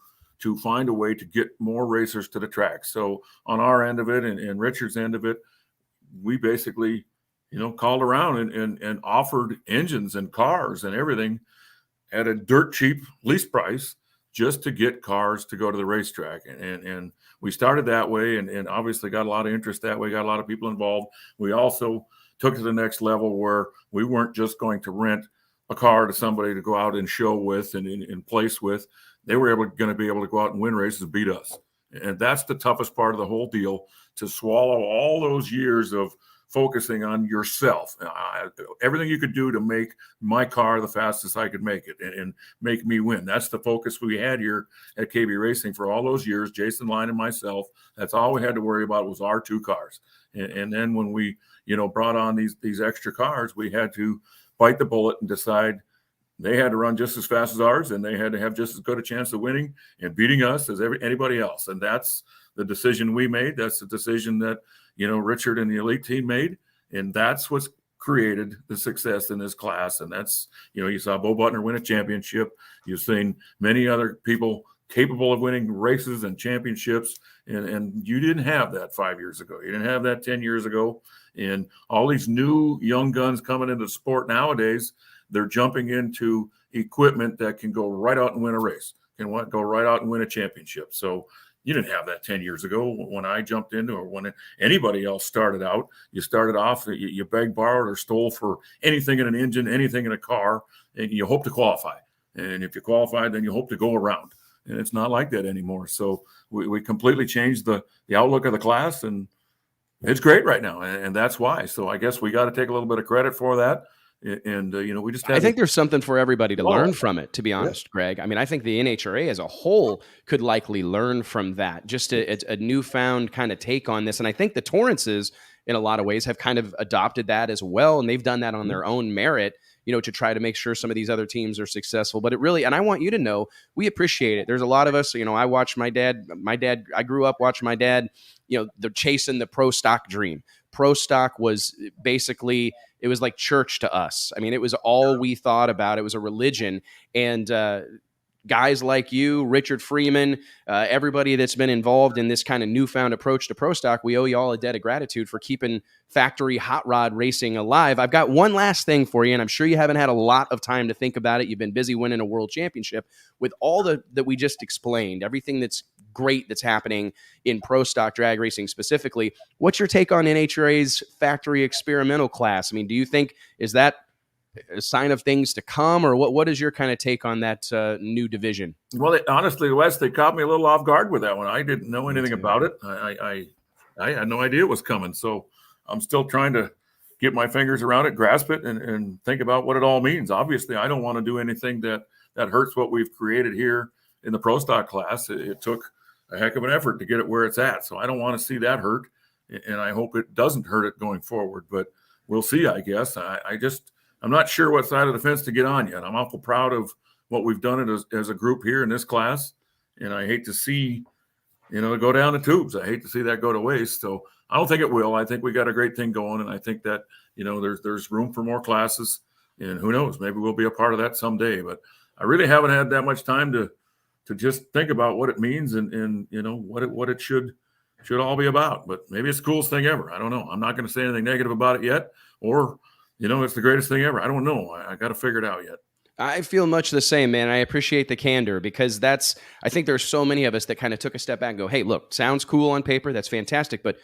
find a way to get more racers to the track. So on our end of it and Richard's end of it, we basically, you know, called around and offered engines and cars and everything at a dirt cheap lease price just to get cars to go to the racetrack. And we started that way and obviously got a lot of interest that way, got a lot of people involved. We also took it to the next level where we weren't just going to rent a car to somebody to go out and show with and place with. They were going to be able to go out and win races and beat us. And that's the toughest part of the whole deal, to swallow all those years of focusing on yourself. Everything you could do to make my car the fastest I could make it and make me win. That's the focus we had here at KB Racing for all those years, Jason Line and myself. That's all we had to worry about was our two cars. And then when we, you know, brought on these extra cars, we had to bite the bullet and decide they had to run just as fast as ours, and they had to have just as good a chance of winning and beating us as anybody else. And that's the decision we made. That's the decision that, you know, Richard and the Elite team made. And that's what's created the success in this class. And that's, you know, you saw Bo Butner win a championship. You've seen many other people capable of winning races and championships. And you didn't have that 5 years ago. You didn't have that 10 years ago. And all these new young guns coming into the sport nowadays, they're jumping into equipment that can go right out and win a race, can go right out and win a championship. So you didn't have that 10 years ago when I jumped into, or when anybody else started out. You started off, you begged, borrowed, or stole for anything in an engine, anything in a car, and you hope to qualify. And if you qualify, then you hope to go around. And it's not like that anymore. So we completely changed the outlook of the class, and it's great right now. And that's why. So I guess we got to take a little bit of credit for that. And we just
I think there's something for everybody to
Oh,
learn from it, to be honest, Greg. I mean, I think the NHRA as a whole could likely learn from that, just a newfound kind of take on this. And I think the Torrances, in a lot of ways, have kind of adopted that as well. And they've done that on their own merit, to try to make sure some of these other teams are successful. But it really, and I want you to know, we appreciate it. There's a lot of us, I watched my dad, I grew up watching my dad, they're chasing the pro stock dream. Pro stock was basically, it was like church to us. I mean, it was all we thought about. It was a religion. And guys like you, Richard Freeman, everybody that's been involved in this kind of newfound approach to pro stock, we owe you all a debt of gratitude for keeping factory hot rod racing alive. I've got one last thing for you, and I'm sure you haven't had a lot of time to think about it. You've been busy winning a world championship. With all that we just explained, everything that's great that's happening in pro stock drag racing specifically, what's your take on NHRA's factory experimental class? I mean, do you think, is that a sign of things to come, or what is your kind of take on that new division?
Well, honestly, Wes, they caught me a little off guard with that one. I didn't know anything about it. I had no idea it was coming. So I'm still trying to get my fingers around it, grasp it, and think about what it all means. Obviously, I don't want to do anything that hurts what we've created here in the pro stock class. It took a heck of an effort to get it where it's at. So I don't want to see that hurt, and I hope it doesn't hurt it going forward. But we'll see, I guess. I'm not sure what side of the fence to get on yet. I'm awful proud of what we've done as a group here in this class, and I hate to see, it go down the tubes. I hate to see that go to waste. So I don't think it will. I think we got a great thing going, and I think that there's room for more classes, and who knows, maybe we'll be a part of that someday. But I really haven't had that much time to just think about what it means and what it should all be about. But maybe it's the coolest thing ever. I don't know. I'm not going to say anything negative about it yet, or it's the greatest thing ever. I don't know. I got to figure it out yet.
I feel much the same, man. I appreciate the candor, because I think there's so many of us that kind of took a step back and go, hey, look, sounds cool on paper. That's fantastic. But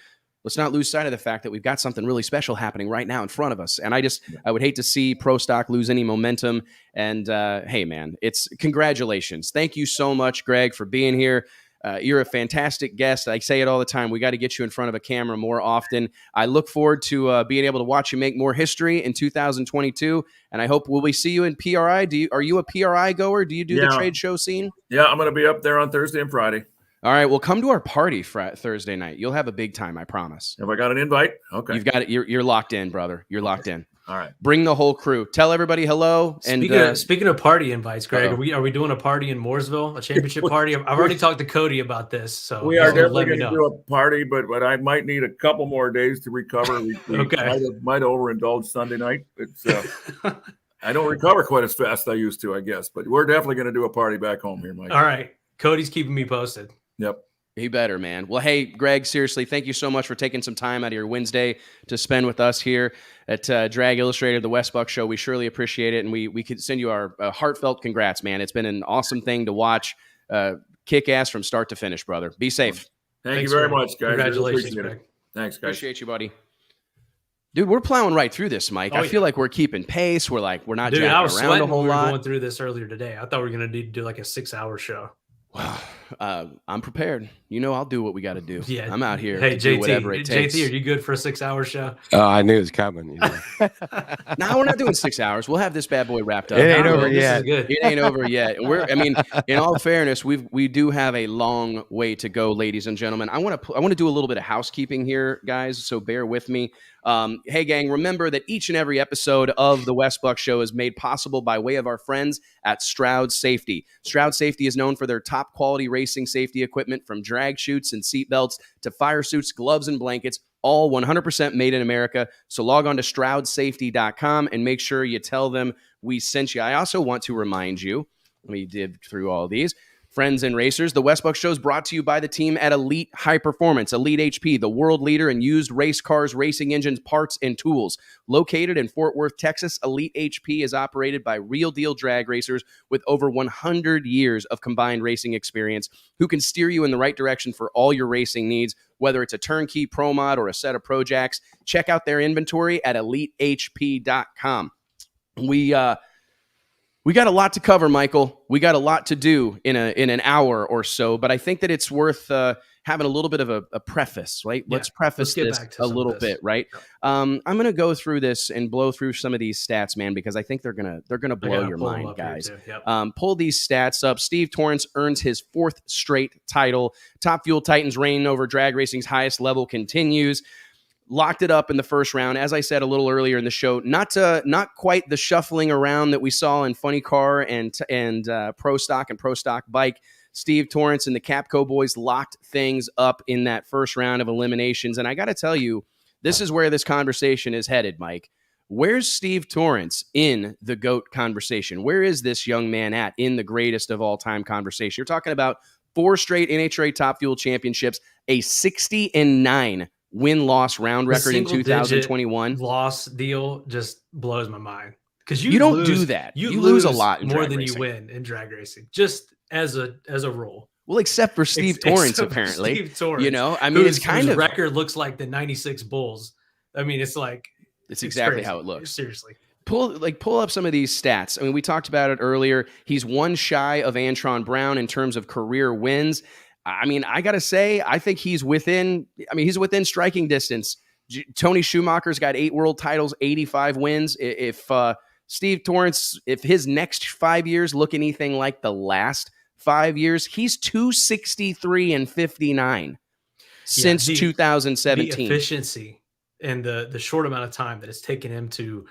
let's not lose sight of the fact that we've got something really special happening right now in front of us. And I would hate to see pro stock lose any momentum. And hey, man, congratulations. Thank you so much, Greg, for being here. You're a fantastic guest. I say it all the time. We got to get you in front of a camera more often. I look forward to being able to watch you make more history in 2022. And I hope will we see you in PRI? Are you a PRI goer? Do you do the trade show scene?
Yeah, I'm going to be up there on Thursday and Friday.
All right. Well, come to our party Thursday night. You'll have a big time, I promise.
Have I got an invite? Okay.
You've got it. You're locked in, brother. You're locked in.
All right.
Bring the whole crew. Tell everybody hello.
Speaking of party invites, Greg, are we doing a party in Mooresville, a championship party? I've already talked to Cody about this, so
we are definitely going to do a party, but I might need a couple more days to recover. We might overindulge Sunday night. I don't recover quite as fast as I used to, I guess, but we're definitely going to do a party back home here, Mike.
All right. Cody's keeping me posted.
Yep.
He better, man. Well, hey, Greg, seriously, thank you so much for taking some time out of your Wednesday to spend with us here at Drag Illustrated, the Wes Buck Show. We surely appreciate it, and we could send you our heartfelt congrats, man. It's been an awesome thing to watch. Kick ass from start to finish, brother. Be safe.
Thank you very much, guys.
Congratulations, Greg.
Thanks, guys.
Appreciate you, buddy. Dude, we're plowing right through this, Mike. I feel like we're keeping pace. We're not jacking around a whole lot.
Going through this earlier today. I thought we were going to need to do like a 6-hour show.
Wow. I'm prepared. I'll do what we got to do.
Yeah,
I'm out here.
Hey,
to do whatever it takes.
JT, are you good for a 6-hour show?
Oh, I knew it was coming.
No, we're not doing 6 hours. We'll have this bad boy wrapped up.
It ain't over yet.
It ain't over yet. In all fairness, we do have a long way to go, ladies and gentlemen. I want to do a little bit of housekeeping here, guys. So bear with me. Hey, gang, remember that each and every episode of the Wes Buck Show is made possible by way of our friends at Stroud Safety. Stroud Safety is known for their top quality racing safety equipment, from drag chutes and seatbelts to fire suits, gloves, and blankets, all 100% made in America. So log on to StroudSafety.com and make sure you tell them we sent you. I also want to remind you, let me dig through all these. Friends and racers, the Wes Buck Show is brought to you by the team at Elite High Performance, Elite HP, the world leader in used race cars, racing engines, parts, and tools. Located in Fort Worth, Texas, Elite HP is operated by real deal drag racers with over 100 years of combined racing experience, who can steer you in the right direction for all your racing needs, whether it's a turnkey pro mod or a set of pro jacks. Check out their inventory at EliteHP.com. We got a lot to cover, Michael. We got a lot to do in an hour or so, but I think that it's worth having a little bit of a preface, right?
Yeah,
let's preface
get
this
back to
a
some of
little
this.
bit, right? I'm going to go through this and blow through some of these stats, man, because I think they're gonna blow your mind, guys.
Yep.
Pull these stats up. Steve Torrence earns his 4th straight title. Top Fuel Titans' reign over drag racing's highest level continues. Locked it up in the first round. As I said a little earlier in the show, not quite the shuffling around that we saw in Funny Car and Pro Stock and Pro Stock Bike. Steve Torrence and the Capco boys locked things up in that first round of eliminations. And I got to tell you, this is where this conversation is headed, Mike. Where's Steve Torrence in the GOAT conversation? Where is this young man at in the greatest of all time conversation? You're talking about 4 straight NHRA Top Fuel championships, a 60-9 win-loss round record in 2021.
Loss deal just blows my mind because
you don't do that. You lose a lot in
more
drag
than
racing.
you win in drag racing, just as a rule.
Well, except for Steve Torrence, apparently.
Steve Torrence,
you know, I mean, it's kind of
record looks like the '96 Bulls. I mean, it's
exactly
crazy.
how it looks.
Seriously.
Pull up some of these stats. I mean, we talked about it earlier. He's 1 shy of Antron Brown in terms of career wins. I mean, I got to say, I think he's within striking distance. Tony Schumacher's got 8 world titles, 85 wins. If Steve Torrence, if his next 5 years look anything like the last 5 years, he's 263-59 since 2017.
The efficiency and the short amount of time that it's taken him to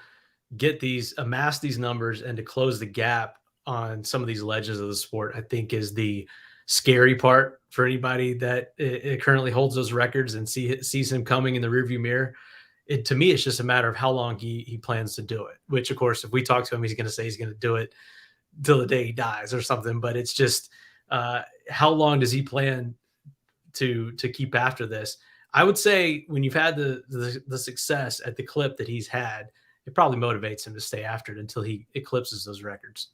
amass these numbers and to close the gap on some of these legends of the sport, I think is the scary part for anybody that it currently holds those records and sees him coming in the rearview mirror. To me, it's just a matter of how long he plans to do it, which of course, if we talk to him, he's going to say he's going to do it till the day he dies or something. But it's just, how long does he plan to keep after this? I would say when you've had the success at the clip that he's had, it probably motivates him to stay after it until he eclipses those records.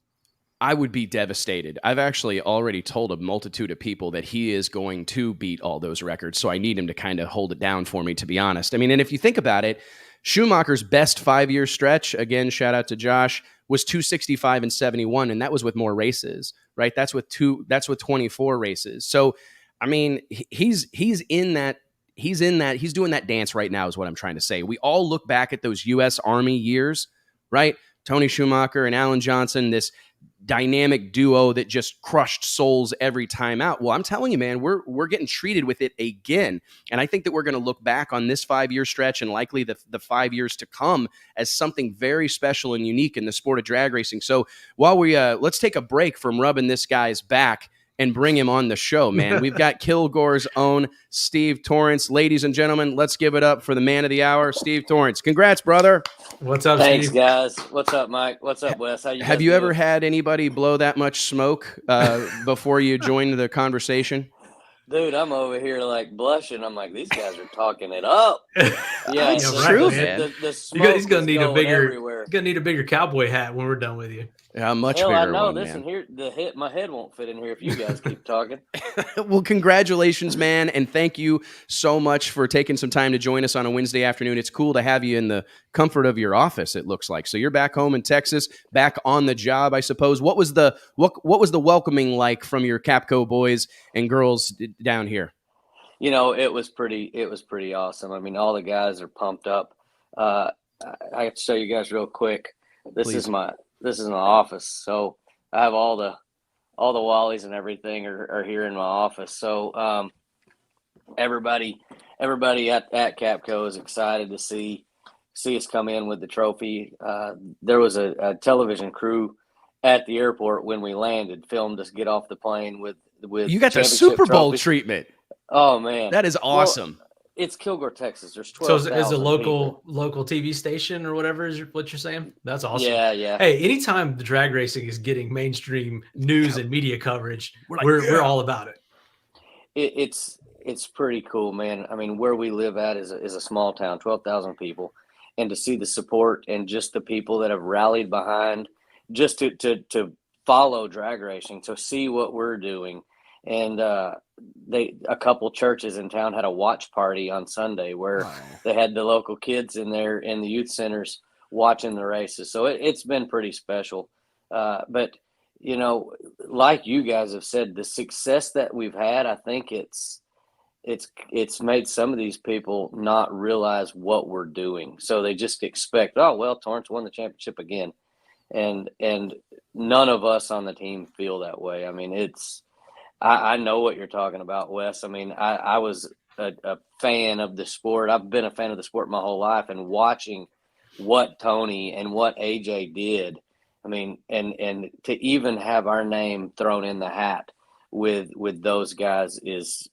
I would be devastated. I've actually already told a multitude of people that he is going to beat all those records. So I need him to kind of hold it down for me, to be honest. I mean, and if you think about it, Schumacher's best 5-year stretch, again, shout out to Josh, was 265-71. And that was with more races, right? That's with 24 races. So, I mean, he's doing that dance right now is what I'm trying to say. We all look back at those U.S. Army years, right? Tony Schumacher and Alan Johnson, this dynamic duo that just crushed souls every time out. Well, I'm telling you, man, we're getting treated with it again. And I think that we're going to look back on this 5-year stretch and likely the 5 years to come as something very special and unique in the sport of drag racing. So while let's take a break from rubbing this guy's back and bring him on the show, man. We've got Kilgore's own Steve Torrence. Ladies and gentlemen, let's give it up for the man of the hour, Steve Torrence. Congrats, brother.
What's up,
Thanks,
Steve?
Guys. What's up, Mike? What's up, Wes?
Have you ever had anybody blow that much smoke before you joined the conversation?
Dude, I'm over here like blushing. I'm like, these guys are talking it up. Yeah,
it's true, man.
He's gonna need a bigger cowboy hat when we're done with you.
Yeah, much
Hell,
bigger.
I know.
One,
Listen,
man.
here, my head won't fit in here if you guys keep talking.
Well, congratulations, man, and thank you so much for taking some time to join us on a Wednesday afternoon. It's cool to have you in the comfort of your office. It looks like so you're back home in Texas, back on the job, I suppose. What was the welcoming like from your Capco boys and girls down here?
You know, it was pretty awesome. I mean, all the guys are pumped up. I have to show you guys real quick. This is my office. So I have all the Wallies and everything are here in my office. So everybody at Capco is excited to see us come in with the trophy. There was a television crew at the airport when we landed, filmed us get off the plane with
you got the Super Bowl
trophies.
Treatment.
Oh man,
that is awesome.
Well, it's Kilgore, Texas. There's 12.
So is a local TV station or whatever is what you're saying? That's awesome.
Yeah.
Hey, anytime the drag racing is getting mainstream news and media coverage, we're all about it.
It's pretty cool, man. I mean, where we live at is a small town, 12,000 people, and to see the support and just the people that have rallied behind, just to follow drag racing, to see what we're doing. And a couple churches in town had a watch party on Sunday where they had the local kids in there in the youth centers watching the races. So it's been pretty special. But, you know, like you guys have said, the success that we've had, I think it's it's made some of these people not realize what we're doing. So they just expect, oh, well, Torrance won the championship again. And none of us on the team feel that way. I mean, I know what you're talking about, Wes. I mean, I was a fan of the sport. I've been a fan of the sport my whole life, and watching what Tony and what AJ did. I mean, and to even have our name thrown in the hat with those guys is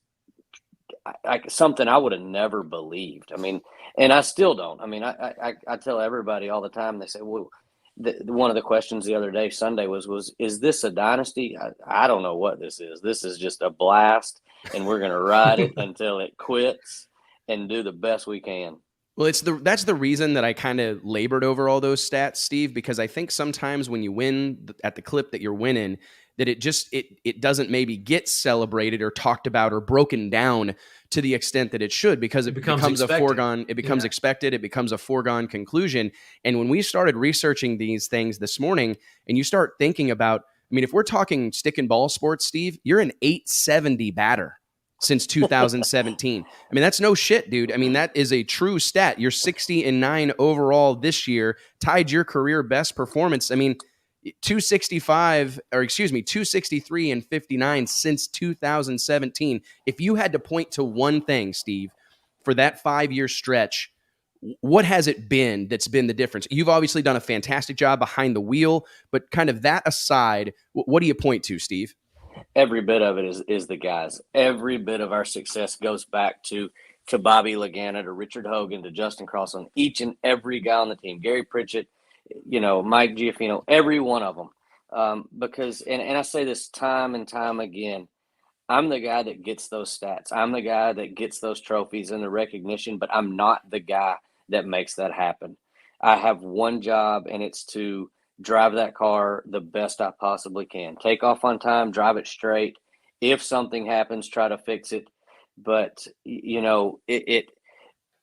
something I would have never believed. I mean, and I still don't. I mean, I tell everybody all the time. They say, well, one of the questions the other day, Sunday, was is this a dynasty? I don't know what this is. This is just a blast, and we're going to ride it until it quits and do the best we can.
Well, that's the reason that I kind of labored over all those stats, Steve, because I think sometimes when you win at the clip that you're winning, that it doesn't maybe get celebrated or talked about or broken down to the extent that it should, because it becomes a foregone, it becomes expected, it becomes a foregone conclusion. And when we started researching these things this morning, and you start thinking about, I mean, if we're talking stick and ball sports, Steve, you're an 870 batter since 2017. I mean, that's no shit, dude. I mean, that is a true stat. You're 60-9 overall this year, tied your career best performance. I mean, 263 and 59 since 2017. If you had to point to one thing, Steve, for that 5-year stretch, what has it been that's been the difference? You've obviously done a fantastic job behind the wheel, but kind of that aside, what do you point to, Steve?
Every bit of it is the guys. Every bit of our success goes back to Bobby Lagana, to Richard Hogan, to Justin Crosland, each and every guy on the team, Gary Pritchett, Mike Giaffino, every one of them. Because, and I say this time and time again, I'm the guy that gets those stats. I'm the guy that gets those trophies and the recognition, but I'm not the guy that makes that happen. I have one job, and it's to drive that car the best I possibly can. Take off on time, drive it straight. If something happens, try to fix it. But,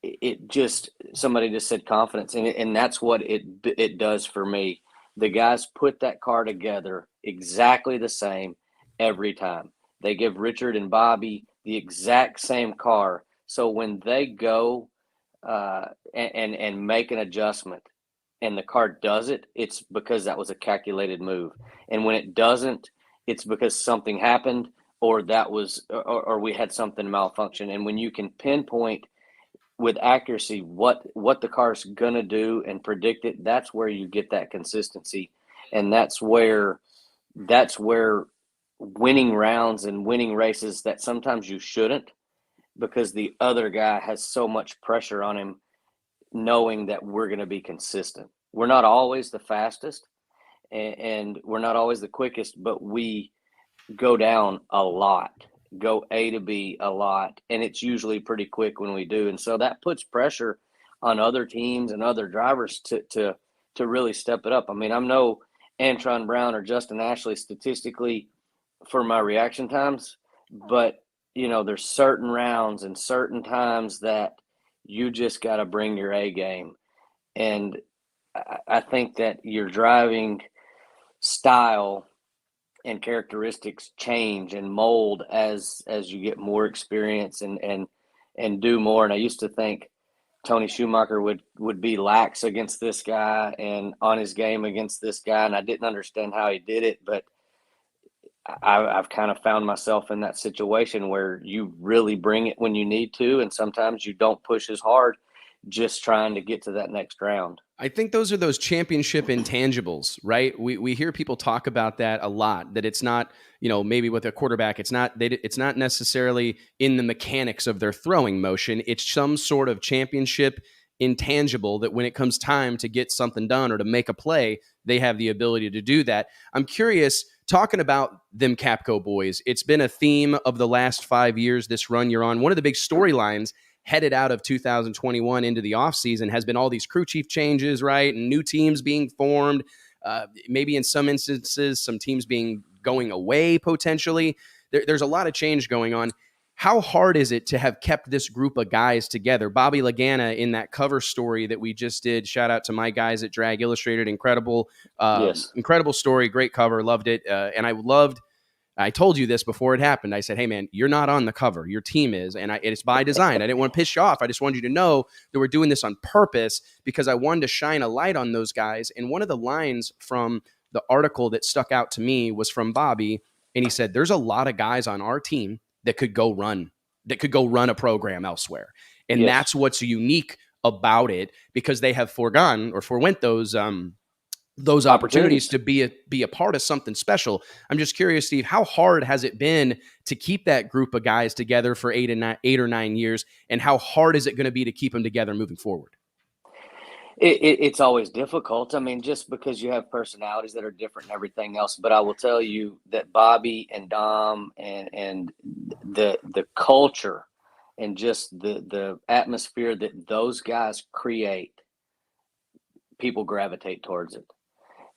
it just, somebody just said confidence, and that's what it does for me. The guys put that car together exactly the same every time. They give Richard and Bobby the exact same car. So when they go and make an adjustment and the car does it, it's because that was a calculated move. And when it doesn't, it's because something happened or we had something malfunction. And when you can pinpoint with accuracy what the car's going to do and predict it, that's where you get that consistency. And that's where winning rounds and winning races that sometimes you shouldn't, because the other guy has so much pressure on him, knowing that we're going to be consistent. We're not always the fastest and we're not always the quickest, but we go down a lot, go A to B a lot, and it's usually pretty quick when we do. And so that puts pressure on other teams and other drivers to really step it up. I mean, I'm no Antron Brown or Justin Ashley statistically for my reaction times, but there's certain rounds and certain times that you just got to bring your A game. And I think that your driving style and characteristics change and mold as you get more experience and do more. And I used to think Tony Schumacher would be lax against this guy and on his game against this guy, and I didn't understand how he did it, but I've kind of found myself in that situation where you really bring it when you need to, and sometimes you don't push as hard, just trying to get to that next round.
I think those are those championship intangibles, right? We hear people talk about that a lot, that it's not, maybe with a quarterback, it's not necessarily in the mechanics of their throwing motion. It's some sort of championship intangible that when it comes time to get something done or to make a play, they have the ability to do that. I'm curious, talking about them Capco boys, it's been a theme of the last 5 years, this run you're on. One of the big storylines headed out of 2021 into the offseason has been all these crew chief changes, right? And new teams being formed, maybe in some instances, some teams going away potentially. There's a lot of change going on. How hard is it to have kept this group of guys together? Bobby Lagana in that cover story that we just did, shout out to my guys at Drag Illustrated, incredible story, great cover, loved it. And I loved I told you this before it happened. I said, hey, man, you're not on the cover. Your team is. And it's by design. I didn't want to piss you off. I just wanted you to know that we're doing this on purpose because I wanted to shine a light on those guys. And one of the lines from the article that stuck out to me was from Bobby. And he said, there's a lot of guys on our team that could go run a program elsewhere. And that's what's unique about it, because they have forwent those opportunities to be a part of something special. I'm just curious, Steve, how hard has it been to keep that group of guys together for 8 or 9 years? And how hard is it going to be to keep them together moving forward?
It's always difficult. I mean, just because you have personalities that are different and everything else. But I will tell you that Bobby and Dom and the culture and just the atmosphere that those guys create, people gravitate towards it.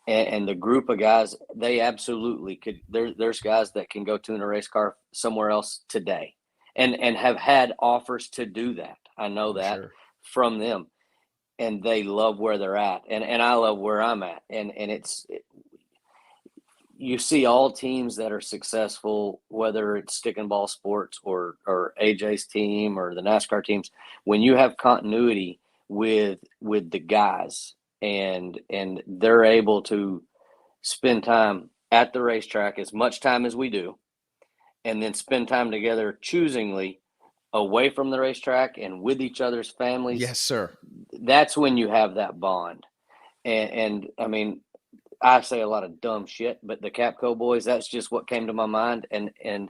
And the group of guys, they absolutely could. There's guys that can go tune a race car somewhere else today, and have had offers to do that. I know that from them, and they love where they're at, and I love where I'm at. And you see all teams that are successful, whether it's stick and ball sports or AJ's team or the NASCAR teams, when you have continuity with the guys. And they're able to spend time at the racetrack, as much time as we do, and then spend time together choosingly away from the racetrack and with each other's families.
Yes, sir. That's
when you have that bond. And I mean, I say a lot of dumb shit, but the Capco boys, that's just what came to my mind. And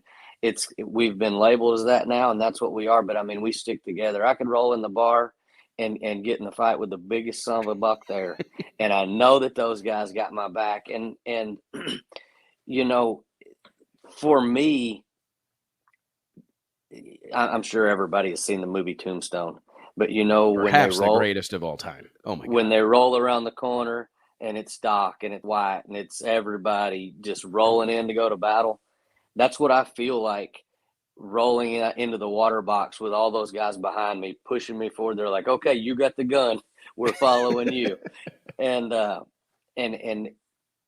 we've been labeled as that now, and that's what we are. But I mean, we stick together. I could roll in the bar and get in the fight with the biggest son of a buck there. And I know that those guys got my back. And you know, for me, I'm sure everybody has seen the movie Tombstone, but you know,
perhaps the greatest of all time. Oh my God.
When they roll around the corner and it's Doc and it's Wyatt and it's everybody just rolling in to go to battle. That's what I feel like rolling into the water box with all those guys behind me, pushing me forward. They're like, okay, you got the gun. We're following you. And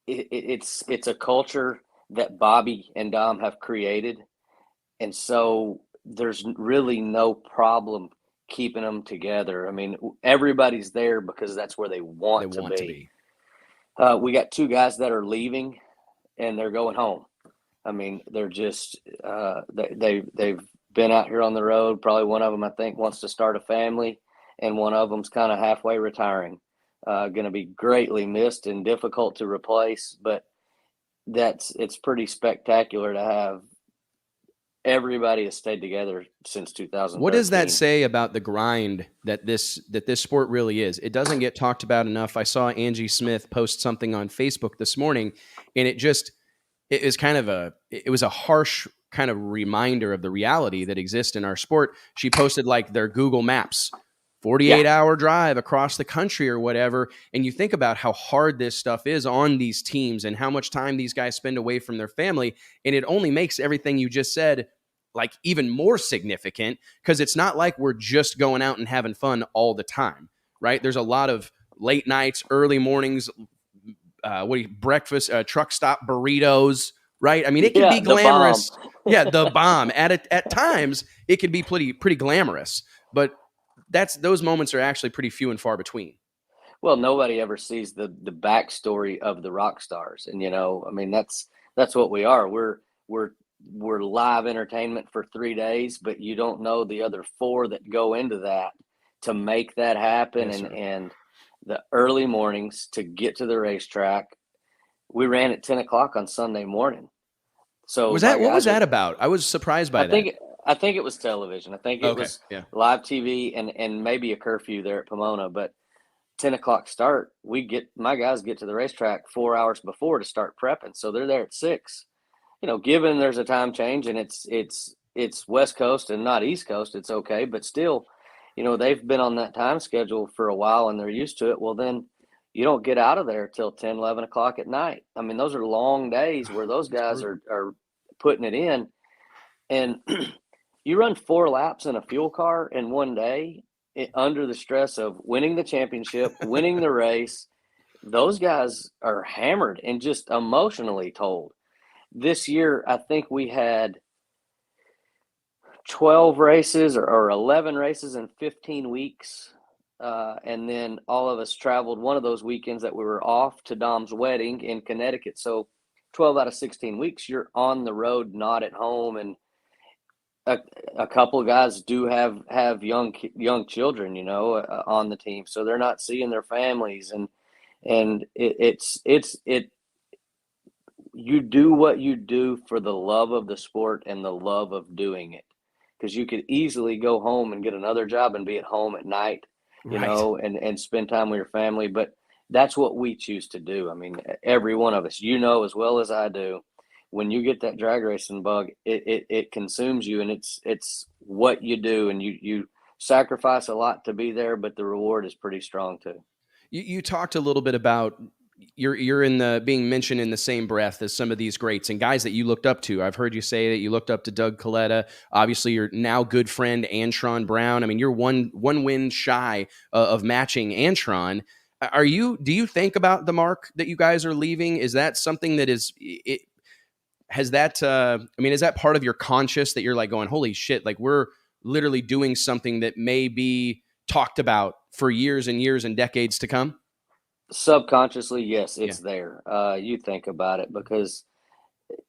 it's a culture that Bobby and Dom have created. And so there's really no problem keeping them together. I mean, everybody's there because that's where they want to be. We got 2 guys that are leaving and they're going home. I mean, they're just they've been out here on the road. Probably one of them, I think, wants to start a family, and one of them's kind of halfway retiring. Going to be greatly missed and difficult to replace, but it's pretty spectacular to have everybody has stayed together since 2013.
What does that say about the grind that this sport really is? It doesn't get talked about enough. I saw Angie Smith post something on Facebook this morning, and it was a harsh kind of reminder of the reality that exists in our sport. She posted like their Google Maps, 48-hour drive across the country or whatever. And you think about how hard this stuff is on these teams and how much time these guys spend away from their family. And it only makes everything you just said like even more significant, because it's not like we're just going out and having fun all the time, right? There's a lot of late nights, early mornings, breakfast, truck stop burritos, right? I mean, it can be glamorous. The bomb. At times, it can be pretty glamorous, but those moments are actually pretty few and far between.
Well, nobody ever sees the backstory of the rock stars, and you know, I mean, that's what we are. We're live entertainment for 3 days, but you don't know the other 4 that go into that to make that happen. Yes, and the early mornings to get to the racetrack. We ran at 10 o'clock on Sunday morning. So what was that about? I was surprised by that. I think it was television. I think it was live TV and maybe a curfew there at Pomona, but 10 o'clock start, my guys get to the racetrack 4 hours before to start prepping. So they're there at 6, you know, given there's a time change and it's West Coast and not East Coast, it's okay. But still, you know, they've been on that time schedule for a while and they're used to it. Well, then you don't get out of there till 10, 11 o'clock at night. I mean, those are long days where those guys are putting it in. And you run 4 laps in a fuel car in one day under the stress of winning the championship, winning the race. Those guys are hammered and just emotionally told. this year, I think we had 12 races or 11 races in 15 weeks. And then all of us traveled one of those weekends that we were off to Dom's wedding in Connecticut. So 12 out of 16 weeks, you're on the road, not at home. And a couple of guys do have young children, on the team. So they're not seeing their families. And you do what you do for the love of the sport and the love of doing it. Because you could easily go home and get another job and be at home at night, and spend time with your family. But that's what we choose to do. I mean, every one of us, as well as I do, when you get that drag racing bug, it consumes you, and it's what you do, and you sacrifice a lot to be there, but the reward is pretty strong too.
You talked a little bit about you're in the being mentioned in the same breath as some of these greats and guys that you looked up to. I've heard you say that you looked up to Doug Coletta. Obviously, your now good friend Antron Brown. I mean, you're one win shy of matching Antron. Do you think about the mark that you guys are leaving? Is that something that is is that part of your conscious that you're like going, holy shit, like we're literally doing something that may be talked about for years and years and decades to come?
Subconsciously, yes, it's there. You think about it because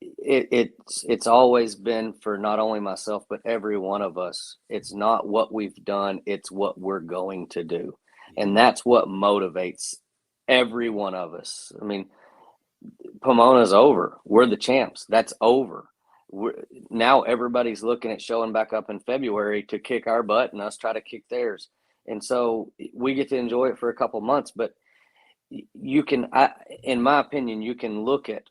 it's always been for not only myself, but every one of us. It's not what we've done, it's what we're going to do. And that's what motivates every one of us. I mean, Pomona's over. We're the champs. That's over. Now everybody's looking at showing back up in February to kick our butt and us try to kick theirs. And so we get to enjoy it for a couple months, but you can, in my opinion, you can look at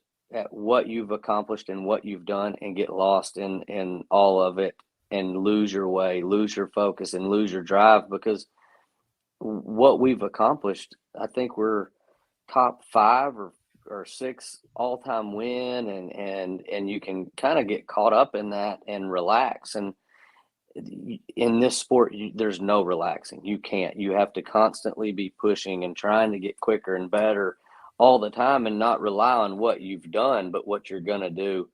what you've accomplished and what you've done and get lost in all of it and lose your way, lose your focus, and lose your drive, because what we've accomplished, I think we're top 5 or 6 all-time win, and you can kind of get caught up in that and relax. And in this sport, there's no relaxing. You can't. You have to constantly be pushing and trying to get quicker and better all the time, and not rely on what you've done, but what you're going to do.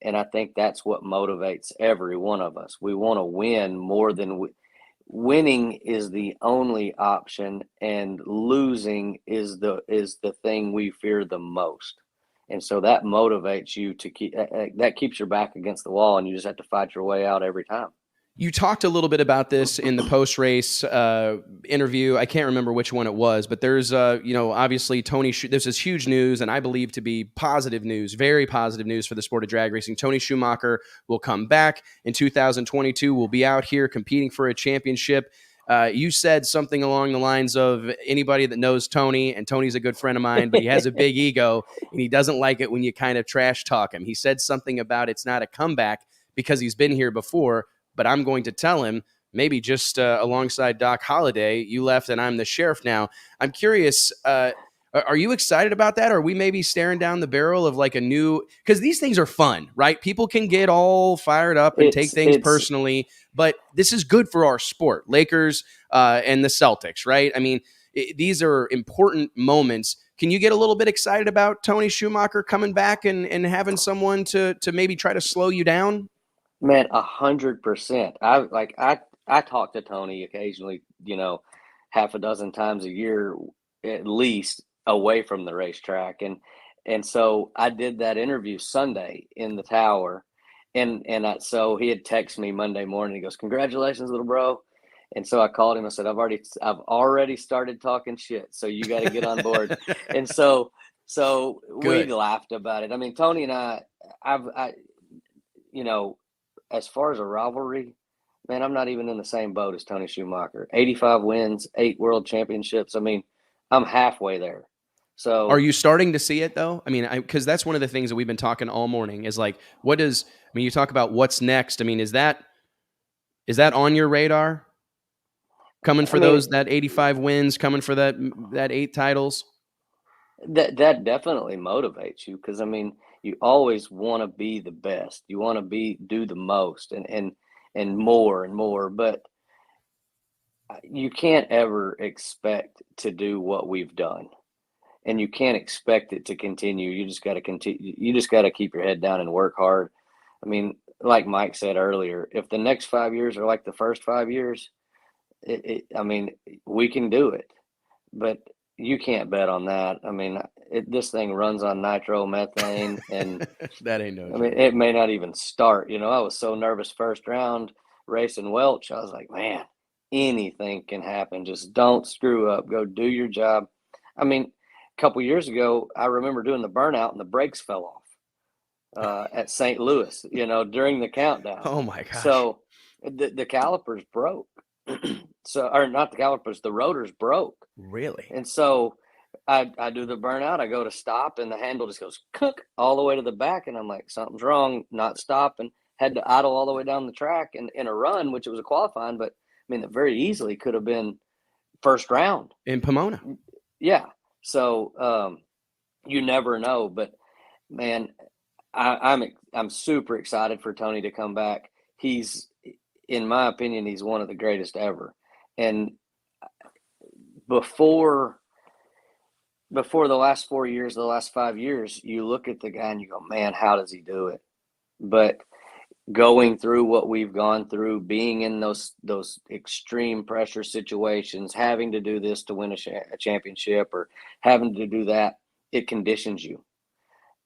And I think that's what motivates every one of us. We want to win more than winning is the only option, and losing is the thing we fear the most. And so that motivates you to that keeps your back against the wall, and you just have to fight your way out every time.
You talked a little bit about this in the post-race interview. I can't remember which one it was, but there's, obviously Tony, this is huge news, and I believe to be positive news, very positive news for the sport of drag racing. Tony Schumacher will come back in 2022. We'll be out here competing for a championship. You said something along the lines of, anybody that knows Tony, and Tony's a good friend of mine, but he has a big ego, and he doesn't like it when you kind of trash talk him. He said something about it's not a comeback because he's been here before. But I'm going to tell him, maybe just alongside Doc Holliday, you left and I'm the sheriff now. I'm curious, are you excited about that? Or are we maybe staring down the barrel of like a new, because these things are fun, right? People can get all fired up and take things personally, but this is good for our sport, Lakers and the Celtics, right? I mean, these are important moments. Can you get a little bit excited about Tony Schumacher coming back and having someone to maybe try to slow you down?
Man, 100%. I talk to Tony occasionally, half a dozen times a year, at least, away from the racetrack. And so I did that interview Sunday in the tower. So he had texted me Monday morning. He goes, "Congratulations, little bro." And so I called him. I said, I've already started talking shit, so you got to get on board. And so we laughed about it. I mean, Tony and I as far as a rivalry, man, I'm not even in the same boat as Tony Schumacher. 85 wins, 8 world championships. I mean, I'm halfway there. So, are
you starting to see it though? I mean, because that's one of the things that we've been talking all morning is like, you talk about what's next. I mean, is that on your radar? Coming for that 85 wins, coming for that 8 titles?
That definitely motivates you, because I mean, you always want to be the best. You want to do the most and more and more, but you can't ever expect to do what we've done. and you can't expect it to continue. You just got to continue. You just got to keep your head down and work hard. I mean, like Mike said earlier, if the next 5 years are like the first 5 years, I mean, we can do it, but you can't bet on that. I mean, this thing runs on nitromethane, and
that ain't no
I
joke.
mean, it may not even start. You know, I was so nervous first round racing Welch. I was like, man, anything can happen. Just don't screw up. Go do your job. I mean, a couple years ago, I remember doing the burnout and the brakes fell off at St. Louis, you know, during the countdown.
Oh my gosh.
So the calipers broke. So, or not the calipers, the rotors broke.
Really?
And so I do the burnout. I go to stop, and the handle just goes cook all the way to the back. And I'm like, something's wrong, not stopping. Had to idle all the way down the track and in a run, which it was a qualifying, but I mean, it very easily could have been first round
in Pomona.
Yeah. So you never know, but man, I'm super excited for Tony to come back. He's, in my opinion, he's one of the greatest ever. And before the last 4 years, the last 5 years, you look at the guy and you go, man, how does he do it? But going through what we've gone through, being in those extreme pressure situations, having to do this to win a championship, or having to do that, it conditions you,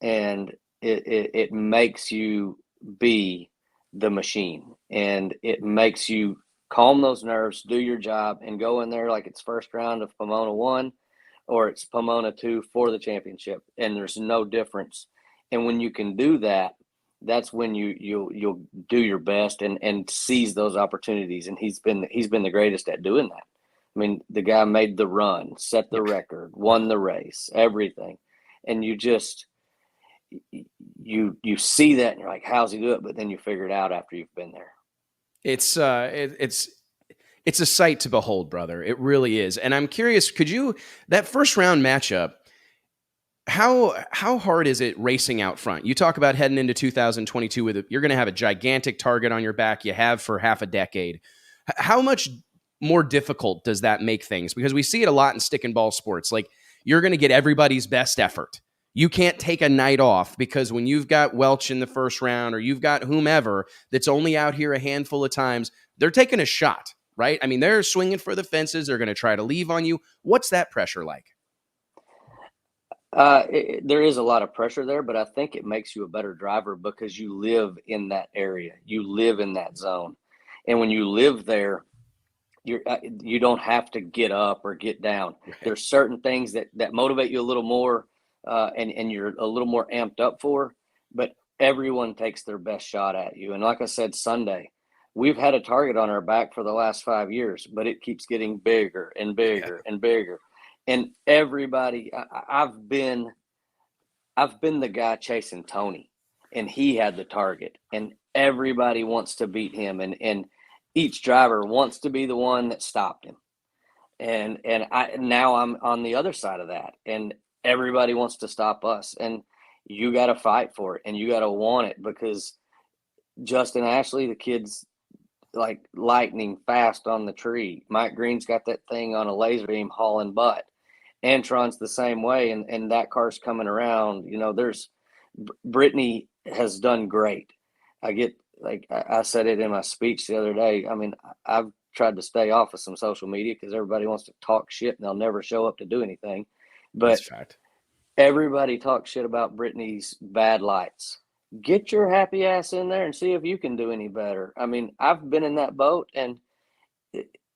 and it makes you be the machine, and it makes you calm those nerves, do your job, and go in there like it's first round of Pomona 1 or it's Pomona 2 for the championship, and there's no difference. And when you can do that, that's when you'll do your best and seize those opportunities. And he's been the greatest at doing that. I mean, the guy made the run, set the record, won the race, everything. And you just you see that and you're like, how's he do it? But then you figure it out after you've been there.
It's a sight to behold, brother. It really is. And I'm curious, that first round matchup, how hard is it racing out front? You talk about heading into 2022 you're going to have a gigantic target on your back. You have for half a decade. How much more difficult does that make things? Because we see it a lot in stick and ball sports. Like, you're going to get everybody's best effort. You can't take a night off, because when you've got Welch in the first round, or you've got whomever that's only out here a handful of times, they're taking a shot, right? I mean, they're swinging for the fences. They're going to try to leave on you. What's that pressure like?
There is a lot of pressure there, but I think it makes you a better driver because you live in that area. You live in that zone. And when you live there, you don't have to get up or get down. Right. There's certain things that motivate you a little more, and you're a little more amped up for, but everyone takes their best shot at you. And like I said, Sunday, we've had a target on our back for the last 5 years, but it keeps getting bigger and bigger and bigger. And everybody, I've been the guy chasing Tony, and he had the target, and everybody wants to beat him, and each driver wants to be the one that stopped him. And now I'm on the other side of that, and everybody wants to stop us, and you got to fight for it, and you got to want it, because Justin Ashley, the kid's like lightning fast on the tree. Mike Green's got that thing on a laser beam hauling butt. Antron's the same way, and that car's coming around. You know, there's Brittany has done great. I said it in my speech the other day. I mean, I've tried to stay off of some social media because everybody wants to talk shit and they'll never show up to do anything. But everybody talks shit about Brittany's bad lights. Get your happy ass in there and see if you can do any better. I mean, I've been in that boat, and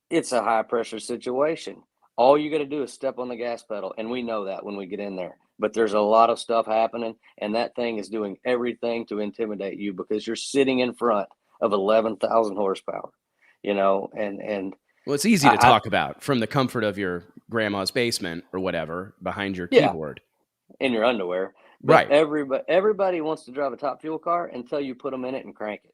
it's a high pressure situation. All you got to do is step on the gas pedal, and we know that when we get in there. But there's a lot of stuff happening, and that thing is doing everything to intimidate you because you're sitting in front of 11,000 horsepower, you know, and
well, it's easy to talk about from the comfort of your grandma's basement or whatever behind your keyboard.
In your underwear. But right. Everybody wants to drive a top fuel car until you put them in it and crank it.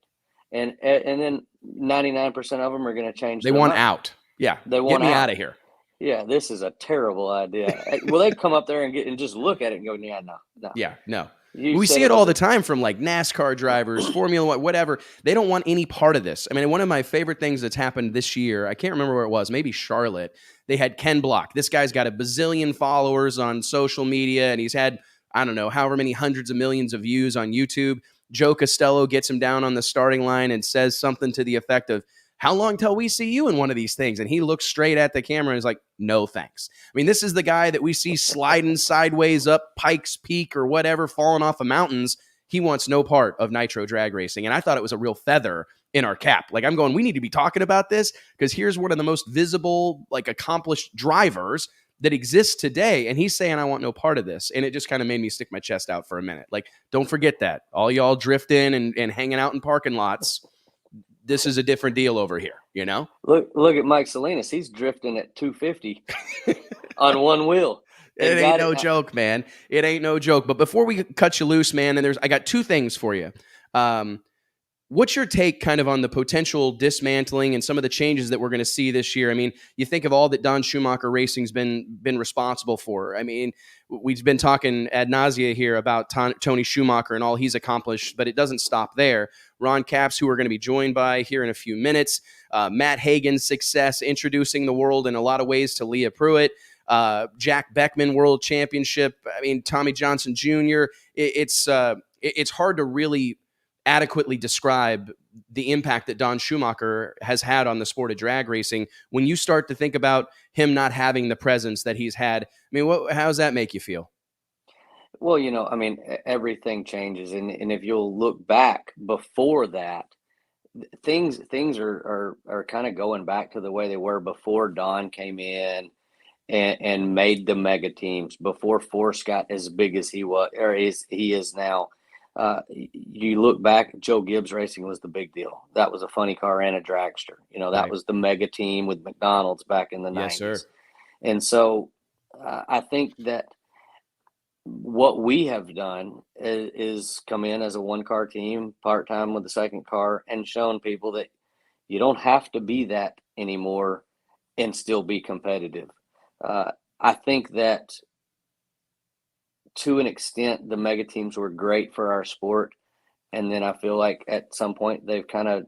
And then 99% of them are going to change.
They want out. Yeah.
They want
Get me out of here.
Yeah, this is a terrible idea. Well, they come up there and just look at it and go, yeah, no.
Yeah, no. We see it all the time from like NASCAR drivers, Formula One, whatever. They don't want any part of this. I mean, one of my favorite things that's happened this year, I can't remember where it was, maybe Charlotte. They had Ken Block. This guy's got a bazillion followers on social media, and he's had, I don't know, however many hundreds of millions of views on YouTube. Joe Costello gets him down on the starting line and says something to the effect of, how long till we see you in one of these things? And he looks straight at the camera and is like, no, thanks. I mean, this is the guy that we see sliding sideways up Pikes Peak or whatever, falling off of mountains. He wants no part of nitro drag racing. And I thought it was a real feather in our cap. Like, I'm going, we need to be talking about this because here's one of the most visible, like, accomplished drivers that exists today. And he's saying, I want no part of this. And it just kind of made me stick my chest out for a minute. Like, don't forget that. All y'all drifting and hanging out in parking lots. This is a different deal over here, you know?
Look at Mike Salinas. He's drifting at 250 on one wheel.
It ain't no joke, man. It ain't no joke. But before we cut you loose, man, and I got two things for you. What's your take kind of on the potential dismantling and some of the changes that we're going to see this year? I mean, you think of all that Don Schumacher Racing's been responsible for. I mean, we've been talking ad nausea here about Tony Schumacher and all he's accomplished, but it doesn't stop there. Ron Capps, who we're going to be joined by here in a few minutes. Matt Hagan's success, introducing the world in a lot of ways to Leah Pruitt. Jack Beckman World Championship. I mean, Tommy Johnson Jr. It's hard to really adequately describe the impact that Don Schumacher has had on the sport of drag racing. When you start to think about him not having the presence that he's had, I mean, how does that make you feel?
Well, you know, I mean, everything changes. And if you'll look back before that, things are kind of going back to the way they were before Don came in and made the mega teams, before Force got as big as he was, or he is now. You look back, Joe Gibbs Racing was the big deal. That was a funny car and a dragster. You know, that was the mega team with McDonald's back in the 90s.
Yes, sir.
And so I think that what we have done is come in as a one-car team, part-time with the second car, and shown people that you don't have to be that anymore and still be competitive. I think that to an extent, the mega teams were great for our sport. And then I feel like at some point they've kind of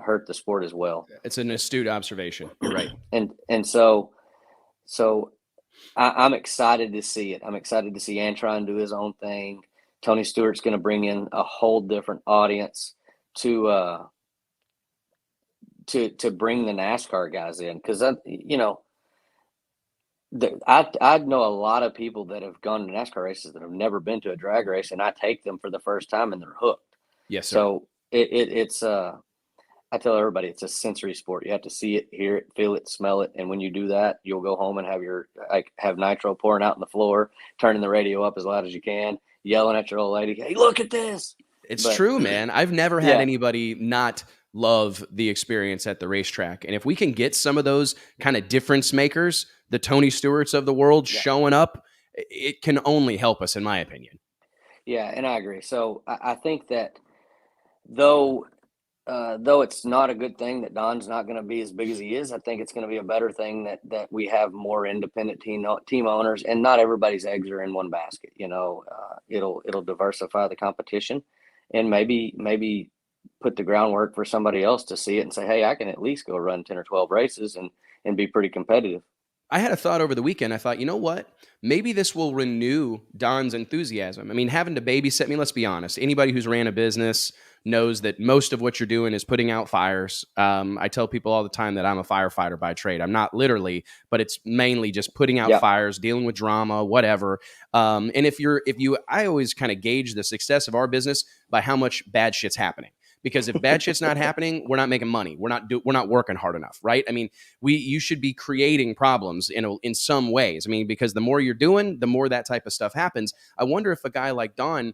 hurt the sport as well.
It's an astute observation. You're right.
And so I'm excited to see it. I'm excited to see Antron do his own thing. Tony Stewart's going to bring in a whole different audience to bring the NASCAR guys in. Cause you know, I know a lot of people that have gone to NASCAR races that have never been to a drag race, and I take them for the first time and they're hooked.
Yes, sir.
So it's I tell everybody it's a sensory sport. You have to see it, hear it, feel it, smell it, and when you do that, you'll go home and have nitro pouring out on the floor, turning the radio up as loud as you can, yelling at your old lady, "Hey, look at this!"
It's true, man. I've never had anybody not love the experience at the racetrack, and if we can get some of those kind of difference makers, the Tony Stewarts of the world showing up, it can only help us, in my opinion.
Yeah, and I agree. So I think that though it's not a good thing that Don's not going to be as big as he is, I think it's going to be a better thing that we have more independent team owners, and not everybody's eggs are in one basket. You know, it'll diversify the competition, and maybe put the groundwork for somebody else to see it and say, hey, I can at least go run 10 or 12 races and be pretty competitive.
I had a thought over the weekend. I thought, you know what? Maybe this will renew Don's enthusiasm. I mean, having to babysit me, let's be honest. Anybody who's ran a business knows that most of what you're doing is putting out fires. I tell people all the time that I'm a firefighter by trade. I'm not literally, but it's mainly just putting out fires, dealing with drama, whatever. And I always kind of gauge the success of our business by how much bad shit's happening. Because if bad shit's not happening, we're not making money. We're not working hard enough, right? I mean, you should be creating problems in some ways. I mean, because the more you're doing, the more that type of stuff happens. I wonder if a guy like Don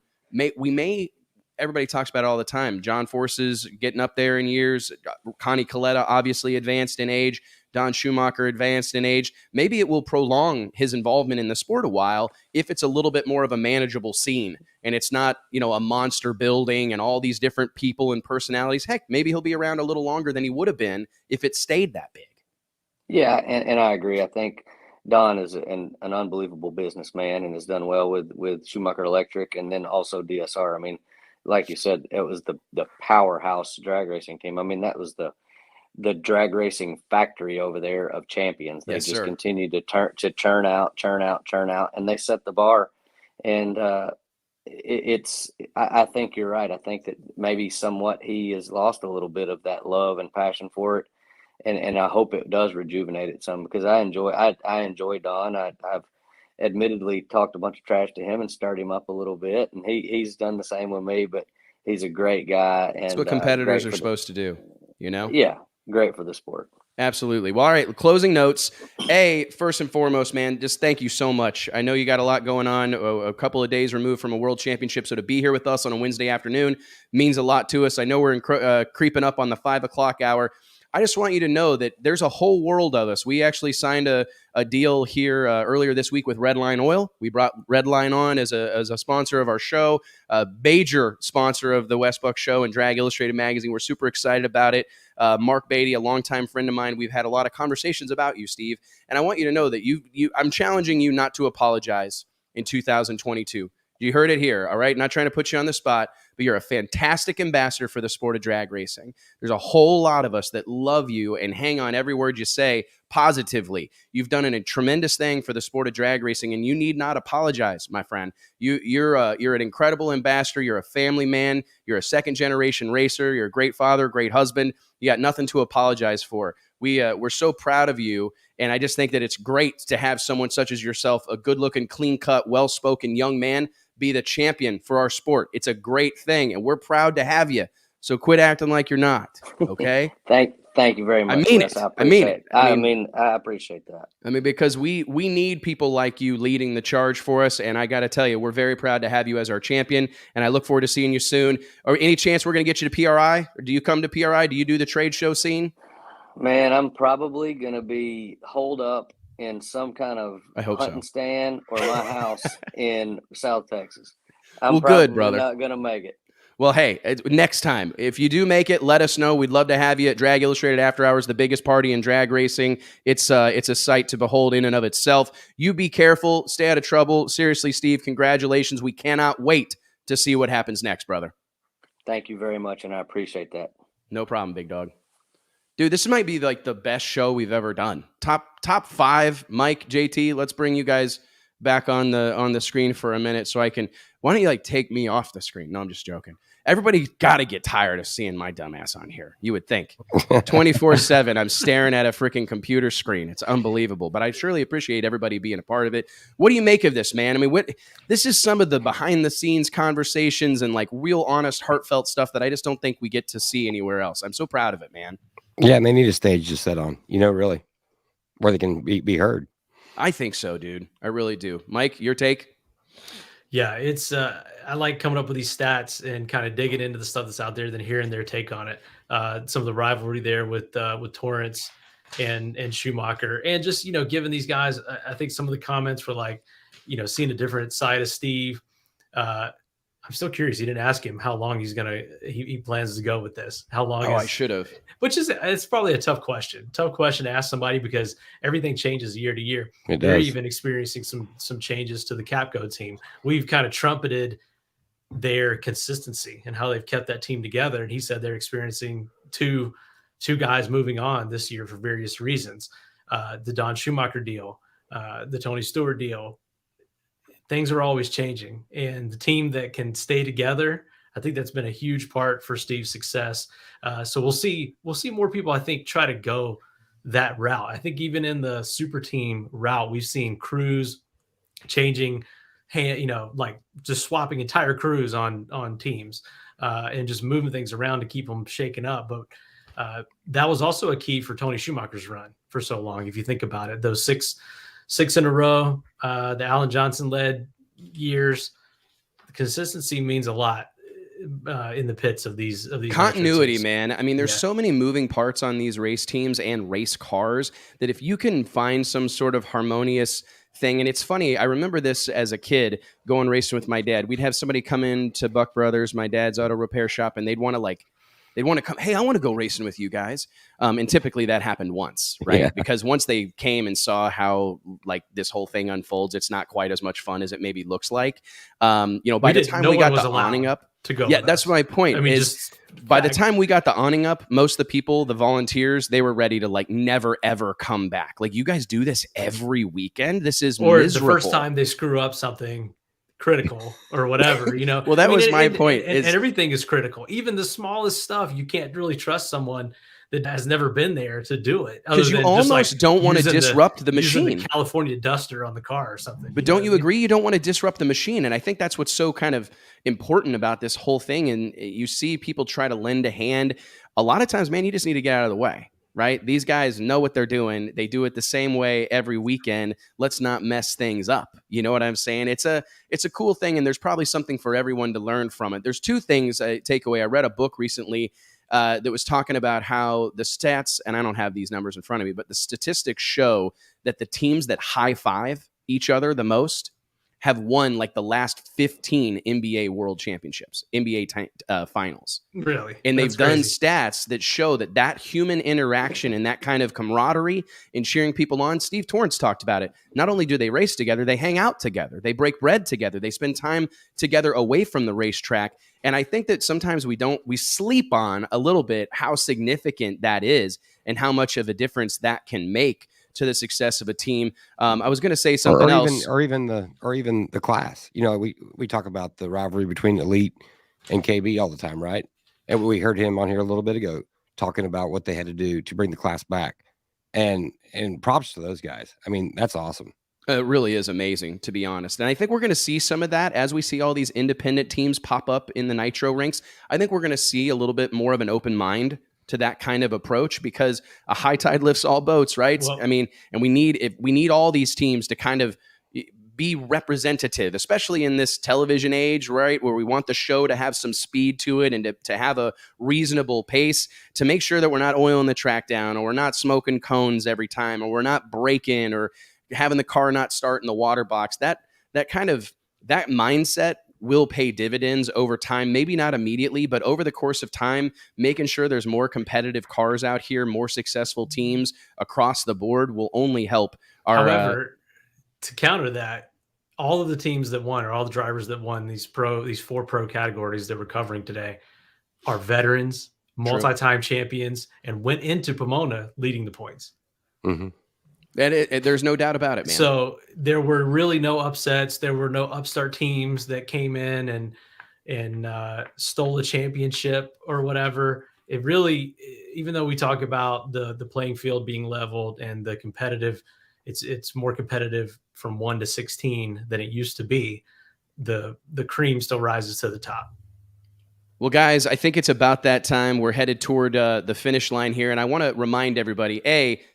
everybody talks about it all the time. John Force's getting up there in years. Connie Coletta obviously advanced in age. Don Schumacher advanced in age. Maybe it will prolong his involvement in the sport a while if it's a little bit more of a manageable scene and it's not, a monster building and all these different people and personalities. Heck, maybe he'll be around a little longer than he would have been if it stayed that big.
Yeah, and I agree. I think Don is an unbelievable businessman and has done well with Schumacher Electric and then also DSR. I mean, like you said, it was the powerhouse drag racing team. I mean, that was the drag racing factory over there of champions. They
Yes,
just
sir.
continued to churn out, and they set the bar. And I think you're right. I think that maybe somewhat he has lost a little bit of that love and passion for it. And I hope it does rejuvenate it some, because I enjoy Don. I've admittedly talked a bunch of trash to him and stirred him up a little bit, and he's done the same with me, but he's a great guy. And
That's what competitors are supposed to do, you know?
Yeah, great for the sport.
Absolutely. Well, all right, closing notes. First and foremost, man, just thank you so much. I know you got a lot going on, a couple of days removed from a world championship, so to be here with us on a Wednesday afternoon means a lot to us. I know we're creeping up on the 5 o'clock hour. I just want you to know that there's a whole world of us. We actually signed a deal here earlier this week with Redline Oil. We brought Redline on as a sponsor of our show, a major sponsor of the Wes Buck Show and Drag Illustrated magazine. We're super excited about it. Mark Beatty, a longtime friend of mine, we've had a lot of conversations about you, Steve. And I want you to know that I'm challenging you not to apologize in 2022. You heard it here, all right? Not trying to put you on the spot, but you're a fantastic ambassador for the sport of drag racing. There's a whole lot of us that love you and hang on every word you say positively. You've done a tremendous thing for the sport of drag racing, and you need not apologize, my friend. You're an incredible ambassador. You're a family man. You're a second-generation racer. You're a great father, great husband. You got nothing to apologize for. We're so proud of you, and I just think that it's great to have someone such as yourself, a good-looking, clean-cut, well-spoken young man, be the champion for our sport. It's a great thing, and we're proud to have you. So quit acting like you're not, okay?
Thank you very much.
I mean
Wes.
it. I mean it.
I appreciate that.
I mean, because we need people like you leading the charge for us, and I got to tell you, we're very proud to have you as our champion, and I look forward to seeing you soon. Or any chance we're going to get you to PRI? Or do you come to PRI? Do you do the trade show scene?
Man, I'm probably going to be holed up in some kind of hunting stand or my house in South Texas. I'm
good, brother.
Not going to make it.
Well, hey, next time, if you do make it, let us know. We'd love to have you at Drag Illustrated After Hours, the biggest party in drag racing. It's a sight to behold in and of itself. You be careful. Stay out of trouble. Seriously, Steve, congratulations. We cannot wait to see what happens next, brother.
Thank you very much, and I appreciate that.
No problem, big dog. Dude, this might be like the best show we've ever done. Top 5, Mike, JT, let's bring you guys back on the screen for a minute so I can. Why don't you take me off the screen? No, I'm just joking. Everybody got to get tired of seeing my dumbass on here. You would think 24/7 I'm staring at a freaking computer screen. It's unbelievable, but I surely appreciate everybody being a part of it. What do you make of this, man? I mean, this is some of the behind the scenes conversations and real honest, heartfelt stuff that I just don't think we get to see anywhere else. I'm so proud of it, man.
Yeah, and they need a stage to sit on, really, where they can be heard.
I think so, dude. I really do. Mike, your take?
Yeah, it's I like coming up with these stats and kind of digging into the stuff that's out there, then hearing their take on it. Some of the rivalry there with Torrence and Schumacher, and just giving these guys. I think some of the comments were seeing a different side of Steve. I'm still curious. You didn't ask him how long he plans to go with this. How long?
I should have.
It's probably a tough question. Tough question to ask somebody because everything changes year to year.
It does.
They're even experiencing some changes to the Capco team. We've kind of trumpeted their consistency and how they've kept that team together. And he said they're experiencing two guys moving on this year for various reasons. The Don Schumacher deal, the Tony Stewart deal. Things are always changing, and the team that can stay together, I think that's been a huge part for Steve's success. So we'll see more people, I think, try to go that route. I think even in the super team route, we've seen crews changing, just swapping entire crews on teams and just moving things around to keep them shaken up. But that was also a key for Tony Schumacher's run for so long. If you think about it, those six in a row, the Alan Johnson led years, the consistency means a lot in the pits of these
continuity, man. I mean, there's so many moving parts on these race teams and race cars that if you can find some sort of harmonious thing, and it's funny, I remember this as a kid going racing with my dad. We'd have somebody come in to Buck Brothers, my dad's auto repair shop, and they'd want to They'd want to come, hey, I want to go racing with you guys. And typically that happened once, right?
Yeah.
Because once they came and saw how like this whole thing unfolds, it's not quite as much fun as it maybe looks like. By the time we got the awning up
to go.
Yeah, that's my point.
I mean,
by the time we got the awning up, most of the people, the volunteers, they were ready to like never ever come back. Like, you guys do this every weekend. This is miserable.
The first time they screw up something critical or whatever,
Well, that was my point.
And everything is critical. Even the smallest stuff, you can't really trust someone that has never been there to do it.
Because you almost don't want to disrupt the machine.
The California Duster on the car or something.
But don't you agree? You don't want to disrupt the machine. And I think that's what's so kind of important about this whole thing. And you see people try to lend a hand. A lot of times, man, you just need to get out of the way, right? These guys know what they're doing. They do it the same way every weekend. Let's not mess things up. You know what I'm saying? It's a cool thing. And there's probably something for everyone to learn from it. There's two things I take away. I read a book recently that was talking about how the stats, and I don't have these numbers in front of me, but the statistics show that the teams that high five each other the most have won like the last 15 NBA World Championships, NBA finals.
Really?
And they've done stats that show that human interaction and that kind of camaraderie and cheering people on. Steve Torrence talked about it. Not only do they race together, they hang out together. They break bread together. They spend time together away from the racetrack. And I think that sometimes we sleep on a little bit how significant that is and how much of a difference that can make to the success of a team. I was going to say something else,
or even the class. We talk about the rivalry between Elite and KB all the time, right? And we heard him on here a little bit ago talking about what they had to do to bring the class back, and props to those guys. I mean, that's awesome.
It really is amazing, to be honest. And I think we're going to see some of that as we see all these independent teams pop up in the Nitro ranks. I think we're going to see a little bit more of an open mind to that kind of approach, because a high tide lifts all boats, right?
Well,
I mean, and we need all these teams to kind of be representative, especially in this television age, right? Where we want the show to have some speed to it and to have a reasonable pace, to make sure that we're not oiling the track down, or we're not smoking cones every time, or we're not braking, or having the car not start in the water box. That mindset will pay dividends over time, maybe not immediately, but over the course of time, making sure there's more competitive cars out here, more successful teams across the board will only help our.
However, to counter that, all of the teams that won, or all the drivers that won these 4 pro categories that we're covering today, are veterans, multi-time champions, and went into Pomona leading the points.
Mm-hmm. And there's no doubt about it, man.
So there were really no upsets. There were no upstart teams that came in and stole a championship or whatever. It really, even though we talk about the playing field being leveled and the competitive, it's more competitive from 1 to 16 than it used to be. The cream still rises to the top.
Well, guys, I think it's about that time. We're headed toward the finish line here. And I want to remind everybody,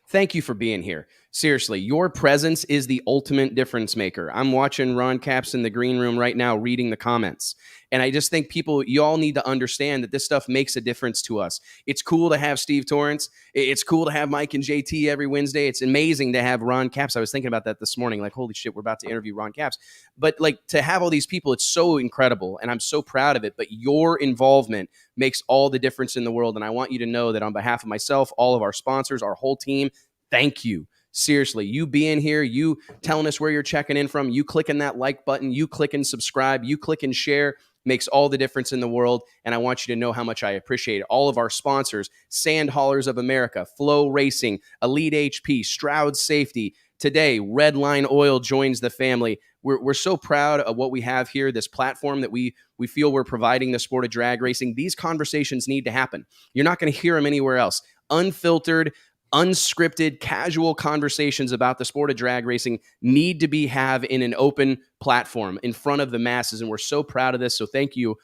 thank you for being here. Seriously, your presence is the ultimate difference maker. I'm watching Ron Capps in the green room right now reading the comments. And I just think you all need to understand that this stuff makes a difference to us. It's cool to have Steve Torrence. It's cool to have Mike and JT every Wednesday. It's amazing to have Ron Capps. I was thinking about that this morning. Like, holy shit, we're about to interview Ron Capps. But like, to have all these people, it's so incredible. And I'm so proud of it. But your involvement makes all the difference in the world. And I want you to know that on behalf of myself, all of our sponsors, our whole team, thank you. Seriously, you being here, you telling us where you're checking in from, you clicking that like button, you clicking subscribe, you clicking share makes all the difference in the world. And I want you to know how much I appreciate it. All of our sponsors, Sand Haulers of America, Flow Racing, Elite HP, Stroud Safety. Today, Red Line Oil joins the family. We're so proud of what we have here, this platform that we feel we're providing the sport of drag racing. These conversations need to happen. You're not going to hear them anywhere else. Unfiltered, unscripted, casual conversations about the sport of drag racing need to be have in an open platform in front of the masses. And we're so proud of this. So thank you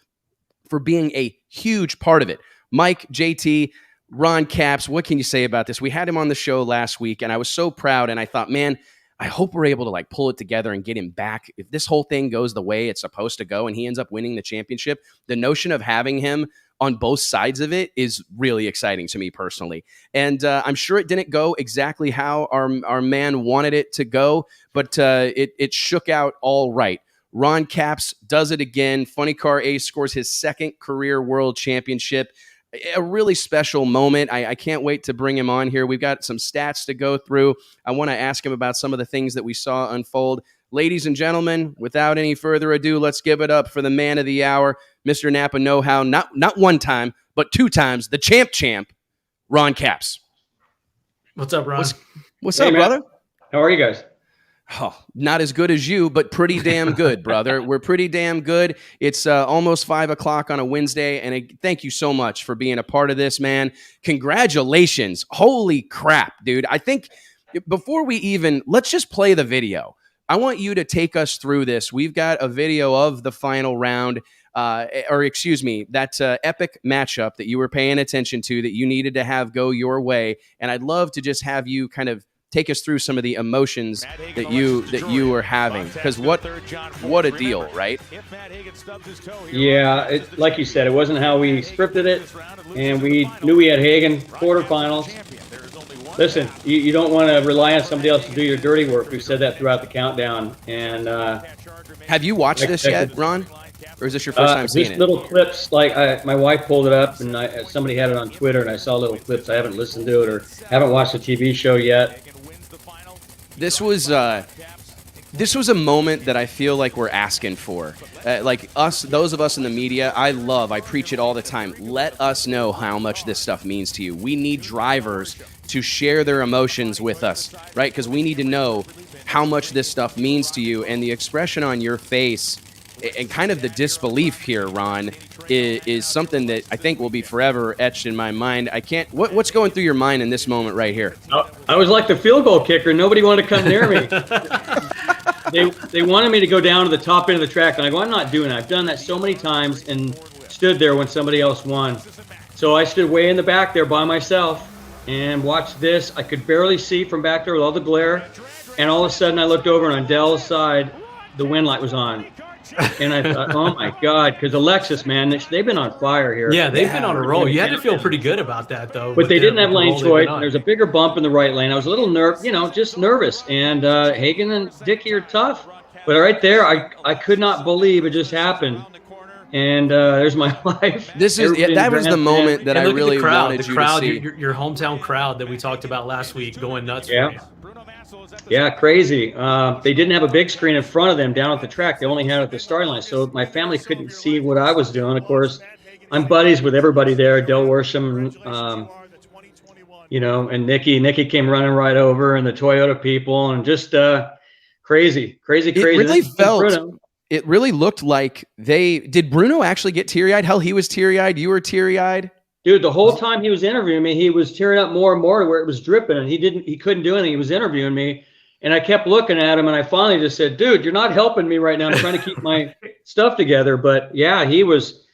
for being a huge part of it. Mike, JT, Ron Capps, what can you say about this? We had him on the show last week and I was so proud. And I thought, man, I hope we're able to like pull it together and get him back. If this whole thing goes the way it's supposed to go and he ends up winning the championship, the notion of having him on both sides of it is really exciting to me personally. And I'm sure it didn't go exactly how our man wanted it to go, but it shook out all right. Ron Capps does it again. Funny Car Ace scores his 2nd career world championship. a really special moment. I can't wait to bring him on here. We've got some stats to go through. I want to ask him about some of the things that we saw unfold. Ladies and gentlemen, without any further ado, let's give it up for the man of the hour, Mr. Napa Know-How, not one time, but 2 times, the champ, Ron Capps.
What's up, Ron?
What's up, brother?
How are you guys?
Oh, not as good as you, but pretty damn good, brother. We're pretty damn good. It's almost 5 o'clock on a Wednesday, and thank you so much for being a part of this, man. Congratulations. Holy crap, dude. I think before let's just play the video. I want you to take us through this. We've got a video of the final round, that epic matchup that you were paying attention to that you needed to have go your way, and I'd love to just have you kind of take us through some of the emotions that you were having, because what a deal, right?
Yeah, like you said, it wasn't how we scripted it, and we knew we had Hagen quarterfinals. Listen, you don't want to rely on somebody else to do your dirty work. We've said that throughout the countdown. And
have you watched this yet, Ron? Or is this your first time seeing it?
Just little clips. Like my wife pulled it up, and somebody had it on Twitter, and I saw little clips. I haven't listened to it or haven't watched the TV show yet.
This was a moment that I feel like we're asking for. Like those of us in the media, I preach it all the time. Let us know how much this stuff means to you. We need drivers to share their emotions with us, right? Because we need to know how much this stuff means to you. And the expression on your face and kind of the disbelief here, Ron, is something that I think will be forever etched in my mind. What's going through your mind in this moment right here?
I was like the field goal kicker. Nobody wanted to come near me. They wanted me to go down to the top end of the track, and I go, I'm not doing it. I've done that so many times and stood there when somebody else won. So I stood way in the back there by myself and watched this. I could barely see from back there with all the glare, and all of a sudden I looked over, and on Dell's side, the wind light was on. And I thought, oh my God, because Alexis, man, they've been on fire here.
Yeah, they've been on a roll. You had to feel pretty good about that, though.
But they didn't have lane choice. There's a bigger bump in the right lane. I was a little just nervous. And Hagen and Dickey are tough. But right there, I could not believe it just happened. And there's my wife.
That was the moment that I really wanted you to see.
Your hometown crowd that we talked about last week going nuts for you.
Yeah, crazy. They didn't have a big screen in front of them down at the track. They only had it at the start line. So my family couldn't see what I was doing. Of course, I'm buddies with everybody there. Del Worsham, and Nikki. Nikki came running right over, and the Toyota people, and just crazy.
It really looked like did Bruno actually get teary-eyed? Hell, he was teary-eyed. You were teary-eyed.
Dude, the whole time he was interviewing me, he was tearing up more and more where it was dripping, and he couldn't do anything. He was interviewing me, and I kept looking at him, and I finally just said, dude, you're not helping me right now. I'm trying to keep my stuff together. But yeah, he was,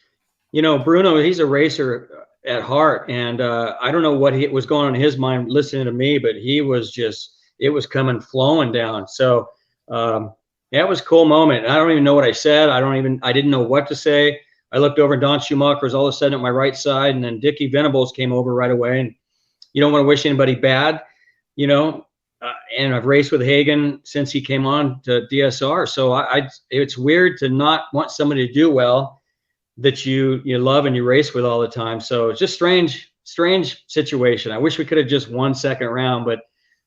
Bruno, he's a racer at heart, and I don't know what was going on in his mind listening to me, but he was it was coming flowing down. So it was a cool moment. I don't even know what I said. I didn't know what to say. I looked over, and Don Schumacher was all of a sudden at my right side, and then Dickie Venables came over right away. And you don't want to wish anybody bad, and I've raced with Hagen since he came on to DSR. So it's weird to not want somebody to do well that you love and you race with all the time. So it's just strange situation. I wish we could have just won second round, but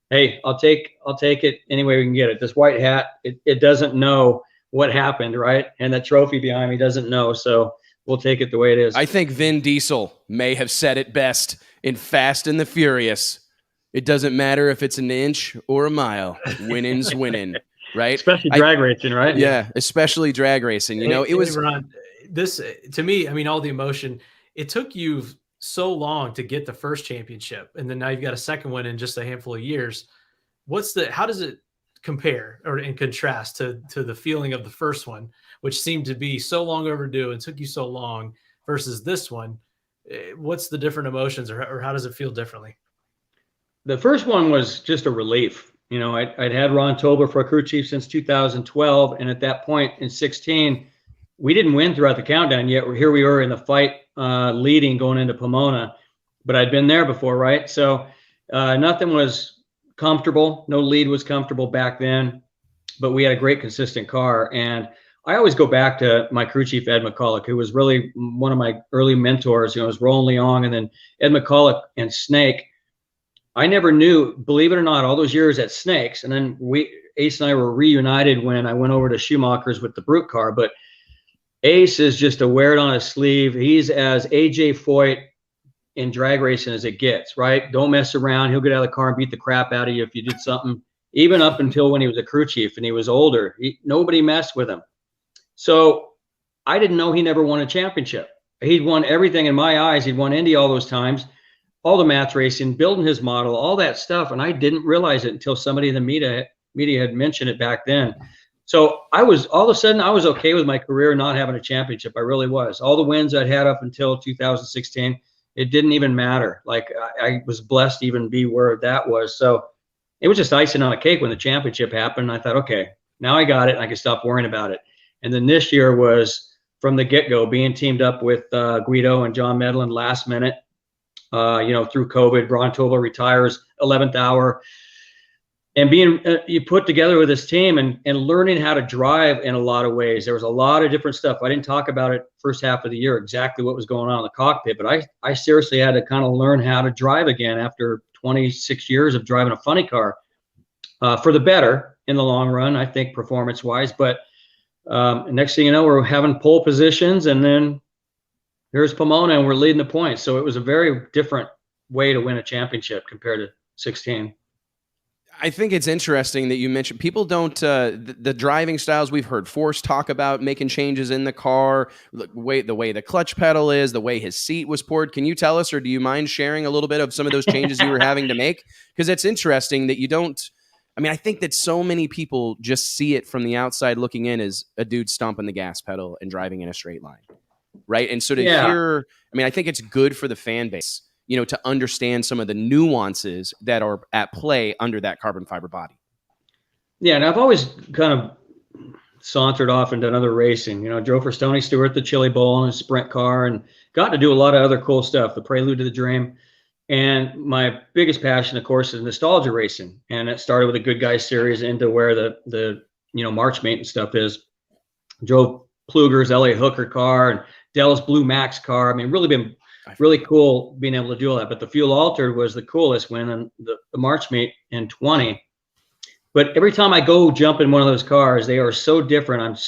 hey, I'll take it any way we can get it. This white hat, it doesn't know what happened, right? And that trophy behind me doesn't know, so we'll take it the way it is.
I think Vin Diesel may have said it best in Fast and the Furious. It doesn't matter if it's an inch or a mile. Winning's winning, right?
Especially drag racing, right?
Yeah, especially drag racing. It was
Ron, this to me. I mean, all the emotion. It took you so long to get the first championship, and then now you've got a second one in just a handful of years. How does it compare or in contrast to the feeling of the first one, which seemed to be so long overdue and took you so long, versus this one? What's the different emotions, or how does it feel differently?
The first one was just a relief. I'd had Ron Tobler for a crew chief since 2012, and at that point in 16, we didn't win throughout the countdown yet. Here we were in the fight, leading going into Pomona, but I'd been there before, right? So nothing was comfortable. No lead was comfortable back then, but we had a great consistent car. And I always go back to my crew chief, Ed McCulloch, who was really one of my early mentors. You know, it was Roland Leong and then Ed McCulloch and Snake. I never knew, believe it or not, all those years at Snakes. And then Ace and I were reunited when I went over to Schumacher's with the Brute car. But Ace is just a wear it on his sleeve. He's as AJ Foyt in drag racing as it gets, right? Don't mess around. He'll get out of the car and beat the crap out of you if you did something, even up until when he was a crew chief and he was older. Nobody messed with him. So I didn't know he never won a championship. He'd won everything in my eyes. He'd won Indy all those times, all the match racing, building his model, all that stuff. And I didn't realize it until somebody in the media had mentioned it back then. So all of a sudden, I was okay with my career not having a championship. I really was. All the wins I'd had up until 2016, it didn't even matter. Like I was blessed to even be where that was. So it was just icing on a cake when the championship happened. I thought, okay, now I got it and I can stop worrying about it. And then this year was from the get-go being teamed up with Guido and John Medlin last minute, through COVID. Ron Toble retires 11th hour. And being you put together with this team and learning how to drive in a lot of ways. There was a lot of different stuff. I didn't talk about it first half of the year, exactly what was going on in the cockpit, but I seriously had to kind of learn how to drive again after 26 years of driving a funny car, for the better in the long run, I think, performance-wise. But next thing you know, we're having pole positions, and then here's Pomona, and we're leading the points. So it was a very different way to win a championship compared to 16.
I think it's interesting that you mentioned people don't the driving styles we've heard Force talk about making changes in the car, the way the clutch pedal is, the way his seat was poured. Can you tell us, or do you mind sharing a little bit of some of those changes you were having to make? Because it's interesting that you don't. I mean, I think that so many people just see it from the outside looking in as a dude stomping the gas pedal and driving in a straight line, right? And so to hear, I mean, I think it's good for the fan base, to understand some of the nuances that are at play under that carbon fiber body.
Yeah, and I've always kind of sauntered off and done other racing. Drove for Stoney Stewart, the Chili Bowl, in a sprint car, and got to do a lot of other cool stuff, the Prelude to the Dream. And my biggest passion, of course, is nostalgia racing. And it started with the Good Guys series into where the March Mate and stuff is. Drove Pluger's LA Hooker car and Dell's Blue Max car. I mean, really been really cool being able to do all that. But the Fuel Altered was the coolest win, and the March Mate in 20. But every time I go jump in one of those cars, they are so different.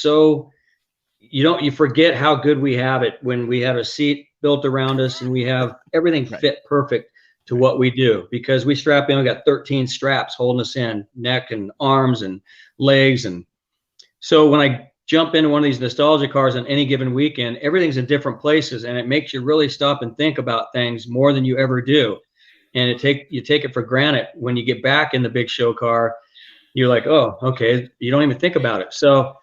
You forget how good we have it when we have a seat built around us and we have everything fit perfect to what we do, because we strap in, we got 13 straps holding us in, neck and arms and legs. And so when I jump into one of these nostalgia cars on any given weekend, everything's in different places, and it makes you really stop and think about things more than you ever do. And you take it for granted. When you get back in the big show car, you're like, oh, okay, you don't even think about it. So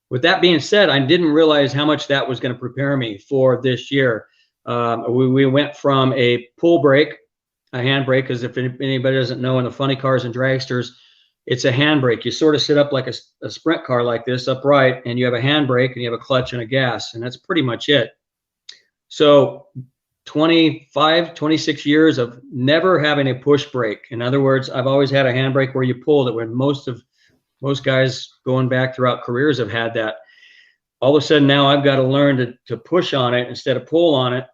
with that being said, I didn't realize how much that was going to prepare me for this year. We went from a pull brake, a hand brake, because if anybody doesn't know, in the funny cars and dragsters, it's a hand brake. You sort of sit up like a sprint car like this, upright, and you have a hand brake and you have a clutch and a gas, and that's pretty much it. So 26 years of never having a push brake. In other words, I've always had a hand brake where you pulled it, when most guys going back throughout careers have had that. All of a sudden now I've got to learn to push on it instead of pull on it.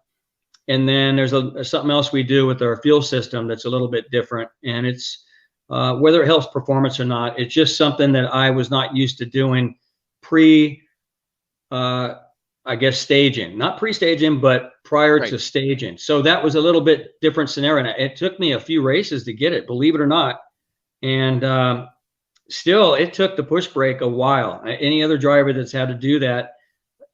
And then there's something else we do with our fuel system that's a little bit different. And it's whether it helps performance or not, it's just something that I was not used to doing staging, not pre-staging, but prior to staging. So that was a little bit different scenario. It took me a few races to get it, believe it or not. And still, it took the push brake a while. Any other driver that's had to do that,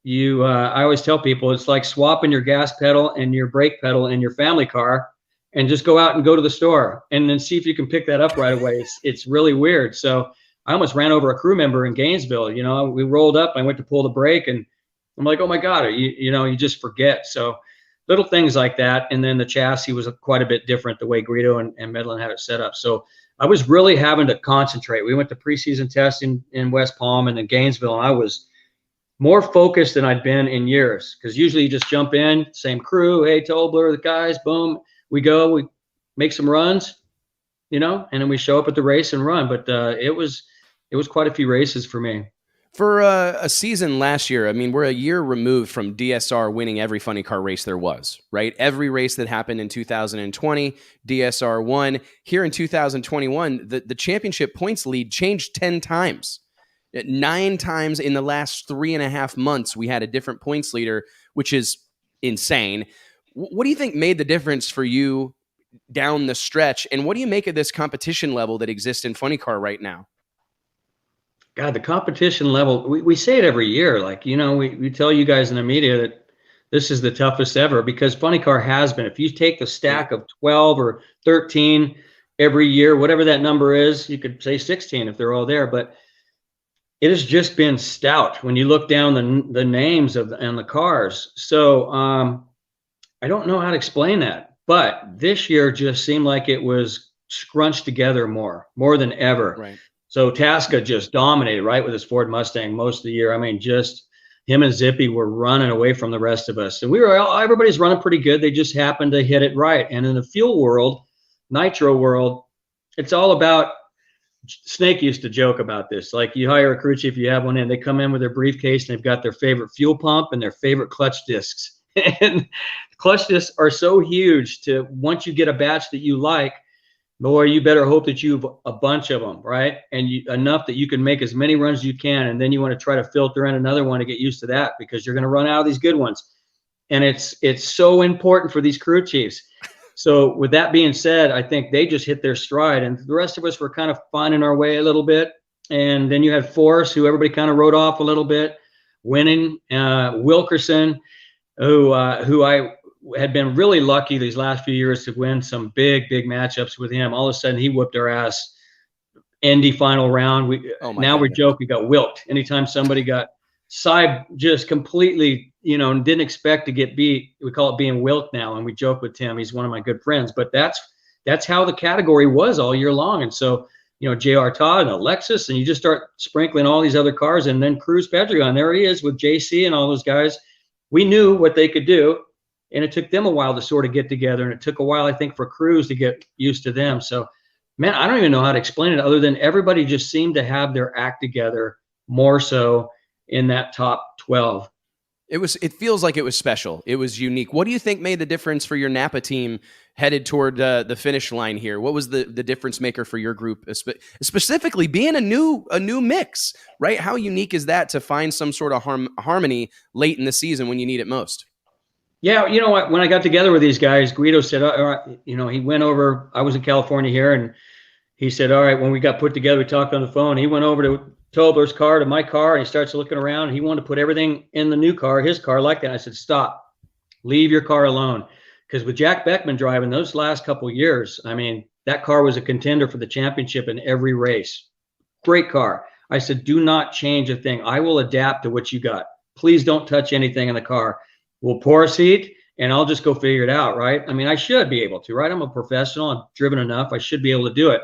I always tell people, it's like swapping your gas pedal and your brake pedal in your family car, and just go out and go to the store and then see if you can pick that up right away. It's really weird. So I almost ran over a crew member in Gainesville. We rolled up, I went to pull the brake, and I'm like, oh my God, you just forget. So little things like that. And then the chassis was quite a bit different, the way Guido and Medlin had it set up. So I was really having to concentrate. We went to preseason testing in West Palm and in Gainesville, and I was more focused than I'd been in years, because usually you just jump in, same crew, hey, Tobler, the guys, boom, we go, we make some runs, and then we show up at the race and run. But it was quite a few races for me.
For a season last year, I mean, we're a year removed from DSR winning every funny car race there was, right? Every race that happened in 2020, DSR won. Here in 2021, the championship points lead changed 10 times. 9 times in the last 3.5 months, we had a different points leader, which is insane. What do you think made the difference for you down the stretch? And what do you make of this competition level that exists in funny car right now?
God, the competition level, we say it every year. Like, you know, we tell you guys in the media that this is the toughest ever because funny car has been. If you take the stack of 12 or 13 every year, whatever that number is, you could say 16 if they're all there. But it has just been stout when you look down the names and the cars. So I don't know how to explain that. But this year just seemed like it was scrunched together more than ever.
Right.
So Tasca just dominated, right, with his Ford Mustang most of the year. I mean, just him and Zippy were running away from the rest of us. And everybody's running pretty good. They just happened to hit it right. And in the fuel world, nitro world, it's all about, Snake used to joke about this. Like, you hire a crew chief, you have one in, they come in with their briefcase and they've got their favorite fuel pump and their favorite clutch discs. And clutch discs are so huge to, once you get a batch that you like, boy, you better hope that you have a bunch of them, right? And enough that you can make as many runs as you can. And then you want to try to filter in another one to get used to that because you're going to run out of these good ones. And it's so important for these crew chiefs. So with that being said, I think they just hit their stride. And the rest of us were kind of finding our way a little bit. And then you had Force, who everybody kind of wrote off a little bit, winning. Wilkerson, who I had been really lucky these last few years to win some big matchups with him. All of a sudden, he whooped our ass. Indy final round. We're joking. We got wilked. Anytime somebody got just completely, you know, and didn't expect to get beat. We call it being wilked now, and we joke with Tim. He's one of my good friends. But that's how the category was all year long. And so, you know, J.R. Todd and Alexis, and you just start sprinkling all these other cars, and then Cruz Pedregon. There he is with JC and all those guys. We knew what they could do. And it took them a while to sort of get together. And it took a while, I think, for Cruz to get used to them. So, man, I don't even know how to explain it other than everybody just seemed to have their act together more so in that top 12.
It feels like it was special. It was unique. What do you think made the difference for your Napa team headed toward the finish line here? What was the difference maker for your group, specifically being a new mix, right? How unique is that to find some sort of harmony late in the season when you need it most?
Yeah, you know what? When I got together with these guys, Guido said, all right, you know, he went over. I was in California here, and he said, all right, when we got put together, we talked on the phone. He went over to Tobler's car, to my car, and he starts looking around. And he wanted to put everything in the new car, his car, like that. And I said, stop, leave your car alone. Because with Jack Beckman driving those last couple of years, I mean, that car was a contender for the championship in every race. Great car. I said, do not change a thing. I will adapt to what you got. Please don't touch anything in the car. We'll pour a seat, and I'll just go figure it out, right? I mean, I should be able to, right? I'm a professional. I'm driven enough. I should be able to do it.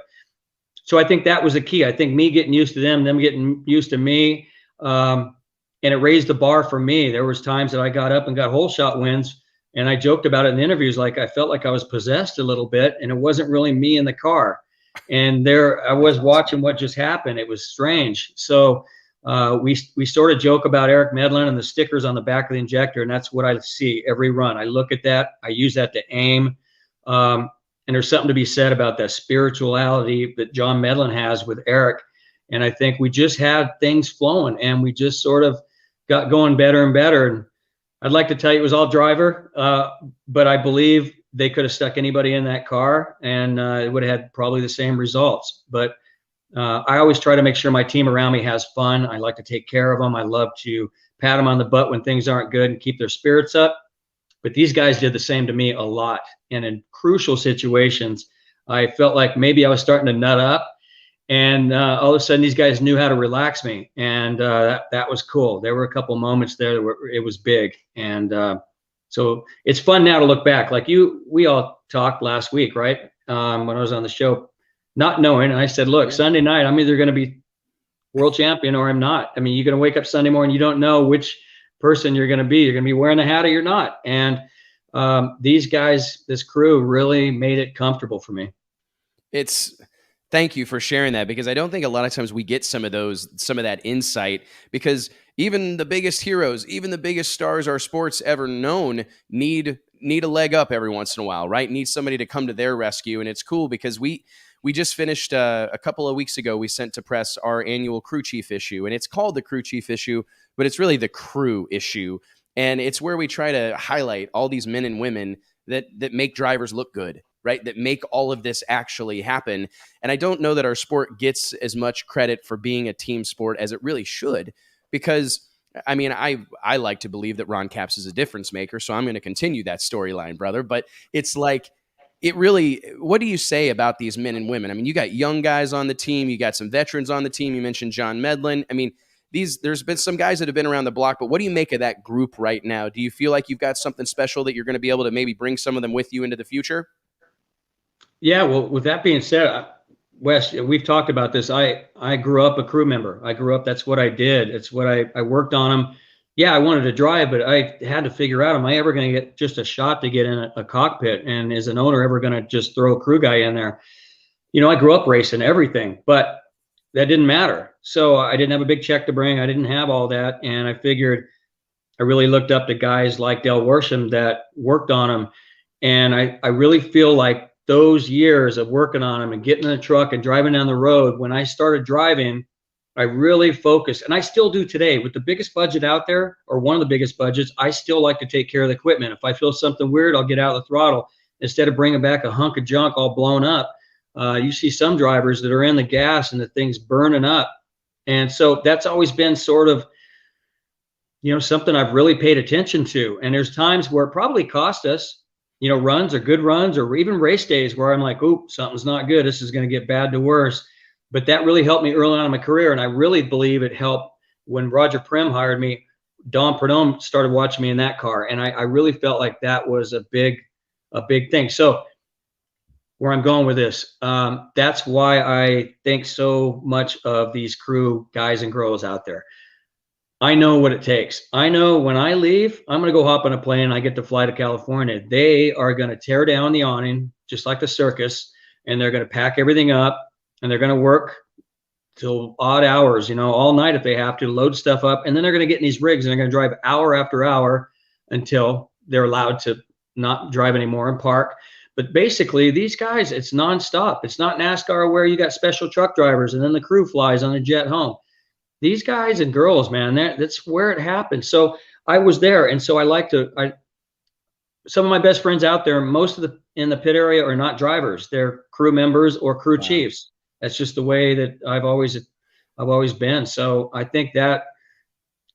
So I think that was the key. I think me getting used to them getting used to me, and it raised the bar for me. There was times that I got up and got hole shot wins, and I joked about it in the interviews. Like, I felt like I was possessed a little bit, and it wasn't really me in the car. And there I was watching what just happened. It was strange. So we sort of joke about Eric Medlin and the stickers on the back of the injector, and that's what I see every run. I look at that. I use that to aim. And there's something to be said about that spirituality that John Medlin has with Eric. And I think we just had things flowing, and we just sort of got going better and better. And I'd like to tell you it was all driver, but I believe they could have stuck anybody in that car, and it would have had probably the same results. But I always try to make sure my team around me has fun. I like to take care of them. I love to pat them on the butt when things aren't good and keep their spirits up. But these guys did the same to me a lot. And in crucial situations, I felt like maybe I was starting to nut up. And all of a sudden, these guys knew how to relax me. And that was cool. There were a couple moments there where it was big. And so it's fun now to look back. Like we all talked last week, right? When I was on the show, not knowing. And I said, look, Sunday night, I'm either going to be world champion or I'm not. I mean, you're going to wake up Sunday morning, you don't know which person you're going to be. You're going to be wearing a hat or you're not. And these guys, this crew really made it comfortable for me.
It's Thank you for sharing that, because I don't think a lot of times we get some of that insight, because even the biggest heroes, even the biggest stars our sport's ever known need a leg up every once in a while, right? Need somebody to come to their rescue. And it's cool because we just finished a couple of weeks ago, we sent to press our annual crew chief issue, and it's called the crew chief issue, but it's really the crew issue. And it's where we try to highlight all these men and women that make drivers look good, right? That make all of this actually happen. And I don't know that our sport gets as much credit for being a team sport as it really should, because I mean, I like to believe that Ron Capps is a difference maker, so I'm going to continue that storyline, brother. But it's like, what do you say about these men and women? I mean, you got young guys on the team, you got some veterans on the team. You mentioned John Medlin. I mean, there's been some guys that have been around the block, but what do you make of that group right now? Do you feel like you've got something special that you're going to be able to maybe bring some of them with you into the future?
Yeah, well, with that being said, Wes, we've talked about this. I grew up a crew member. That's what I did. It's what I worked on them. Yeah, I wanted to drive, but I had to figure out, am I ever going to get just a shot to get in a cockpit? And is an owner ever going to just throw a crew guy in there? You know, I grew up racing everything, but that didn't matter. So I didn't have a big check to bring. I didn't have all that. And I figured I really looked up to guys like Del Worsham that worked on them. And I really feel like those years of working on them and getting in the truck and driving down the road, when I started driving, I really focused, and I still do today with the biggest budget out there, or one of the biggest budgets. I still like to take care of the equipment. If I feel something weird, I'll get out of the throttle instead of bringing back a hunk of junk all blown up. You see some drivers that are in the gas and the thing's burning up. And so that's always been sort of, you know, something I've really paid attention to. And there's times where it probably cost us, you know, runs or good runs, or even race days where I'm like, oop, something's not good. This is going to get bad to worse. But that really helped me early on in my career. And I really believe it helped when Roger Prim hired me. Don Perdome started watching me in that car. And I really felt like that was a big thing. So where I'm going with this, that's why I think so much of these crew guys and girls out there. I know what it takes. I know when I leave, I'm going to go hop on a plane and I get to fly to California. They are going to tear down the awning, just like the circus, and they're going to pack everything up, and they're going to work till odd hours, you know, all night if they have to, load stuff up. And then they're going to get in these rigs and they're going to drive hour after hour until they're allowed to not drive anymore and park. But basically, these guys, it's nonstop. It's not NASCAR where you got special truck drivers and then the crew flies on a jet home. These guys and girls, man, that's where it happens. So I was there. And so some of my best friends out there, most of in the pit area are not drivers. They're crew members or crew chiefs. That's just the way that I've always been. So I think that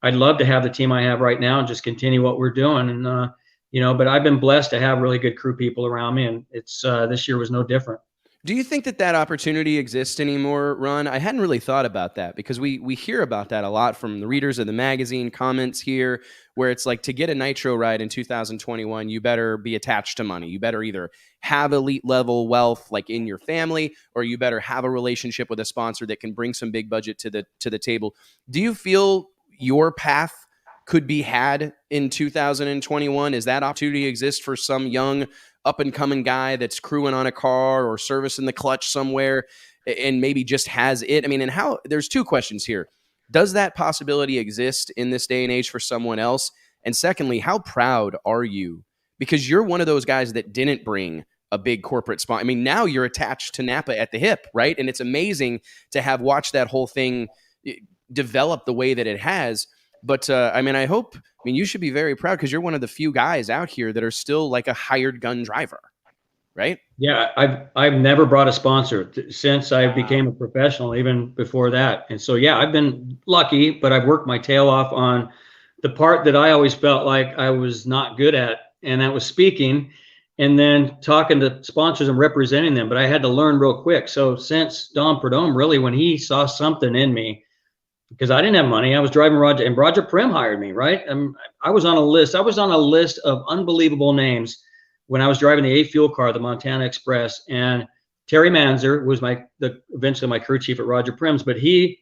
I'd love to have the team I have right now and just continue what we're doing. And, you know, but I've been blessed to have really good crew people around me. And it's, this year was no different.
Do you think that opportunity exists anymore, Ron? I hadn't really thought about that, because we hear about that a lot from the readers of the magazine, comments here, where it's like, to get a nitro ride in 2021, you better be attached to money. You better either have elite level wealth like in your family, or you better have a relationship with a sponsor that can bring some big budget to the table. Do you feel your path could be had in 2021? Is that opportunity exist for some young up-and-coming guy that's crewing on a car or servicing the clutch somewhere and maybe just has it? I mean, and there's two questions here. Does that possibility exist in this day and age for someone else? And secondly, how proud are you? Because you're one of those guys that didn't bring a big corporate sponsor. I mean, now you're attached to Napa at the hip, right? And it's amazing to have watched that whole thing develop the way that it has. But I mean, you should be very proud, because you're one of the few guys out here that are still like a hired gun driver, right?
Yeah, I've never brought a sponsor since I became a professional, even before that. And so, yeah, I've been lucky, but I've worked my tail off on the part that I always felt like I was not good at, and that was speaking and then talking to sponsors and representing them. But I had to learn real quick. So since Don Perdome, really, when he saw something in me, because I didn't have money, I was driving Roger, and Roger Prim hired me, right? I was on a list. I was on a list of unbelievable names when I was driving the A fuel car, the Montana Express. And Terry Manzer was eventually my crew chief at Roger Prim's, but he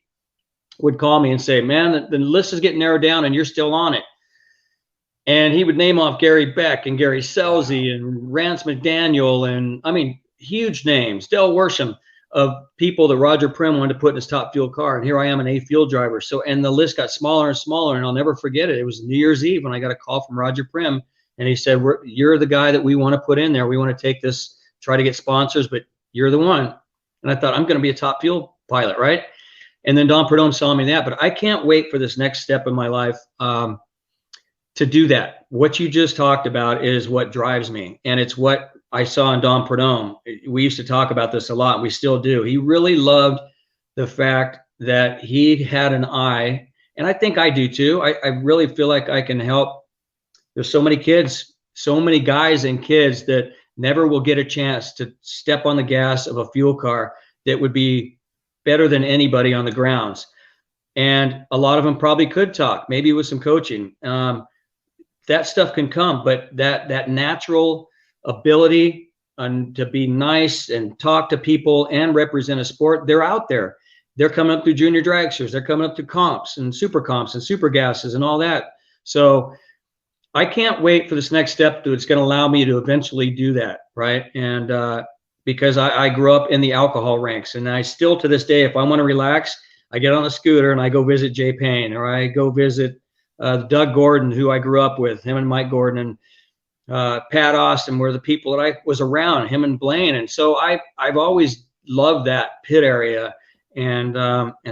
would call me and say, man, the list is getting narrowed down and you're still on it. And he would name off Gary Beck and Gary Selzy and Rance McDaniel, and I mean, huge names, Del Worsham. of people that Roger Prim wanted to put in his top fuel car. And here I am, an A fuel driver. So, and the list got smaller and smaller, and I'll never forget it. It was New Year's Eve when I got a call from Roger Prim, and he said, you're the guy that we want to put in there. We want to take this, try to get sponsors, but you're the one. And I thought, I'm going to be a top fuel pilot, right? And then Don Perdone's telling me that, but I can't wait for this next step in my life to do that. What you just talked about is what drives me. And it's what I saw in Don Perdone. We used to talk about this a lot. And we still do. He really loved the fact that he had an eye, and I think I do too. I really feel like I can help. There's so many kids, so many guys and kids that never will get a chance to step on the gas of a fuel car that would be better than anybody on the grounds. And a lot of them probably could talk, maybe with some coaching. That stuff can come, but that natural ability and to be nice and talk to people and represent a sport, they're out there. They're coming up through junior dragsters. They're coming up through comps and super gases and all that. So I can't wait for this next step. It's going to allow me to eventually do that, right? And because I grew up in the alcohol ranks, and I still to this day, if I want to relax, I get on a scooter and I go visit Jay Payne, or I go visit Doug Gordon, who I grew up with, him and Mike Gordon, and Pat Austin were the people that I was around, him and Blaine. And so I've always loved that pit area. And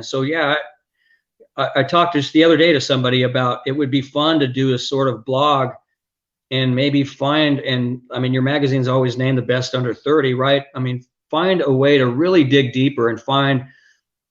so, yeah, I talked just the other day to somebody about it would be fun to do a sort of blog and maybe find, and I mean, your magazine's always named the best under 30, right? I mean, find a way to really dig deeper and find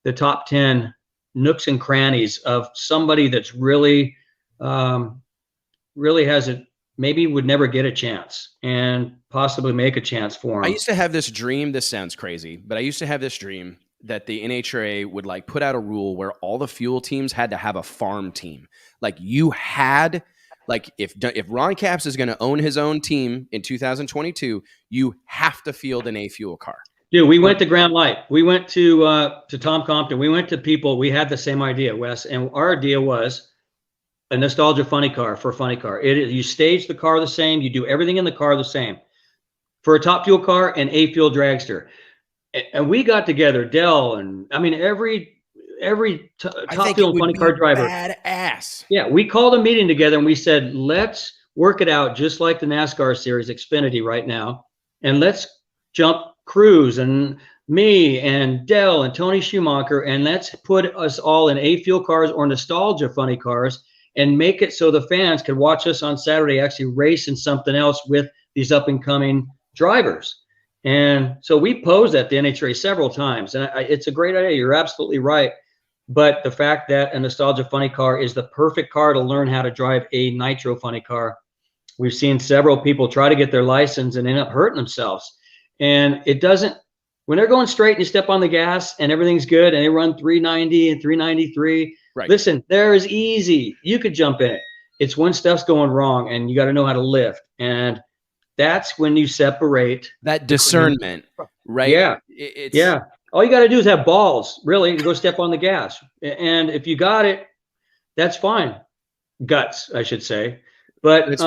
the top 10 nooks and crannies of somebody that's really has it, maybe would never get a chance and possibly make a chance for him.
I used to have this dream. This sounds crazy, but I used to have this dream that the NHRA would like put out a rule where all the fuel teams had to have a farm team. Like you had, like if Ron Capps is going to own his own team in 2022, you have to field an A fuel car.
Dude, we went to Grand Light. We went to Tom Compton. We went to people. We had the same idea, Wes, and our idea was a nostalgia funny car for a funny car. You stage the car the same. You do everything in the car the same. For a top fuel car and A fuel dragster. And we got together, Dell, and I mean every top fuel and funny car driver.
Badass.
Yeah, we called a meeting together and we said, let's work it out just like the NASCAR series Xfinity right now, and let's jump Cruz and me and Dell and Tony Schumacher, and let's put us all in A fuel cars or nostalgia funny cars and make it so the fans could watch us on Saturday actually race in something else with these up and coming drivers. And so we posed at the NHRA several times, and it's a great idea. You're absolutely right. But the fact that a nostalgia funny car is the perfect car to learn how to drive a nitro funny car. We've seen several people try to get their license and end up hurting themselves. And it doesn't, when they're going straight and you step on the gas and everything's good and they run 390 and 393, right. Listen, there is easy. You could jump in it. It's when stuff's going wrong and you got to know how to lift. And that's when you separate
that discernment, right?
Yeah. Yeah. All you got to do is have balls, really, to go step on the gas. And if you got it, that's fine. Guts, I should say. But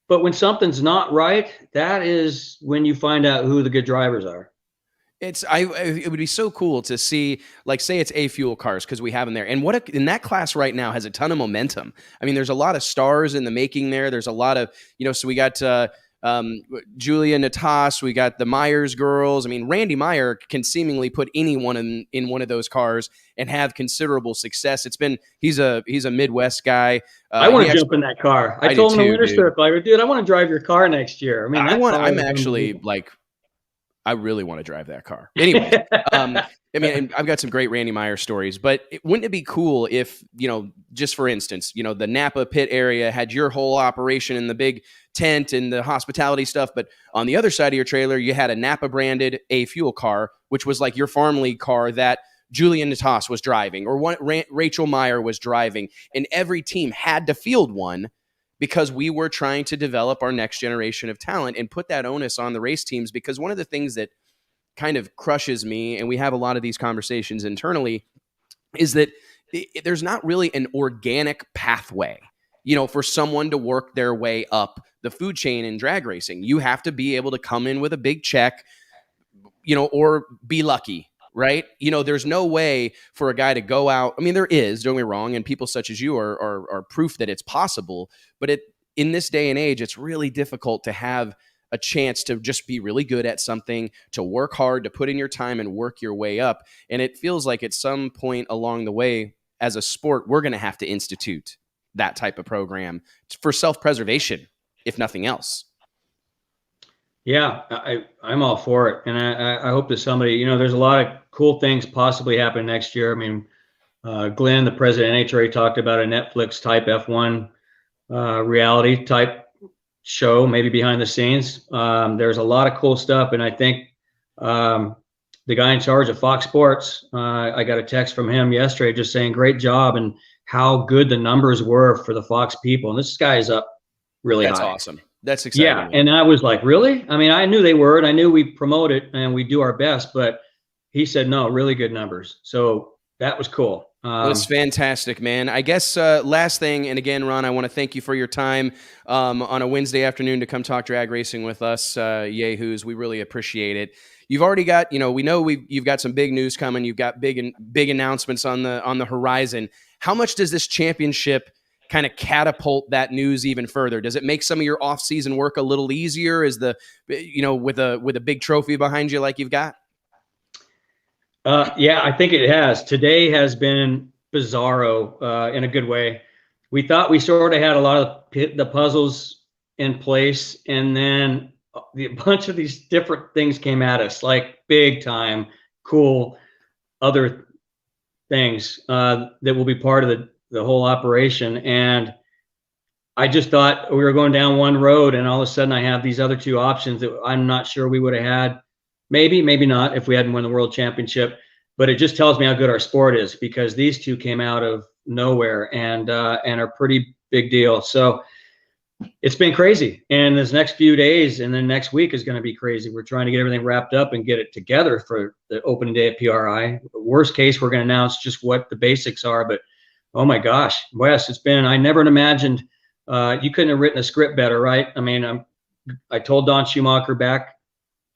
when something's not right, that is when you find out who the good drivers are.
It would be so cool to see, like, say it's A fuel cars because we have them there, and in that class right now has a ton of momentum. I mean, there's a lot of stars in the making there. There's a lot of, so we got Julia Natas, we got the Myers girls. I mean, Randy Meyer can seemingly put anyone in one of those cars and have considerable success. He's a Midwest guy.
I want to jump in that car. I told him in the winter circle, I want to drive your car next year. I mean, I really want to drive that car. Anyway, I mean, I've got some great Randy Meyer stories, but wouldn't it be cool if, just for instance, the Napa pit area had your whole operation in the big tent and the hospitality stuff, but on the other side of your trailer, you had a Napa branded A fuel car, which was like your farm league car that Julian Natas was driving or Rachel Meyer was driving, and every team had to field one, because we were trying to develop our next generation of talent and put that onus on the race teams. Because one of the things that kind of crushes me, and we have a lot of these conversations internally, is that there's not really an organic pathway, for someone to work their way up the food chain in drag racing. You have to be able to come in with a big check,
or be lucky, right? There's no way for a guy to go out. I mean, there is, don't get me wrong, and people such as you are proof that it's possible. But in this day and age, it's really difficult to have a chance to just be really good at something, to work hard, to put in your time and work your way up. And it feels like at some point along the way, as a sport, we're going to have to institute that type of program for self-preservation, if nothing else.
Yeah, I'm all for it. And I hope that somebody, there's a lot of cool things possibly happen next year. I mean, Glenn, the president of NHRA, talked about a Netflix type F1 reality type show, maybe behind the scenes. There's a lot of cool stuff. And I think the guy in charge of Fox Sports, I got a text from him yesterday just saying, great job, and how good the numbers were for the Fox people. And this guy is up really high.
That's awesome. That's exciting.
Yeah. And I was like, really? I mean, I knew they were, and I knew we promote it and we do our best, but he said, no, really good numbers. So that was cool.
That's fantastic, man. I guess last thing, and again, Ron, I want to thank you for your time on a Wednesday afternoon to come talk drag racing with us, yahoos. We really appreciate it. You've already got, we know you've got some big news coming. You've got big announcements on the horizon. How much does this championship kind of catapult that news even further? Does it make some of your off-season work a little easier? Is with a big trophy behind you like you've got?
Yeah, I think it has. Today has been bizarro in a good way. We thought we sort of had a lot of the puzzles in place, and then a bunch of these different things came at us, like big time, cool, other things that will be part of the whole operation. And I just thought we were going down one road, and all of a sudden I have these other two options that I'm not sure we would have had. Maybe not if we hadn't won the world championship, but it just tells me how good our sport is, because these two came out of nowhere and are pretty big deal. So it's been crazy. And this next few days and then next week is going to be crazy. We're trying to get everything wrapped up and get it together for the opening day at PRI. Worst case, we're going to announce just what the basics are, but oh my gosh, Wes, I never imagined you couldn't have written a script better, right? I mean, I told Don Schumacher back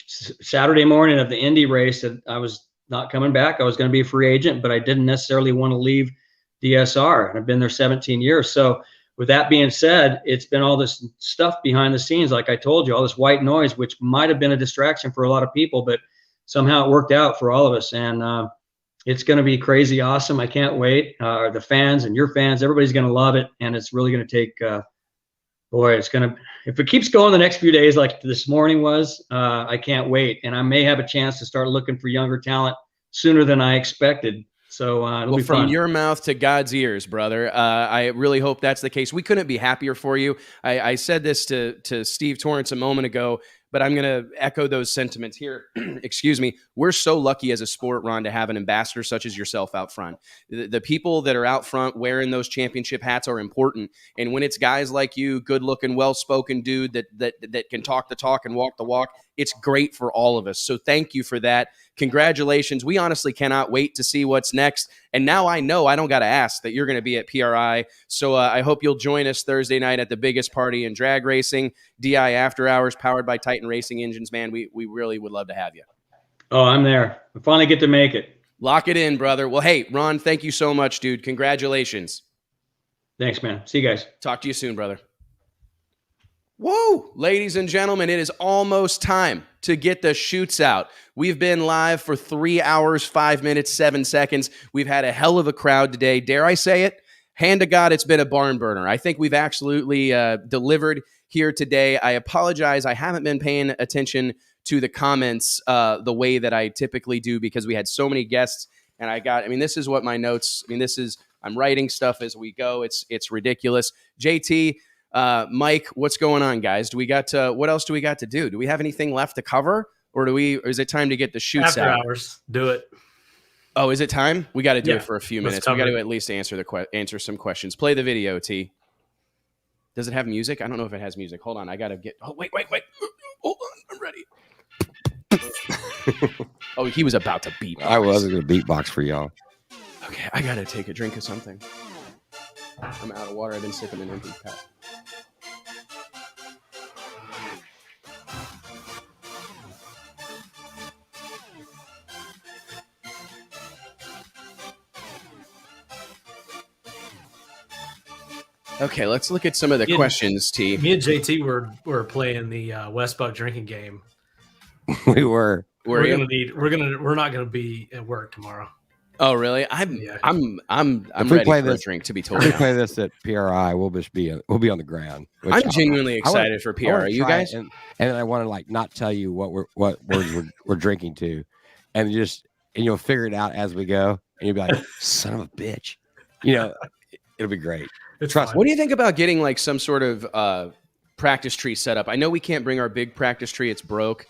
Saturday morning of the Indy race that I was not coming back. I was going to be a free agent, but I didn't necessarily want to leave DSR. And I've been there 17 years. So with that being said, it's been all this stuff behind the scenes. Like I told you, all this white noise, which might've been a distraction for a lot of people, but somehow it worked out for all of us. And it's going to be crazy awesome. I can't wait. The fans and your fans, everybody's going to love it. And it's really going to take, if it keeps going the next few days like this morning was, I can't wait. And I may have a chance to start looking for younger talent sooner than I expected. So it'll be fun.
From your mouth to God's ears, brother. I really hope that's the case. We couldn't be happier for you. I said this to Steve Torrence a moment ago, but I'm going to echo those sentiments here. Excuse me. We're so lucky as a sport, Ron, to have an ambassador such as yourself out front. The people that are out front wearing those championship hats are important. And when it's guys like you, good-looking, well-spoken dude that can talk the talk and walk the walk, it's great for all of us. So thank you for that. Congratulations. We honestly cannot wait to see what's next. And now I know I don't got to ask that you're going to be at PRI. So I hope you'll join us Thursday night at the biggest party in drag racing, DI After Hours, powered by Titan Racing Engines. Man, we really would love to have you.
Oh, I'm there. I finally get to make it.
Lock it in, brother. Well, hey, Ron, thank you so much, dude. Congratulations.
Thanks, man. See you guys.
Talk to you soon, brother. Whoa, ladies and gentlemen, it is almost time to get the shoots out. We've been live for 3 hours, 5 minutes, 7 seconds. We've had a hell of a crowd today. Dare I say it? Hand to God, it's been a barn burner. I think we've absolutely delivered here today. I apologize. I haven't been paying attention to the comments the way that I typically do because we had so many guests. And this is what my notes, I'm writing stuff as we go. It's ridiculous. JT, Mike, what's going on, guys? What else do we got to do? Do we have anything left to cover, or is it time to get the shoots out?
After hours, do it.
Oh, is it time? We got to do it for a few minutes. We got to at least answer some questions. Play the video, T. Does it have music? I don't know if it has music. Hold on, I gotta get. Oh, wait. Hold on, I'm ready. Oh, he was about to beatbox.
I was going to beatbox for y'all.
Okay, I gotta take a drink of something. I'm out of water. I've been sipping an empty cup. Okay, let's look at some of the questions, T.
Me and JT were playing the Wes Buck drinking game.
We were.
We're not gonna be at work tomorrow.
Oh, really? I'm ready for a drink, to be told.
If we play this at PRI, we'll be on the ground.
I'm genuinely excited for PRI. You guys?
And I want to like not tell you what words we're drinking to, and you'll figure it out as we go, and you'll be like, son of a bitch, it'll be great. Trust me.
What do you think about getting like some sort of practice tree set up? I know we can't bring our big practice tree; it's broke.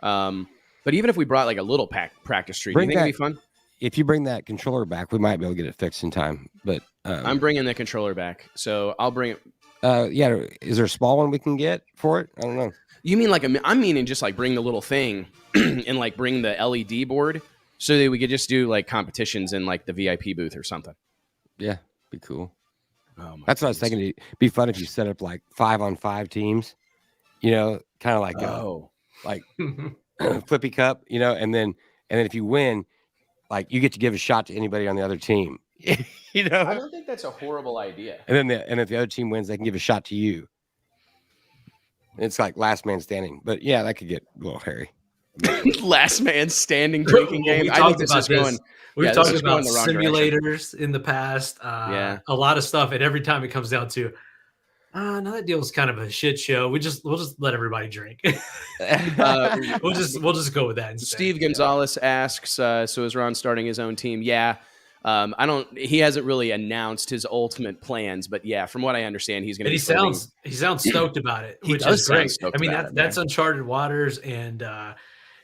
But even if we brought like a little practice tree, do you think it'd be fun?
If you bring that controller back, we might be able to get it fixed in time. But
I'm bringing the controller back, so I'll bring it.
Yeah, is there a small one we can get for it? I don't know.
You mean I'm meaning just like bring the little thing and like bring the LED board so that we could just do like competitions in like the VIP booth or something.
Yeah, be cool.
Oh,
that's what I was thinking. It'd be fun if you set up like 5-on-5 teams. Kind of like like Flippy Cup, and then if you win, like you get to give a shot to anybody on the other team.
I don't think that's a horrible idea.
And then if the other team wins, they can give a shot to you. It's like last man standing. But yeah, that could get a little hairy.
Last man standing drinking game. I think this is going.
We've talked about simulators in the past. A lot of stuff, and every time it comes down to, no, that deal's kind of a shit show. We'll just let everybody drink. We'll just go with that instead.
Steve Gonzalez asks, so is Ron starting his own team? Yeah. He hasn't really announced his ultimate plans, but yeah, from what I understand, he's going to be
he sounds stoked about it, which is great. I mean, that's uncharted waters and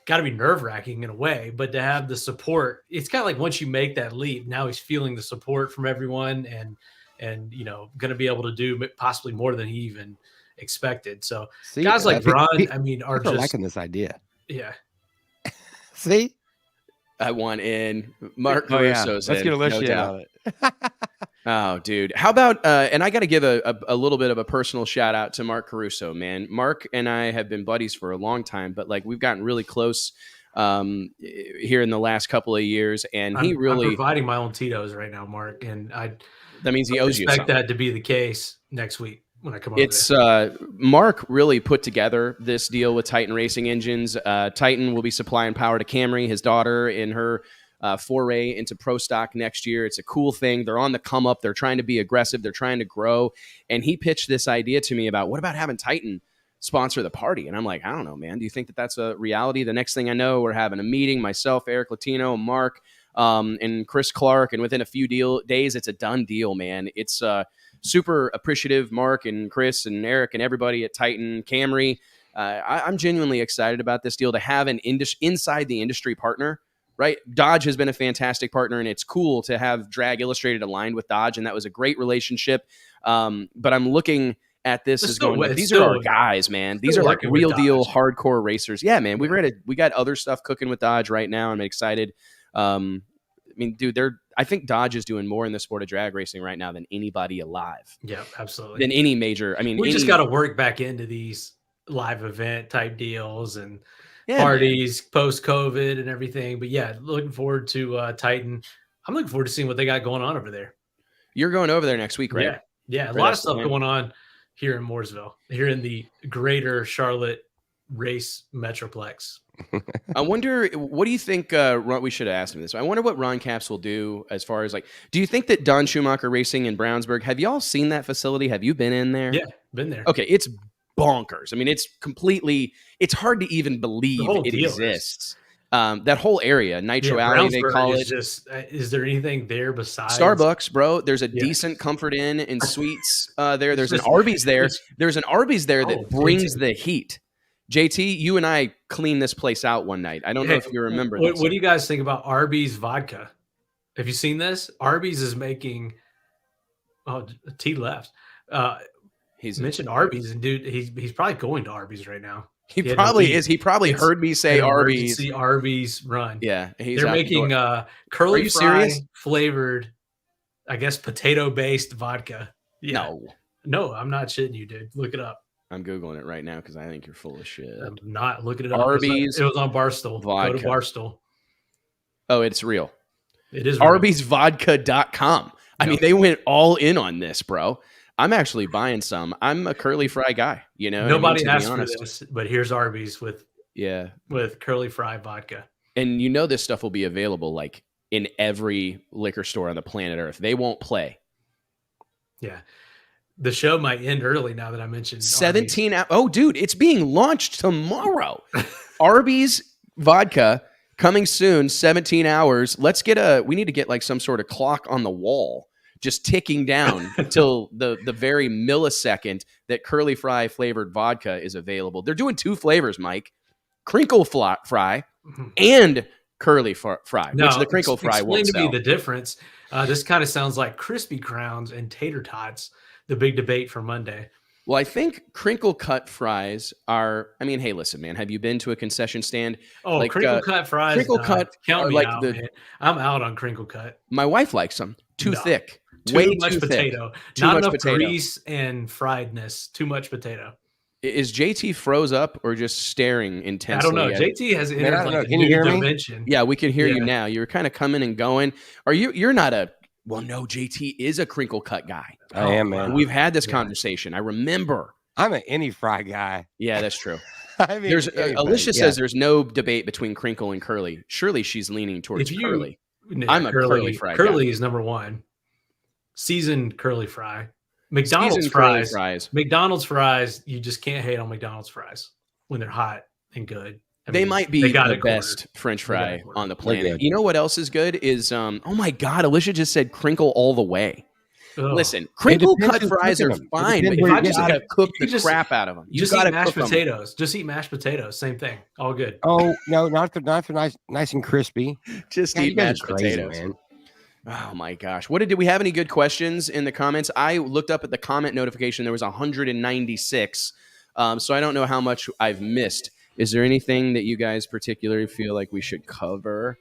got to be nerve-wracking in a way, but to have the support, it's kind of like once you make that leap, now he's feeling the support from everyone and going to be able to do possibly more than he even expected. So guys like Ron, are just
liking this idea.
Yeah.
See,
I want in. Mark Carusso's
Let's get a list on it.
Oh, dude. How about, and I got to give a little bit of a personal shout out to Mark Caruso, man. Mark and I have been buddies for a long time, but like we've gotten really close here in the last couple of years. And I'm
providing my own Tito's right now, Mark. And
that means he owes you something.
Expect that to be the case next week when I come over there.
Mark really put together this deal with Titan Racing Engines. Titan will be supplying power to Camry, his daughter, in her foray into pro stock next year. It's a cool thing. They're on the come up. They're trying to be aggressive. They're trying to grow. And he pitched this idea to me about, what about having Titan sponsor the party? And I'm like, I don't know, man. Do you think that that's a reality? The next thing I know, we're having a meeting, myself, Eric Latino, Mark, and Chris Clark. And within a few days, it's a done deal, man. It's super appreciative, Mark and Chris and Eric and everybody at Titan, Camry. I'm genuinely excited about this deal to have an inside the industry partner. Right. Dodge has been a fantastic partner, and it's cool to have Drag Illustrated aligned with Dodge. And that was a great relationship. But I'm looking at this as going, these are our guys, man. These are like real deal hardcore racers. Yeah, man. We got other stuff cooking with Dodge right now. I'm excited. I mean, dude, I think Dodge is doing more in the sport of drag racing right now than anybody alive.
Yeah, absolutely.
Than any major. I mean,
we just got to work back into these live event type deals and parties post COVID and everything. But yeah, looking forward to Titan. I'm looking forward to seeing what they got going on over there.
You're going over there next week, right?
Yeah. A lot of stuff going on here in Mooresville, here in the greater Charlotte race metroplex.
I wonder, what do you think? We should have asked him this. I wonder what Ron Capps will do as far as like, do you think that Don Schumacher Racing in Brownsburg, have y'all seen that facility? Have you been in there?
Yeah, been there.
Okay, it's bonkers. I mean, it's hard to even believe it exists. That whole area, Nitro Alley, they call it.
Is there anything there besides
Starbucks, bro? There's a decent Comfort Inn and Suites there. There's an Arby's there. There's an Arby's there that brings the heat. JT, you and I cleaned this place out one night. I don't know if you remember this.
What do you guys think about Arby's vodka? Have you seen this? Arby's is making. Oh, T left. He's mentioned Arby's, and dude, he's probably going to Arby's right now.
He probably is. He probably heard me say Arby's.
See Arby's run.
Yeah,
they're making curly fry flavored, I guess, potato-based vodka. Yeah. No, I'm not shitting you, dude. Look it up.
I'm Googling it right now because I think you're full of shit.
I'm not looking it up.
Arby's.
It was on Barstool.
Vodka.
Go to Barstool.
Oh, it's real.
It is real.
Arby'sVodka.com. I mean, they went all in on this, bro. I'm actually buying some. I'm a curly fry guy. You know,
Nobody
to be
asked for
honest.
this, but here's Arby's with curly fry vodka.
And you know this stuff will be available like in every liquor store on the planet Earth. They won't play.
Yeah. The show might end early now that I mentioned
17 hours. Oh, dude, it's being launched tomorrow. Arby's vodka coming soon, 17 hours. We need to get like some sort of clock on the wall just ticking down until the very millisecond that curly fry flavored vodka is available. They're doing 2 flavors, Mike. Crinkle fry and curly fry, which the crinkle fry won't sell.
Explain to me the difference. This kind of sounds like crispy crowns and tater tots, the big debate for Monday.
Well, I think crinkle cut fries are, I mean, hey, listen, man, have you been to a concession stand?
Oh, like, crinkle cut fries.
Crinkle cut.
Count me out, man. I'm out on crinkle cut.
My wife likes them. Too thick.
Way much potato. Not enough
potato.
Grease and friedness. Too much potato.
Is JT froze up or just staring intensely?
I don't know. JT has entered like
Can you hear
dimension.
me?
Yeah, we can hear you now. You're kind of coming and going. You're not a, well, no, JT is a crinkle cut guy.
I am, man.
We've had this conversation. I remember.
I'm an any fry guy.
Yeah, that's true.
I mean,
Alicia says there's no debate between crinkle and curly. Surely she's leaning towards curly. I'm a curly fry guy.
Curly is number one. Seasoned curly fry. McDonald's fries. McDonald's fries, you just can't hate on McDonald's fries when they're hot and good.
They might be the best French fry on the planet. You know what else is good is, oh my God, Alicia just said crinkle all the way.
Ugh.
Listen, crinkle cut fries are fine, but if I just gotta cook the crap out of them, you gotta
eat mashed potatoes. Just eat mashed potatoes. Same thing. All good.
Oh no, not for nice and crispy.
Just eat mashed potatoes, man. Oh my gosh. Did we have any good questions in the comments? I looked up at the comment notification. There was 196. So I don't know how much I've missed. Is there anything that you guys particularly feel like we should cover?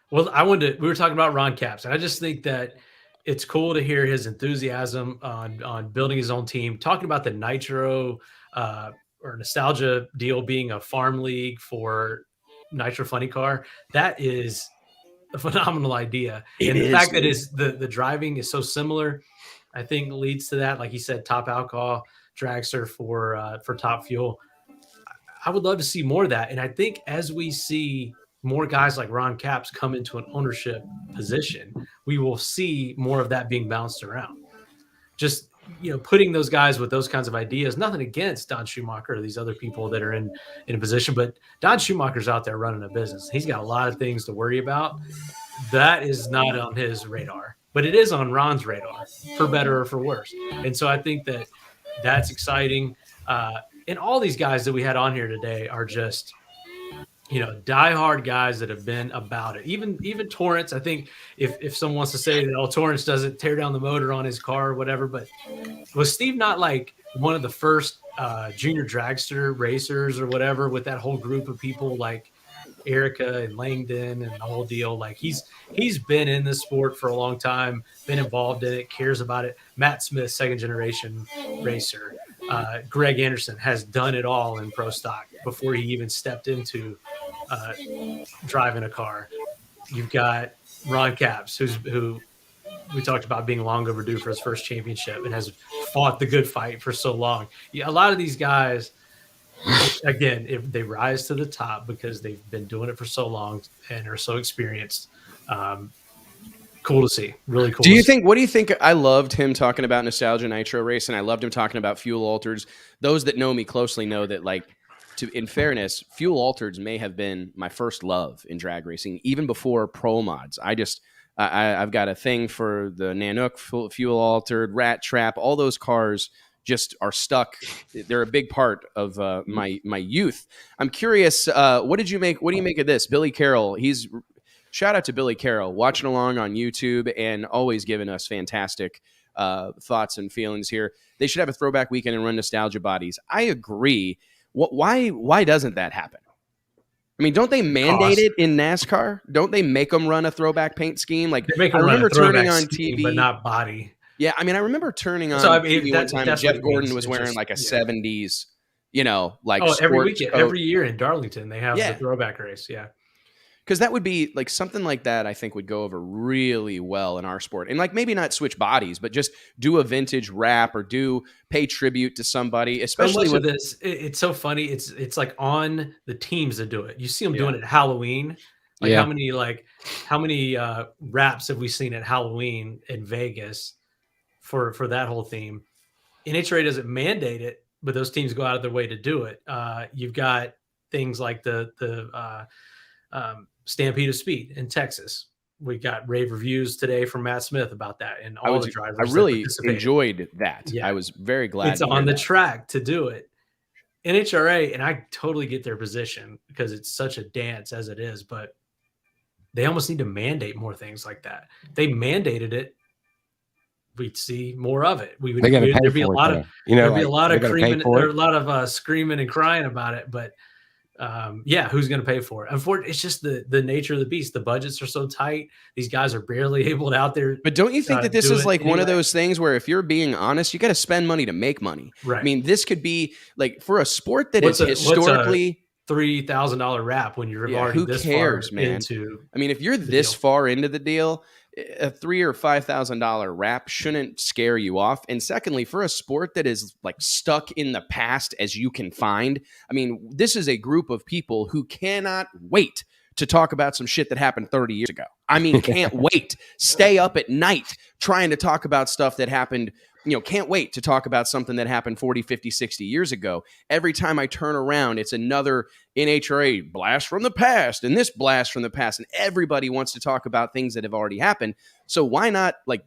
Well, we were talking about Ron Capps, and I just think that it's cool to hear his enthusiasm on building his own team, talking about the Nitro or nostalgia deal being a farm league for Nitro Funny Car. That is a phenomenal idea. The fact that the driving is so similar, I think leads to that. Like he said, top alcohol dragster for top fuel. I would love to see more of that. And I think as we see more guys like Ron Capps come into an ownership position, we will see more of that being bounced around. Just, putting those guys with those kinds of ideas, nothing against Don Schumacher or these other people that are in a position, but Don Schumacher's out there running a business. He's got a lot of things to worry about. That is not on his radar, but it is on Ron's radar, for better or for worse. And so I think that's exciting. And all these guys that we had on here today are just, diehard guys that have been about it. Even Torrence, I think if someone wants to say that, Torrence doesn't tear down the motor on his car or whatever, but was Steve not like one of the first junior dragster racers or whatever with that whole group of people like Erica and Langdon and the whole deal? Like he's been in this sport for a long time, been involved in it, cares about it. Matt Smith, second generation racer. Greg Anderson has done it all in pro stock before he even stepped into driving a car. You've got Ron Capps, who we talked about being long overdue for his first championship and has fought the good fight for so long. Yeah, a lot of these guys, again, if they rise to the top because they've been doing it for so long and are so experienced. Cool to see. Really cool.
What do you think? I loved him talking about Nostalgia Nitro Race, and I loved him talking about Fuel Altereds. Those that know me closely know that, in fairness, Fuel Altereds may have been my first love in drag racing, even before Pro Mods. I've got a thing for the Nanook Fuel Altered, Rat Trap. All those cars just are stuck. They're a big part of my youth. I'm curious. What do you make of this? Billy Carroll. Shout out to Billy Carroll, watching along on YouTube and always giving us fantastic thoughts and feelings here. They should have a throwback weekend and run nostalgia bodies. I agree. Why doesn't that happen? I mean, don't they mandate it in NASCAR? Don't they make them run a throwback paint scheme? Like, I remember turning on TV,
but not body.
Yeah, I mean, I remember turning on TV one time and Jeff Gordon was wearing like a 70s, every weekend,
every year in Darlington they have the throwback race. Yeah.
Because that would be like something like that, I think would go over really well in our sport. And like maybe not switch bodies, but just do a vintage wrap or pay tribute to somebody, especially with
this. It's so funny. It's like on the teams that do it. You see them doing it at Halloween. Like how many wraps have we seen at Halloween in Vegas for that whole theme? NHRA doesn't mandate it, but those teams go out of their way to do it. You've got things like the Stampede of Speed in Texas. We got rave reviews today from Matt Smith about that, and all the drivers.
I really enjoyed that.
Yeah.
I was very glad
it's on the track to do it. NHRA, and I totally get their position because it's such a dance as it is, but they almost need to mandate more things like that. If they mandated it, we'd see more of it. There'd be a lot of screaming and crying about it, but who's going to pay for it? Unfortunately, it's just the nature of the beast. The budgets are so tight. These guys are barely able to out there.
But don't you think that this is like one of those things where if you're being honest, you got to spend money to make money.
Right.
I mean, this could be like for a sport that is historically
$3,000 wrap when you're already this far into.
I mean, if you're this far into the deal, a $3,000 or $5,000 wrap shouldn't scare you off. And secondly, for a sport that is like stuck in the past as you can find, I mean, this is a group of people who cannot wait to talk about some shit that happened 30 years ago. I mean, can't wait. Stay up at night trying to talk about stuff that happened. Can't wait to talk about something that happened 40, 50, 60 years ago. Every time I turn around, it's another NHRA blast from the past and this blast from the past. And everybody wants to talk about things that have already happened. So why not like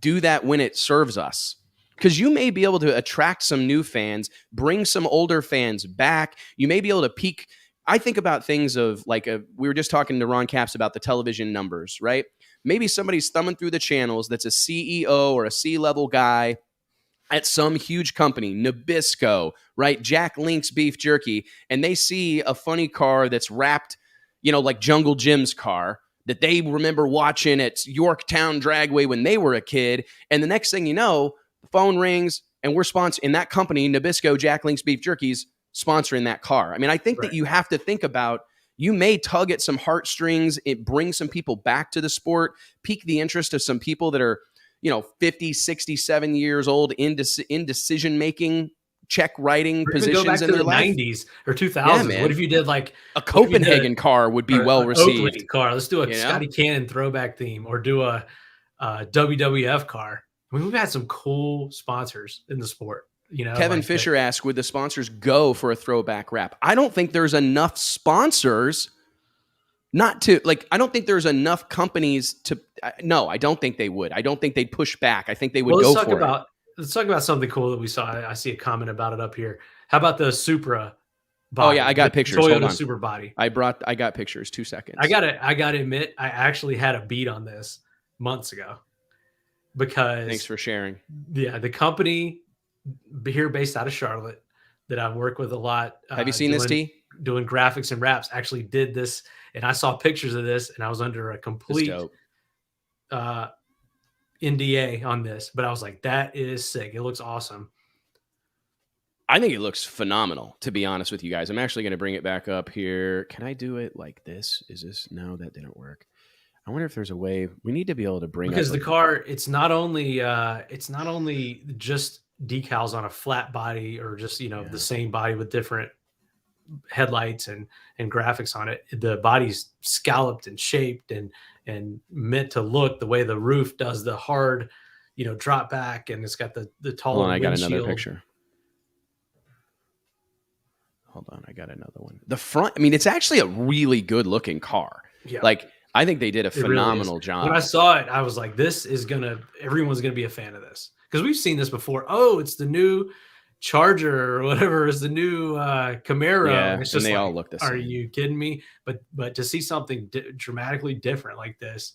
do that when it serves us? Because you may be able to attract some new fans, bring some older fans back. You may be able to peak. I think about things of like we were just talking to Ron Capps about the television numbers, right? Maybe somebody's thumbing through the channels that's a CEO or a C-level guy at some huge company, Nabisco, right? Jack Link's beef jerky, and they see a funny car that's wrapped, like Jungle Jim's car that they remember watching at Yorktown Dragway when they were a kid. And the next thing you know, the phone rings and we're sponsoring that company, Nabisco, Jack Link's beef jerky's sponsoring that car. I mean, I think that you have to think about, you may tug at some heartstrings. It brings some people back to the sport, pique the interest of some people that are, 50, 67 years old in decision-making, check writing positions
go back
in
to
their
the
life.
90s or 2000s.
Yeah,
what if you did like
a Copenhagen car would be well received.
Oakley car. Let's do a Scotty Cannon throwback theme or do a WWF car. I mean, we've had some cool sponsors in the sport.
Kevin Fisher asked, would the sponsors go for a throwback wrap? I don't think there's enough sponsors not to I don't think there's enough companies to, no, I don't think they would. I don't think they'd push back. I think they would go for it.
Let's talk about something cool that we saw. I see a comment about it up here. How about the Supra body?
Oh yeah, I got pictures.
Toyota Supra body.
I got pictures. 2 seconds.
I gotta admit, I actually had a beat on this months ago because.
Thanks for sharing.
Yeah, the company here based out of Charlotte that I work with a lot.
Have you seen this, T?
Doing graphics and wraps actually did this, and I saw pictures of this, and I was under a complete NDA on this, but I was like, that is sick. It looks awesome.
I think it looks phenomenal, to be honest with you guys. I'm actually going to bring it back up here. Can I do it like this? No, that didn't work. I wonder if there's a way we need to be able to bring
because the car, it's not only just decals on a flat body or just, the same body with different headlights and graphics on it. The body's scalloped and shaped and meant to look the way the roof does the hard, drop back, and it's got the tall.
Hold on, I got another picture. Hold on, I got another one. The front, I mean, it's actually a really good looking car. Yeah. I think they did a phenomenal job.
When I saw it, I was like, everyone's going to be a fan of this. Because we've seen this before. Oh, it's the new Charger or whatever is the new Camaro.
Yeah,
it's just
and they all look the same.
Are you kidding me? But to see something dramatically different like this,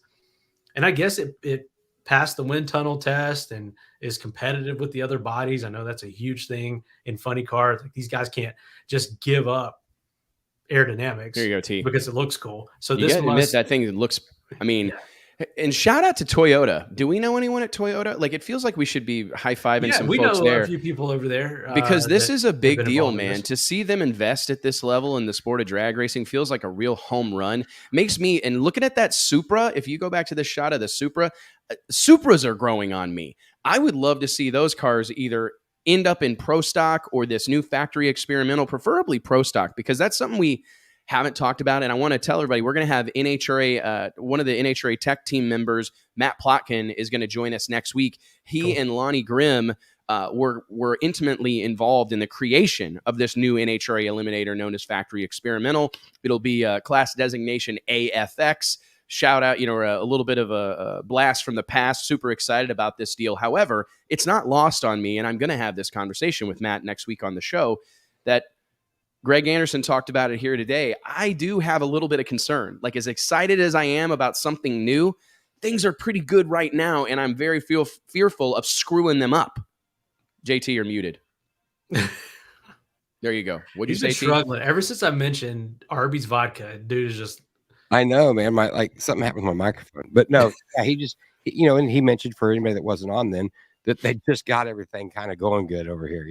and I guess it passed the wind tunnel test and is competitive with the other bodies. I know that's a huge thing in funny cars. Like, these guys can't just give up aerodynamics.
Here you go, T.
Because it looks cool. So
you
this
gotta admit that thing looks. I mean, And shout out to Toyota. Do we know anyone at Toyota? Like, it feels like we should be high-fiving some
we
folks
know
there.
a few people over there.
Because this is a big deal,
in
man.
this.
To see them invest at this level in the sport of drag racing feels like a real home run. Makes me, and looking at that Supra, if you go back to the shot of the Supra, Supras are growing on me. I would love to see those cars either end up in Pro Stock or this new factory experimental, preferably Pro Stock, because that's something we haven't talked about. And I want to tell everybody, we're going to have NHRA, one of the NHRA tech team members, Matt Plotkin, is going to join us next week. He and Lonnie Grimm were intimately involved in the creation of this new NHRA eliminator known as Factory Experimental. It'll be class designation AFX. Shout out, a little bit of a blast from the past. Super excited about this deal. However, it's not lost on me, and I'm going to have this conversation with Matt next week on the show, that Greg Anderson talked about it here today. I do have a little bit of concern. Like, as excited as I am about something new, things are pretty good right now, and I'm very fearful of screwing them up. JT, you're muted. There you go. What'd you say,
struggling ever since I mentioned Arby's vodka. Dude is just.
I know, man. Something happened with my microphone, but no, yeah, and he mentioned, for anybody that wasn't on then, that they just got everything kind of going good over here.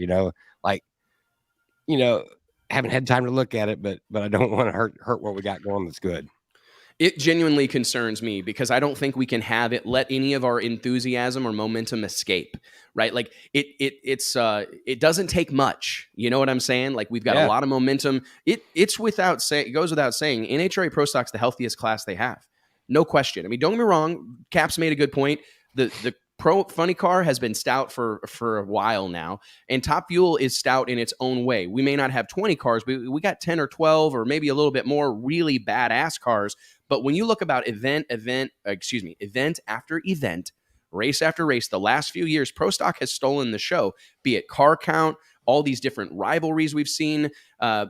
Haven't had time to look at it, but I don't want to hurt what we got going that's good.
It genuinely concerns me because I don't think we can let any of our enthusiasm or momentum escape, right? Like it doesn't take much. You know what I'm saying? Like, we've got a lot of momentum. It goes without saying, NHRA Pro Stock's the healthiest class they have. No question. I mean, don't get me wrong. Cap's made a good point. The Pro Funny Car has been stout for a while now, and Top Fuel is stout in its own way. We may not have 20 cars, but we got 10 or 12 or maybe a little bit more really badass cars. But when you look about event after event, race after race, the last few years, Pro Stock has stolen the show, be it car count, all these different rivalries we've seen,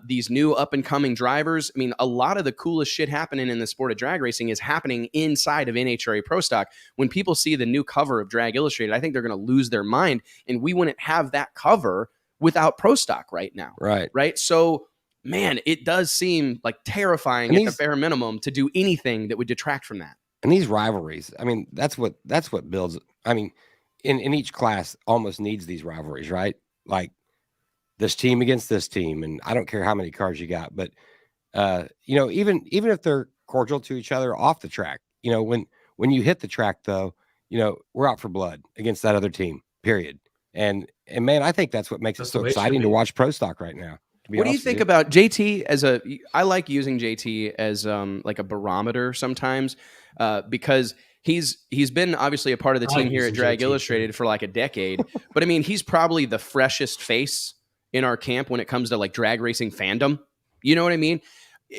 these new up-and-coming drivers. I mean, a lot of the coolest shit happening in the sport of drag racing is happening inside of NHRA Pro Stock. When people see the new cover of Drag Illustrated, I think they're going to lose their mind, and we wouldn't have that cover without Pro Stock right now. Right? So, man, it does seem like terrifying at the bare minimum to do anything that would detract from that.
And these rivalries, I mean, that's what builds. I mean, in each class almost needs these rivalries, right? Like, this team against this team, and I don't care how many cars you got, but even if they're cordial to each other off the track, when you hit the track, though, we're out for blood against that other team, period. And man, I think that's what makes it so exciting to watch Pro Stock right now.
What do you think about JT I like using JT as like a barometer sometimes, because he's been obviously a part of the team here at Drag Illustrated for like a decade, but I mean, he's probably the freshest face in our camp when it comes to like drag racing fandom. You know what I mean?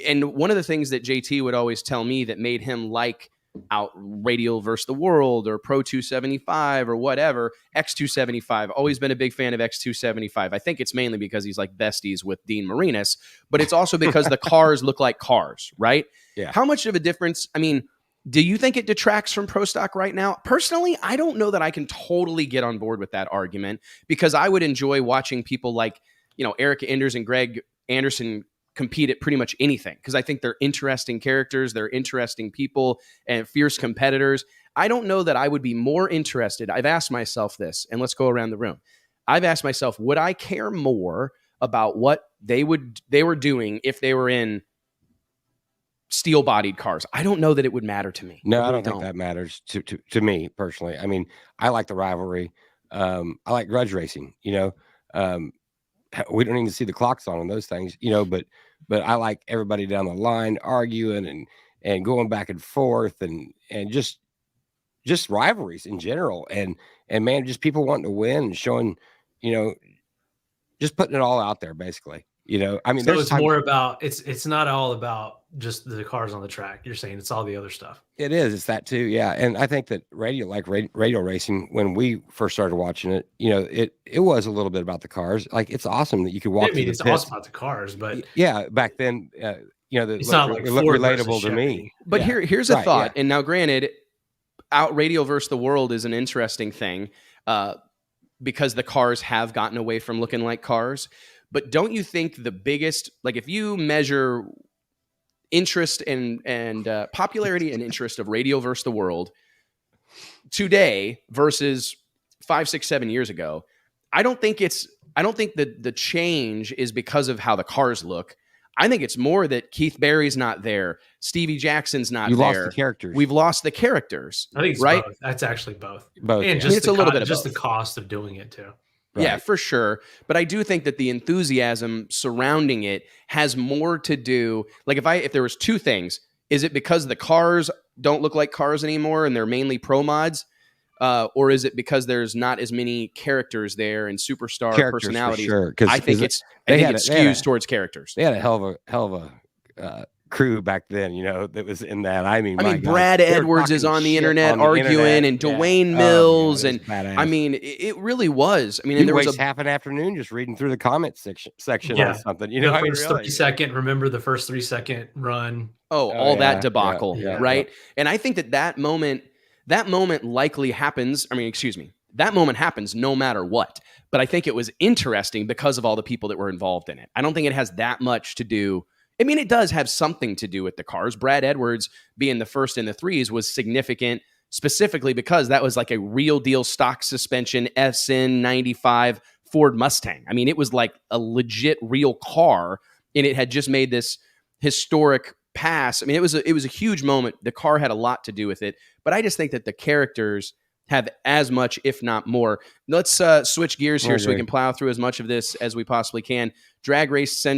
And one of the things that JT would always tell me that made him like out Radial versus the World or Pro 275 or whatever, X275, always been a big fan of X275. I think it's mainly because he's like besties with Dean Marinas, but it's also because the cars look like cars, right?
Yeah.
How much of a difference? I mean, do you think it detracts from Pro Stock right now? Personally, I don't know that I can totally get on board with that argument, because I would enjoy watching people like, Eric Enders and Greg Anderson compete at pretty much anything, because I think they're interesting characters, they're interesting people and fierce competitors. I don't know that I would be more interested. I've asked myself this, and let's go around the room. I've asked myself, would I care more about what they were doing if they were in steel-bodied cars? I don't know that it would matter to me.
No, I don't think that matters to me personally. I mean, I like the rivalry. I like grudge racing. We don't need to see the clocks on those things. But I like everybody down the line arguing and going back and forth and just rivalries in general. And man, just people wanting to win and showing, just putting it all out there, basically. I mean,
so it's more about it's not all about just the cars on the track. You're saying it's all the other stuff.
It is. It's that too. Yeah. And I think that radio racing, when we first started watching it, it was a little bit about the cars. Like, it's awesome that you could walk.
I mean, it's awesome about the cars, but
yeah, back then,
it's not like
relatable to me.
But here's a thought. Yeah. And now, granted, out Radio versus the World is an interesting thing, because the cars have gotten away from looking like cars. But don't you think the biggest, like, if you measure interest and popularity and interest of radio versus the world today versus 5, 6, 7 years ago, I don't think that the change is because of how the cars look. I think it's more that Keith Barry's not there. Stevie Jackson's not there.
Lost the characters.
We've lost the characters.
I think it's
right.
both. That's actually both.
Both.
And
It's a little bit of
just
both.
the cost of doing it too.
Right.
Yeah, for sure. But I do think that the enthusiasm surrounding it has more to do. Like if there was two things, is it because the cars don't look like cars anymore and they're mainly pro mods? Or is it because there's not as many characters there and superstar personalities?
For sure.
I think it's skews towards characters.
They had a hell of a crew back then, that was in that. I mean,
Brad Edwards is on the internet arguing, and Dwayne Mills, and I mean, it really was. I mean,
and there was half an afternoon just reading through the comments section on something.
The first 30-second. Remember the first 3-second run?
That debacle, right?
Yeah.
And I think that moment likely happens. I mean, excuse me. That moment happens no matter what. But I think it was interesting because of all the people that were involved in it. I don't think it has that much to do. I mean, it does have something to do with the cars. Brad Edwards being the first in the threes was significant, specifically because that was like a real deal stock suspension SN 95 Ford Mustang. I mean, it was like a legit real car, and it had just made this historic pass. I mean, it was a huge moment. The car had a lot to do with it, but I just think that the characters have as much, if not more. Let's switch gears here so we can plow through as much of this as we possibly can. Drag Racing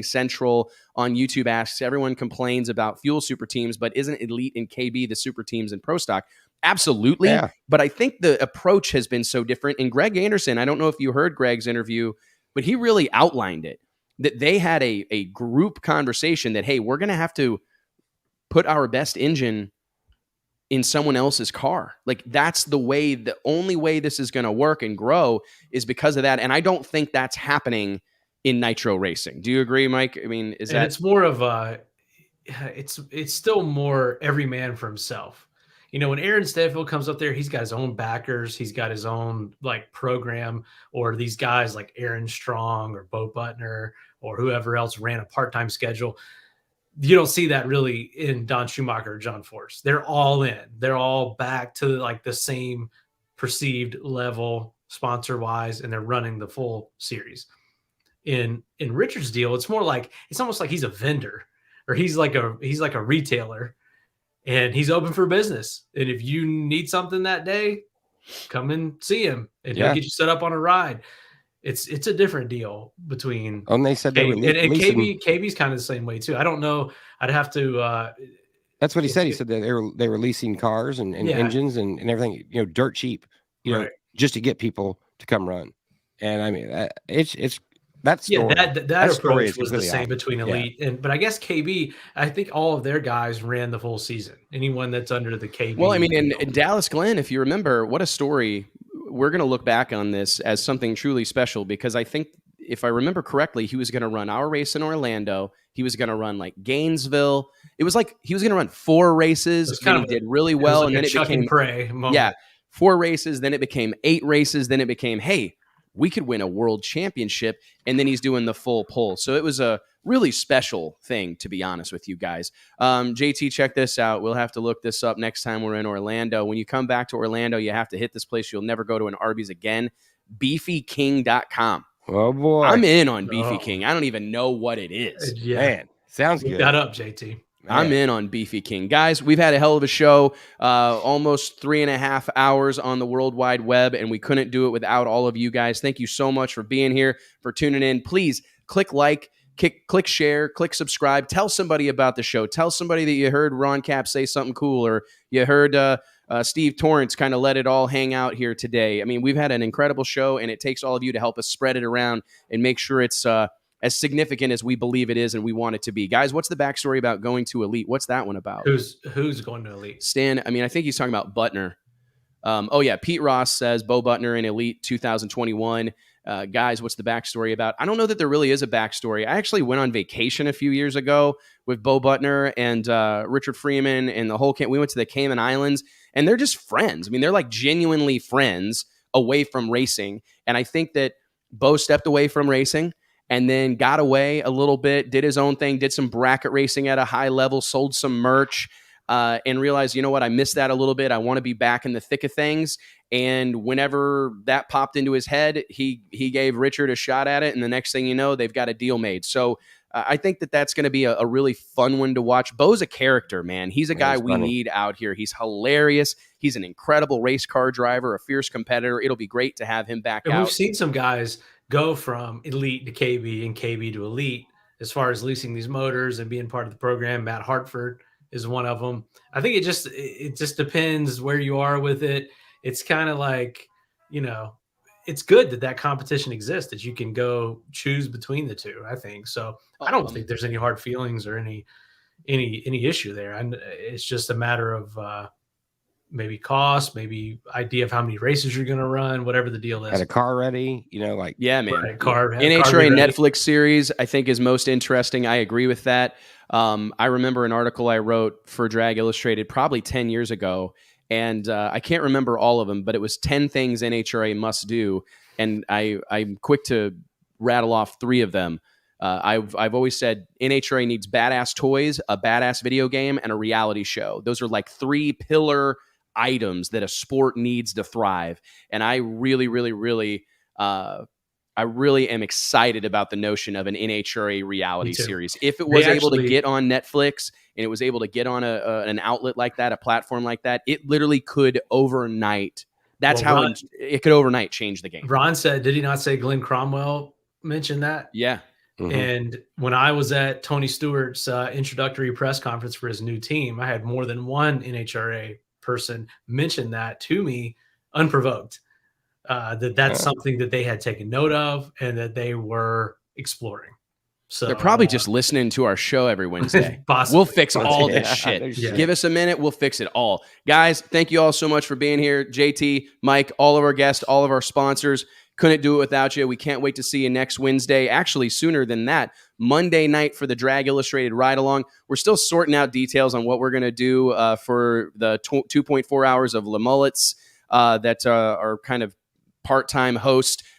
Central on YouTube asks, everyone complains about fuel super teams, but isn't Elite and KB the super teams in Pro Stock? Absolutely. Yeah. But I think the approach has been so different. And Greg Anderson, I don't know if you heard Greg's interview, but he really outlined it, that they had a group conversation that, hey, we're going to have to put our best engine in someone else's car. Like the only way this is going to work and grow is because of that. And I don't think that's happening in nitro racing. Do you agree, Mike? I mean,
it's more of it's still more every man for himself. When Aaron Stanfield comes up there, he's got his own backers. He's got his own program, or these guys like Aaron Strong or Bo Butner or whoever else ran a part-time schedule. You don't see that really in Don Schumacher or John Force. They're all in. They're all back to the same perceived level sponsor-wise, and they're running the full series. In Richard's deal, it's almost like he's a vendor, or he's like a retailer, and he's open for business. And if you need something that day, come and see him, and he'll get you set up on a ride. It's a different deal between.
And they said
KB's kind of the same way too. I don't know. I'd have to.
That's what he said. He said that they were leasing cars and engines and everything, dirt cheap, just to get people to come run. And I mean, it's that story.
That approach was the same between Elite but I guess KB. I think all of their guys ran the full season. Anyone that's under the KB.
Well, I mean, in Dallas Glenn, if you remember, what a story. We're going to look back on this as something truly special, because I think, if I remember correctly, he was going to run our race in Orlando. He was going to run Gainesville. It was like he was going to run 4 races. And he did really well. And then it became 4 races. Then it became 8 races. Then it became, hey, we could win a world championship. And then he's doing the full pull. So it was a really special thing, to be honest with you guys. JT, check this out. We'll have to look this up next time we're in Orlando. When you come back to Orlando, you have to hit this place. You'll never go to an Arby's again. BeefyKing.com.
Oh, boy.
I'm in on Beefy King. I don't even know what it is.
Yeah.
Man, sounds good.
Look that up, JT.
Man.
I'm in on Beefy King. Guys, we've had a hell of a show, almost 3.5 hours on the World Wide Web, and we couldn't do it without all of you guys. Thank you so much for being here, for tuning in. Please click like, click share, click subscribe. Tell somebody about the show. Tell somebody that you heard Ron Cap say something cool, or you heard Steve Torrence kind of let it all hang out here today. I mean, we've had an incredible show, and it takes all of you to help us spread it around and make sure it's as significant as we believe it is and we want it to be. Guys, what's the backstory about going to Elite? What's that one about?
Who's going to Elite?
Stan, I mean, I think he's talking about Butner. Pete Ross says Bo Butner in Elite 2021. Guys, what's the backstory about? I don't know that there really is a backstory. I actually went on vacation a few years ago with Bo Butner and Richard Freeman and the whole camp. We went to the Cayman Islands, and they're just friends. I mean, they're genuinely friends away from racing. And I think that Bo stepped away from racing, and then got away a little bit, did his own thing, did some bracket racing at a high level, sold some merch, and realized, you know what, I missed that a little bit. I want to be back in the thick of things. And whenever that popped into his head, he gave Richard a shot at it. And the next thing you know, they've got a deal made. So I think that's going to be a really fun one to watch. Bo's a character, man. He's a guy we need out here. He's hilarious. He's an incredible race car driver, a fierce competitor. It'll be great to have him back out.
We've seen some guys go from elite to KB and KB to elite as far as leasing these motors and being part of the program. Matt Hartford is one of them. I think it just depends where you are with it. It's kind of like, it's good that competition exists, that you can go choose between the two, I think. So I don't think there's any hard feelings or any issue there. And it's just a matter of maybe cost, maybe idea of how many races you're going to run, whatever the deal is.
Had a car ready,
yeah, man.
Right,
NHRA Netflix series, I think, is most interesting. I agree with that. I remember an article I wrote for Drag Illustrated probably 10 years ago, and I can't remember all of them, but it was 10 things NHRA must do, and I'm quick to rattle off 3 of them. I've always said NHRA needs badass toys, a badass video game, and a reality show. Those are like 3 pillar items that a sport needs to thrive. And I really, really, really, I really am excited about the notion of an NHRA reality series. If it was able to get on Netflix and it was able to get on an outlet like that, a platform like that, it literally could overnight. That's how it could overnight change the game.
Ron said, did he not say Glenn Cromwell mentioned that?
Yeah.
Mm-hmm.
And when I was at Tony Stewart's introductory press conference for his new team, I had more than one NHRA person mention that to me unprovoked, that's something that they had taken note of and that they were exploring. So
they're probably just listening to our show every Wednesday. We'll fix all this shit. Give us a minute. We'll fix it all. Guys, thank you all so much for being here. JT, Mike, all of our guests, all of our sponsors. Couldn't do it without you. We can't wait to see you next Wednesday. Actually, sooner than that, Monday night for the Drag Illustrated Ride Along. We're still sorting out details on what we're going to do for the 2.4 hours of Le Mullets that are kind of part-time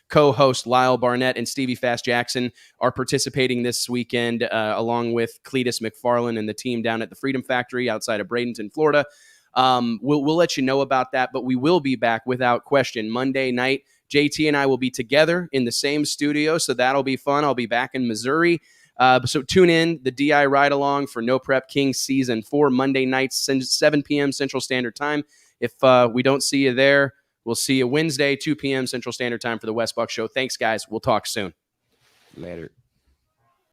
co-host Lyle Barnett and Stevie Fast Jackson are participating this weekend along with Cletus McFarland and the team down at the Freedom Factory outside of Bradenton, Florida. We'll let you know about that, but we will be back without question Monday night. JT and I will be together in the same studio, so that'll be fun. I'll be back in Missouri. So tune in, the DI Ride Along for No Prep King Season 4, Monday nights, 7 p.m. Central Standard Time. If we don't see you there, we'll see you Wednesday, 2 p.m. Central Standard Time for the Wes Buck Show. Thanks, guys. We'll talk soon.
Later.